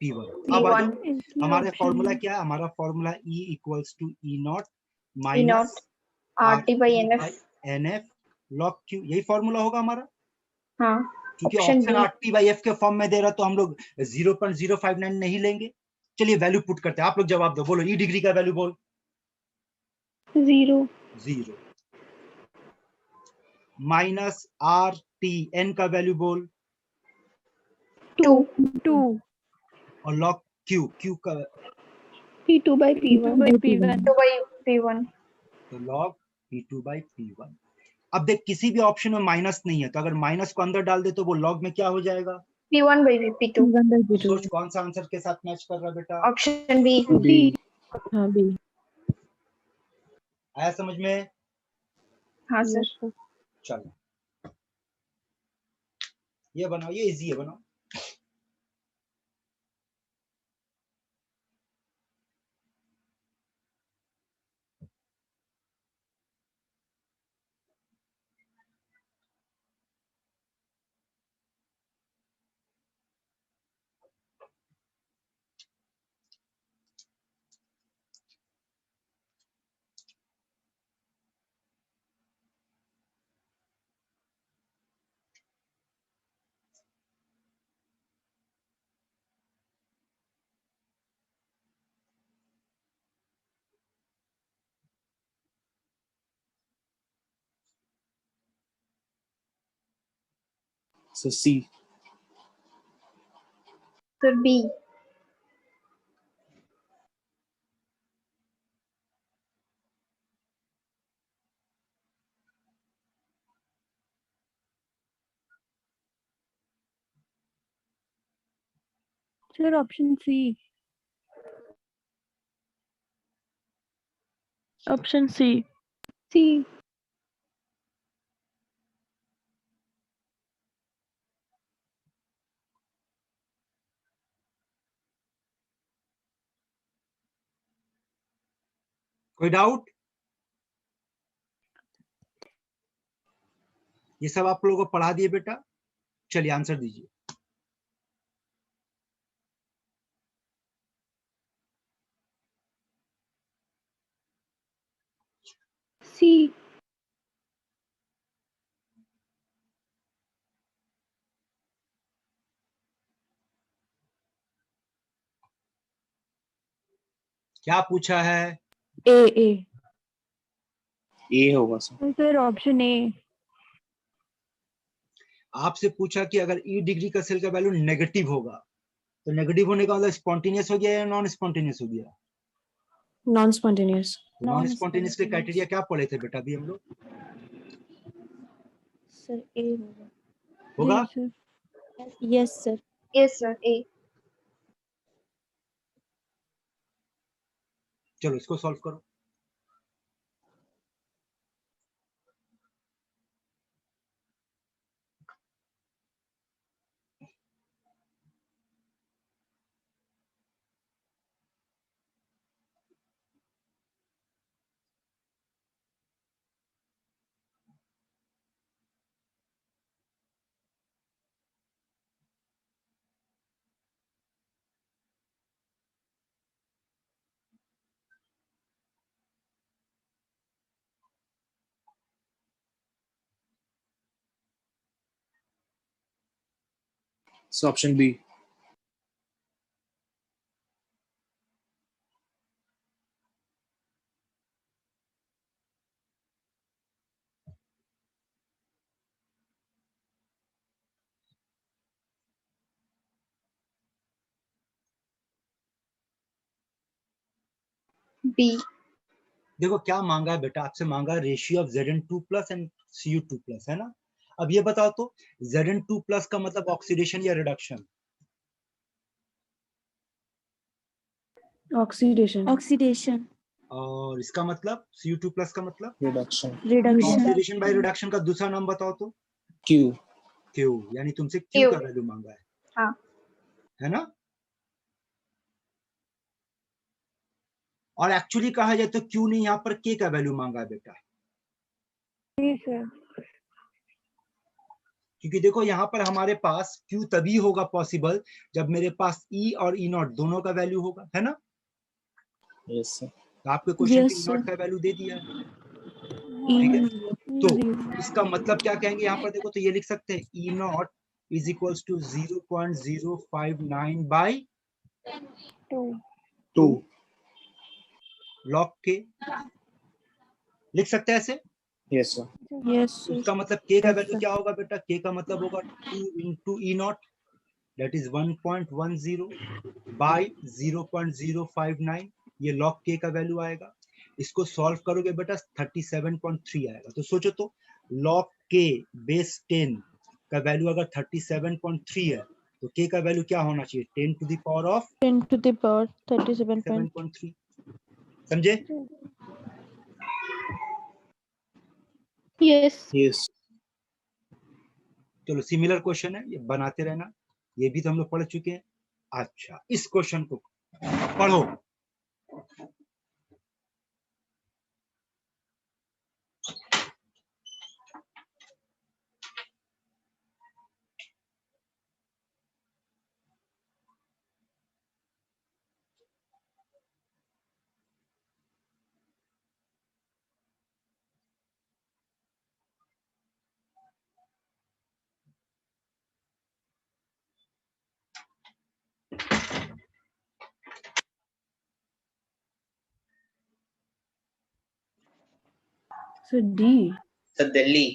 P1। अब आ P1 जाओ, इसलिए हमारा option फॉर्मूला है. क्या है, हमारा formula E equals to E naught E minus naught RT by RT NF। by NF log Q, यही फॉर्मूला होगा हमारा। हाँ क्योंकि option option B. RT by F के फॉर्म में दे रहा तो हम लोग 0.059 नहीं लेंगे। चलिए वैल्यू पुट करते हैं, आप लोग जवाब दो, बोलो E डिग्री का वैल्यू बोल। 0 0 माइनस RT N का वैल्यू बोल, 2 2. और log Q का P2 by P2 P1 by P1. 2 by P1। तो log P2 by P1। अब देख किसी भी ऑप्शन में माइनस नहीं है, तो अगर माइनस को अंदर डाल दे तो वो लॉग में क्या हो जाएगा, P1 by P2। तो सोच कौन सा आंसर के साथ मैच कर रहा है बेटा, ऑप्शन बी। B. हाँ बी। आया समझ में। हाँ सर। चलो ये बनाओ, ये इजी है, बनाओ। So C. Sir B. Sir option C. Option C. C कोई डाउट, ये सब आप लोगों को पढ़ा दिए बेटा। चलिए आंसर दीजिए। C क्या पूछा है, ए ए। A होगा सर। Sir option A. आपसे पूछा कि अगर E डिग्री का सेल का वैल्यू नेगेटिव होगा, तो नेगेटिव होने का मतलब स्पॉन्टेनियस हो गया या नॉन स्पॉन्टेनियस हो गया, नॉन स्पॉन्टेनियस। नॉन स्पॉन्टेनियस के क्राइटेरिया क्या पढ़े थे बेटा अभी हम लोग, सर ए होगा। होगा। Yes sir. Yes sir. Yes sir A. चलो इसको सॉल्व करो। So option B. B. देखो क्या मांगा है बेटा, आपसे मांगा ratio of Zn2 plus and Cu2 plus, है ना। अब ये बताओ तो Zn2 प्लस का मतलब ऑक्सीडेशन या रिडक्शन? ऑक्सीडेशन। ऑक्सीडेशन। और इसका मतलब Cu2 प्लस का मतलब Reduction. Reduction. Oxidation by reduction का दूसरा नाम बताओ तो? Q. Q, यानी तुमसे Q का वैल्यू मांगा है, हाँ। है ना। और एक्चुअली कहा जाए तो Q नहीं, यहाँ पर K का वैल्यू मांगा है बेटा, जी सर। क्योंकि देखो यहाँ पर हमारे पास Q तभी होगा पॉसिबल जब मेरे पास E और E0 दोनों का वैल्यू होगा, है ना। Yes sir. तो आपके क्वेश्चन पे Yes, E0 sir. का वैल्यू दे दिया है, ठीक है। तो इसका मतलब क्या कहेंगे यहाँ पर, देखो तो ये लिख सकते हैं E0 is equals to 0.059 by 2. log K, लिख सकते हैं ऐसे। Yes sir. Yes, sir. उसका मतलब K का Yes, वैल्यू sir. क्या होगा बेटा, K का मतलब होगा 2 into E0 that is 1.10 by 0.059, ये log K का वैल्यू आएगा। इसको सॉल्व करोगे बेटा 37.3 आएगा। तो सोचो तो log K बेस 10 का वैल्यू अगर 37.3 है तो K का वैल्यू क्या होना चाहिए, 10 to the power of 10 to the power 37. 7.3, समझे। Yes. Yes. चलो सिमिलर क्वेश्चन है, ये बनाते रहना, ये भी तो हम लोग पढ़ चुके हैं। अच्छा इस क्वेश्चन को पढ़ो। So D. So Delhi.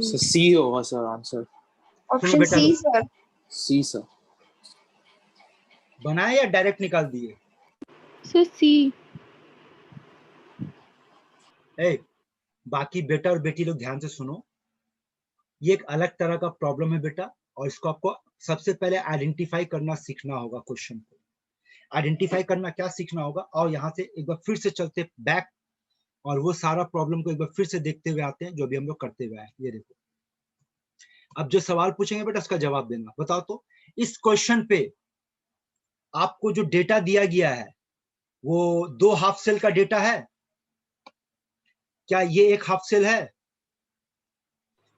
So C होगा sir answer. Option बेटा, C sir. C sir. बनाए या डायरेक्ट निकाल दिए? So C. ए, बाकी बेटा और बेटी लोग ध्यान से सुनो, ये एक अलग तरह का प्रॉब्लम है बेटा, और इसको आपको सबसे पहले आइडेंटिफाई करना सीखना होगा। क्वेश्चन को आइडेंटिफाई करना क्या सीखना होगा, और यहाँ से एक बार फिर से चलते बैक और वो सारा प्रॉब्लम को एक बार फिर से देखते हुए आते हैं जो भी हम लोग करते हुए आए। ये देखो, अब जो सवाल पूछेंगे बेटा उसका जवाब देना। बताओ तो इस क्वेश्चन पे आपको जो डेटा दिया गया है वो 2 हाफ सेल का डेटा है क्या? ये एक हाफ सेल है,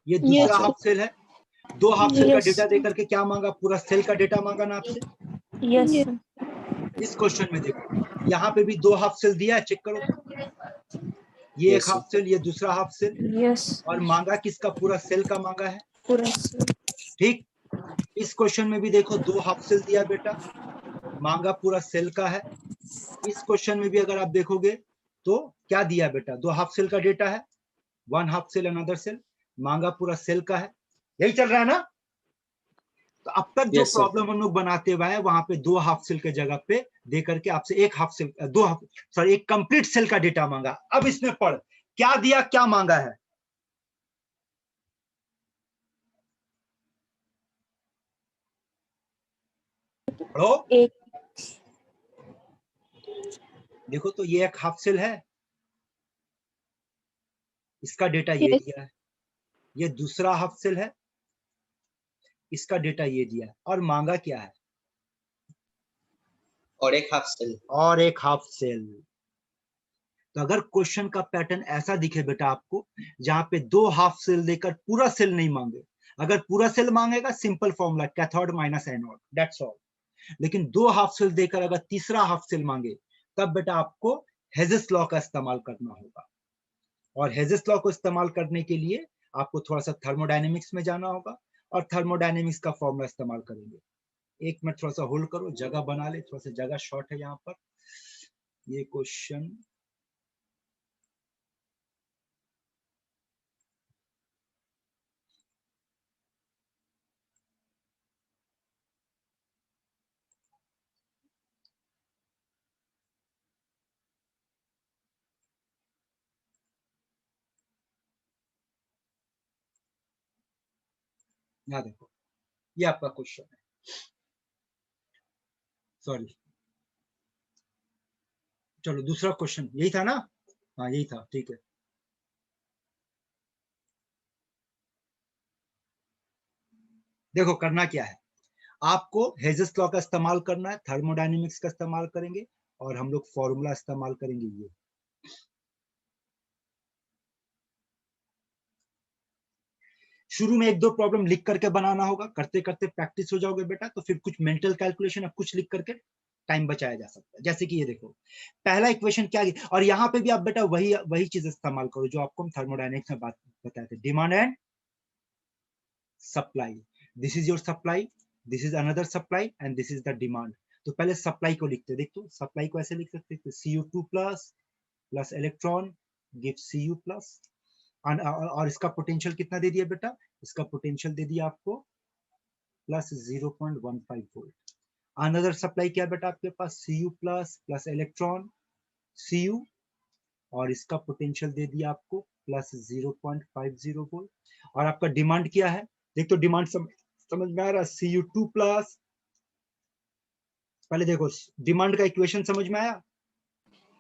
ये दूसरा Yes. हाफ सेल है। 2 हाफ सेल का Yes. डेटा देकर के क्या मांगा, पूरा सेल का डेटा मांगा ना आपसे। Yes, Yes. sir. इस क्वेश्चन में देखो यहाँ पे भी 2 हाफ सेल दिया है, चेक करो, ये Yes, एक हाफ सेल, ये दूसरा हाफ सेल, Yes. और मांगा किसका, पूरा सेल का मांगा है, पूरा ठीक। इस क्वेश्चन में भी देखो 2 हाफ सेल दिया बेटा, मांगा पूरा सेल का है। इस क्वेश्चन में भी अगर आप देखोगे तो क्या दिया बेटा, 2 हाफ सेल का डेटा है, 1 हाफ सेल अनदर सेल, मांगा पूरा सेल का है। यही चल रहा है ना। तो अब तक जो Yes, sir. प्रॉब्लम हम लोग बनाते हुए हैं वहां पे 2 हाफ सेल के जगह पे दे करके आपसे एक हाफ सेल, 2 हाफ, सॉरी, एक कंप्लीट सेल का डेटा मांगा। अब इसमें पढ़ क्या दिया, क्या मांगा है। पढ़ो। एक। देखो तो ये एक हाफ सेल है, इसका डेटा ये Yes. दिया है। ये दूसरा हाफ सेल है, इसका डेटा ये दिया है, और मांगा क्या है, और एक हाफ सेल। और एक हाफ सेल। तो अगर क्वेश्चन का पैटर्न ऐसा दिखे बेटा आपको, जहां पे 2 हाफ सेल देकर पूरा सेल नहीं मांगे, अगर पूरा सेल मांगेगा simple formula cathode minus anode, that's all. लेकिन 2 हाफ सेल देकर अगर तीसरा हाफ सेल मांगे तब बेटा आपको हेजेस लॉ का इस्तेमाल करना होगा। और हेजेस लॉ को इस्तेमाल करने के लिए आपको थोड़ा सा थर्मोडायनेमिक्स में जाना होगा, और थर्मोडायनेमिक्स का फॉर्मूला इस्तेमाल करेंगे। एक मिनट थोड़ा सा होल्ड करो, जगह बना ले, थोड़ा सा जगह शॉर्ट है यहाँ पर। ये क्वेश्चन यहाँ देखो, ये आपका क्वेश्चन है, सॉरी चलो दूसरा क्वेश्चन यही था ना, हाँ यही था, ठीक है। देखो करना क्या है, आपको हेजेस लॉ का इस्तेमाल करना है, थर्मोडायनेमिक्स का इस्तेमाल करेंगे और हम लोग फॉर्मूला इस्तेमाल करेंगे। ये शुरू में एक दो प्रॉब्लम लिख करके बनाना होगा, करते करते प्रैक्टिस हो जाओगे बेटा, तो फिर कुछ मेंटल कैलकुलेशन अब कुछ लिख करके टाइम बचाया जा सकता है। जैसे कि ये देखो, पहला इक्वेशन क्या है, और यहाँ पे भी आप बेटा वही वही चीज इस्तेमाल करो जो आपको हम थर्मोडायनेमिक्स में बात बताए थे, demand and supply. This is your supply, this is another supply and this is the demand. तो पहले सप्लाई को लिखते, देख तो सप्लाई को ऐसे लिख सकते हैं, Cu2 plus electron give Cu plus, और इसका पोटेंशियल कितना दे दिया बेटा, इसका पोटेंशियल दे दिया आपको प्लस 0.15 वोल्ट। अनदर सप्लाई क्या बेटा आपके पास, Cu प्लस इलेक्ट्रॉन Cu, और इसका पोटेंशियल दे दिया आपको प्लस 0.50 वोल्ट। और आपका डिमांड क्या है, देख तो डिमांड समझ में आ रहा है, Cu2 प्लस, पहले देखो डिमांड का इक्वेशन समझ में आया,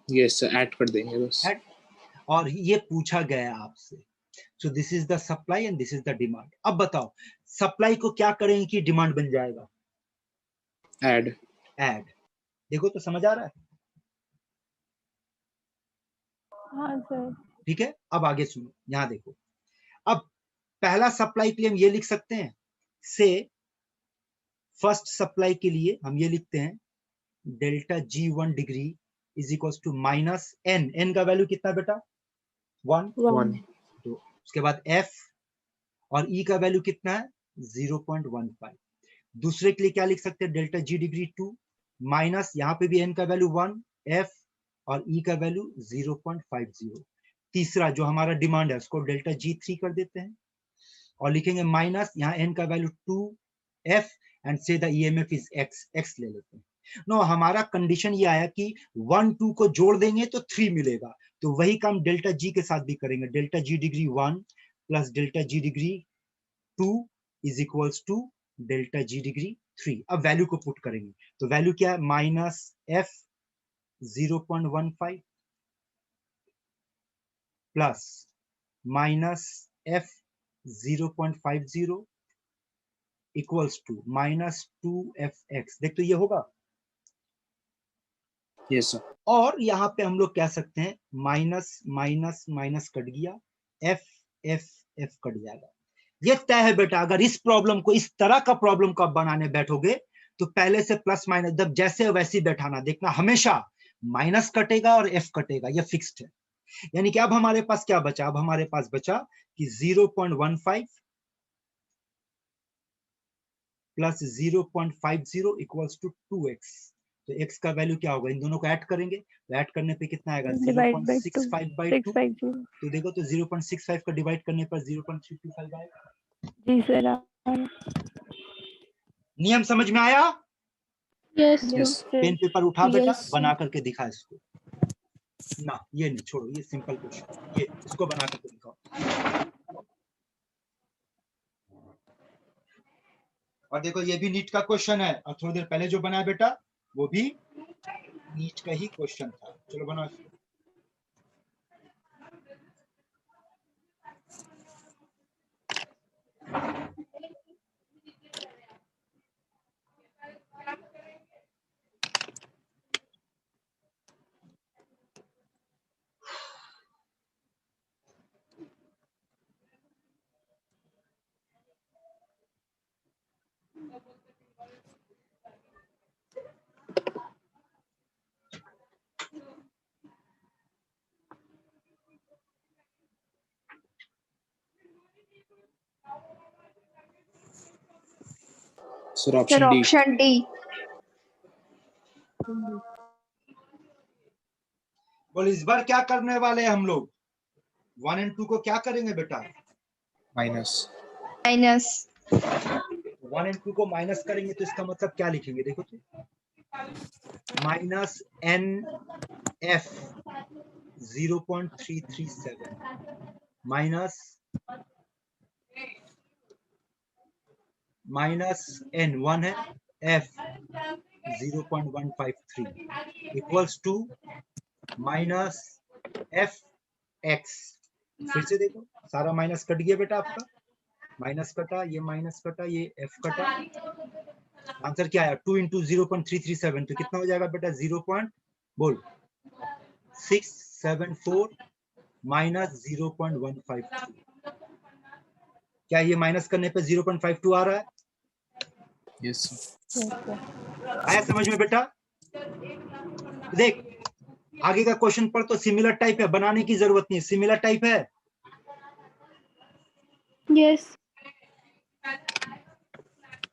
यस सर, ऐड कर देंगे बस। और ये पूछा गया आपसे, so this is the supply and this is the demand. अब बताओ सप्लाई को क्या करेंगे कि डिमांड बन जाएगा, ऐड। देखो तो समझ आ रहा है, हाँ सर। ठीक है। अब आगे सुनो, यहाँ देखो, अब पहला सप्लाई के लिए हम ये लिख सकते हैं, से फर्स्ट सप्लाई के लिए हम ये लिखते हैं delta G1 degree is equal to minus N का वैल्यू कितना बेटा 1, तो उसके बाद F और E का वैल्यू कितना है 0.15। दूसरे के लिए क्या लिख सकते हैं, डेल्टा G डिग्री 2 माइनस, यहाँ पे भी N का वैल्यू 1, F और E का वैल्यू 0.50। तीसरा जो हमारा डिमांड है उसको डेल्टा G3 कर देते हैं और लिखेंगे माइनस, यहाँ N का वैल्यू 2F एंड से द EMF इज X ले लेते हैं। नो हमारा कंडीशन ये आया कि 1 2 को जोड़ देंगे तो 3 मिलेगा, तो वही काम डेल्टा G के साथ भी करेंगे, delta G degree 1 plus delta G degree 2 is equals to delta G degree 3। अब वैल्यू को पुट करेंगे, तो वैल्यू क्या है, minus F 0.15 plus minus F 0.50 equals to minus 2FX। देख तो ये होगा, यस सर। और यहाँ पे हम लोग कह सकते हैं माइनस माइनस माइनस कट गया, F कट जाएगा। ये तय है बेटा, अगर इस प्रॉब्लम को, इस तरह का प्रॉब्लम को आप बनाने बैठोगे तो पहले से प्लस माइनस जब जैसे वैसे बैठाना, देखना हमेशा माइनस कटेगा और F कटेगा, ये फिक्स्ड है। यानी कि अब हमारे पास क्या बचा, अब हमारे पास बचा कि 0.15 प्लस 0.50 इक्वल्स टू 2x। तो x का वैल्यू क्या होगा, इन दोनों को ऐड करेंगे, तो ऐड करने पे कितना आएगा 0.65/2। तो देखो तो 0.65 का डिवाइड करने पर 0.325 आएगा। जी सर। नियम समझ में आया? यस पेन पेपर उठा बेटा, Yes, बना करके दिखा इसको ना, ये नहीं छोड़ो, ये सिंपल क्वेश्चन, ये इसको बना करके दिखाओ। और देखो ये भी नीट का क्वेश्चन है, और थोड़ी देर पहले जो बनाया बेटा वो भी नीट का ही क्वेश्चन था। चलो बनाओ इसको। Sir, Sir, option D. option D. बोल इस बार क्या करने वाले हैं हम लोग? 1 and 2 को क्या करेंगे बेटा? Minus. Minus. 1 and 2 को माइनस करेंगे तो इसका मतलब क्या लिखेंगे? देखो तो minus N F 0.337 minus N 1 है, F 0.153 equals to minus F X. फिर से देखो सारा माइनस कट गया बेटा, आपका माइनस कटा, ये माइनस कटा, ये एफ कटा, आंसर क्या आया? 2 into 0.337 तो कितना हो जाएगा बेटा? 0.674 माइनस 0.153। क्या ये माइनस करने पे 0.52 आ रहा है? Yes, sir. आया समझ में बेटा? देख आगे का क्वेश्चन पर तो सिमिलर टाइप है, बनाने की जरूरत नहीं है, सिमिलर टाइप है। यस।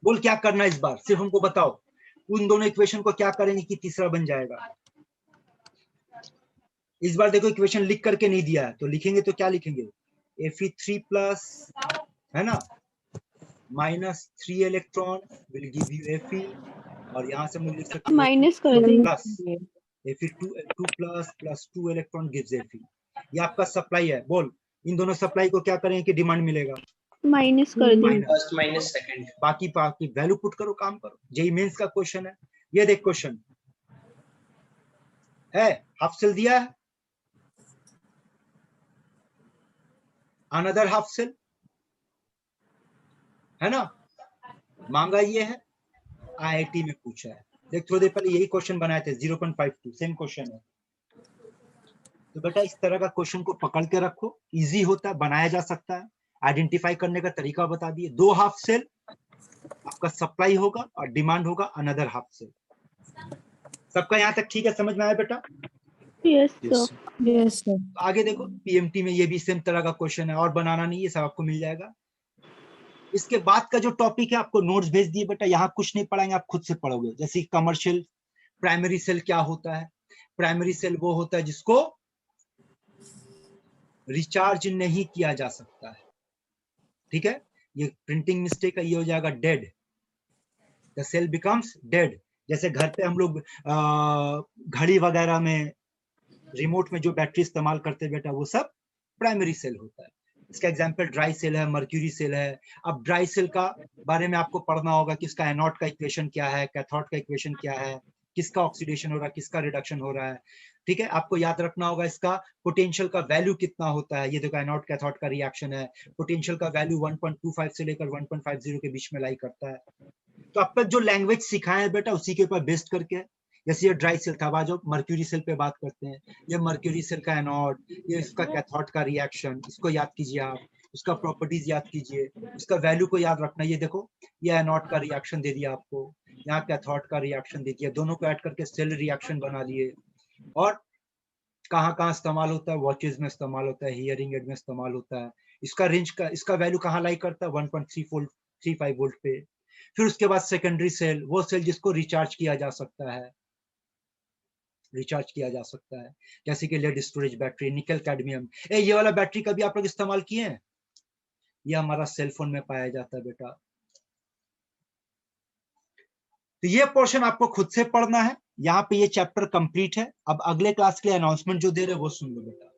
बोल क्या करना है इस बार, सिर्फ हमको बताओ उन दोनों इक्वेशन को क्या करेंगे कि तीसरा बन जाएगा। इस बार देखो इक्वेशन लिख करके नहीं दिया है, तो लिखेंगे तो क्या लिखेंगे? Fe3 प्लस है ना minus 3 electron will give you Fe, और यहाँ से हम लिख सकते हैं माइनस कर देंगे। Plus Fe2 plus 2 electron gives Fe। ये आपका सप्लाई है। बोल इन दोनों सप्लाई को क्या करेंगे कि डिमांड मिलेगा? माइनस कर देंगे। First minus second. बाकी वैल्यू पुट करो, काम करो। जेई मेंस का क्वेश्चन है ये, देख क्वेश्चन है, हाफ सेल दिया है, अनदर हाफ सेल है ना, मांगा ये है, आईआईटी में पूछा है। देख थोड़ी देर पहले यही क्वेश्चन बनाए थे 0.52, सेम क्वेश्चन है। तो बेटा इस तरह का क्वेश्चन को पकड़ के रखो, इजी होता है, बनाया जा सकता है, आइडेंटिफाई करने का तरीका बता दिए। 2 हाफ सेल आपका सप्लाई होगा और डिमांड होगा अनदर हाफ सेल। सबका यहाँ तक ठीक है, समझ में आया बेटा? Yes Yes, sir. sir. Yes, sir. आगे देखो पीएमटी में ये भी सेम तरह का क्वेश्चन है, और बनाना नहीं है, सब आपको मिल जाएगा। इसके बाद का जो टॉपिक है आपको नोट्स भेज दिए बेटा, यहाँ कुछ नहीं पढ़ाएंगे, आप खुद से पढ़ोगे। जैसे कमर्शियल प्राइमरी सेल क्या होता है? प्राइमरी सेल वो होता है जिसको रिचार्ज नहीं किया जा सकता है, ठीक है? ये प्रिंटिंग मिस्टेक है, ये हो जाएगा dead, the cell becomes dead. जैसे घर पे हम लोग घड़ी वगैरह में, रिमोट में जो बैटरी इस्तेमाल करते हैं बेटा, वो सब प्राइमरी सेल होता है। इसका एग्जांपल ड्राई सेल है, मर्क्यूरी सेल है। अब ड्राई सेल का बारे में आपको पढ़ना होगा कि इसका एनोड का इक्वेशन क्या है, कैथोड का इक्वेशन क्या है, किसका ऑक्सीडेशन हो रहा है, किसका रिडक्शन हो रहा है, ठीक है? आपको याद रखना होगा इसका पोटेंशियल का वैल्यू कितना होता है। ये देखो एनोड कैथोड का रिएक्शन है, पोटेंशियल का वैल्यू 1.25 से लेकर 1.50 के बीच में लाई करता है। तो अब तक जो लैंग्वेज सिखाए हैं बेटा उसी के ऊपर बेस्ड करके, जैसे ये ड्राई सेल था, आज मर्क्यूरी सेल पे बात करते हैं। ये मर्क्यूरी सेल का एनोड, ये इसका कैथोड का रिएक्शन, इसको याद कीजिए आप, उसका प्रॉपर्टीज याद कीजिए, उसका वैल्यू को याद रखना। ये देखो ये एनोड का रिएक्शन दे दिया आपको, यहाँ कैथोड का रिएक्शन दे दिया, दोनों को ऐड करके सेल रिएक्शन बना लिए। और कहाँ कहाँ इस्तेमाल होता है? वॉचेज में इस्तेमाल होता है, हियरिंग एड में इस्तेमाल होता है। इसका रेंज का, इसका वैल्यू कहाँ लाई करता है? 1.35 वोल्ट पे। फिर उसके बाद सेकेंडरी सेल, वो सेल जिसको रिचार्ज किया जा सकता है, रिचार्ज किया जा सकता है, जैसे कि lead storage battery, nickel cadmium. ये वाला बैटरी कभी आप लोग इस्तेमाल किए हैं? ये हमारा सेल फोन में पाया जाता है बेटा। तो ये पोर्शन आपको खुद से पढ़ना है, यहाँ पे ये चैप्टर कंप्लीट है। अब अगले क्लास के लिए अनाउंसमेंट जो दे रहे हैं वो सुन लो बेटा।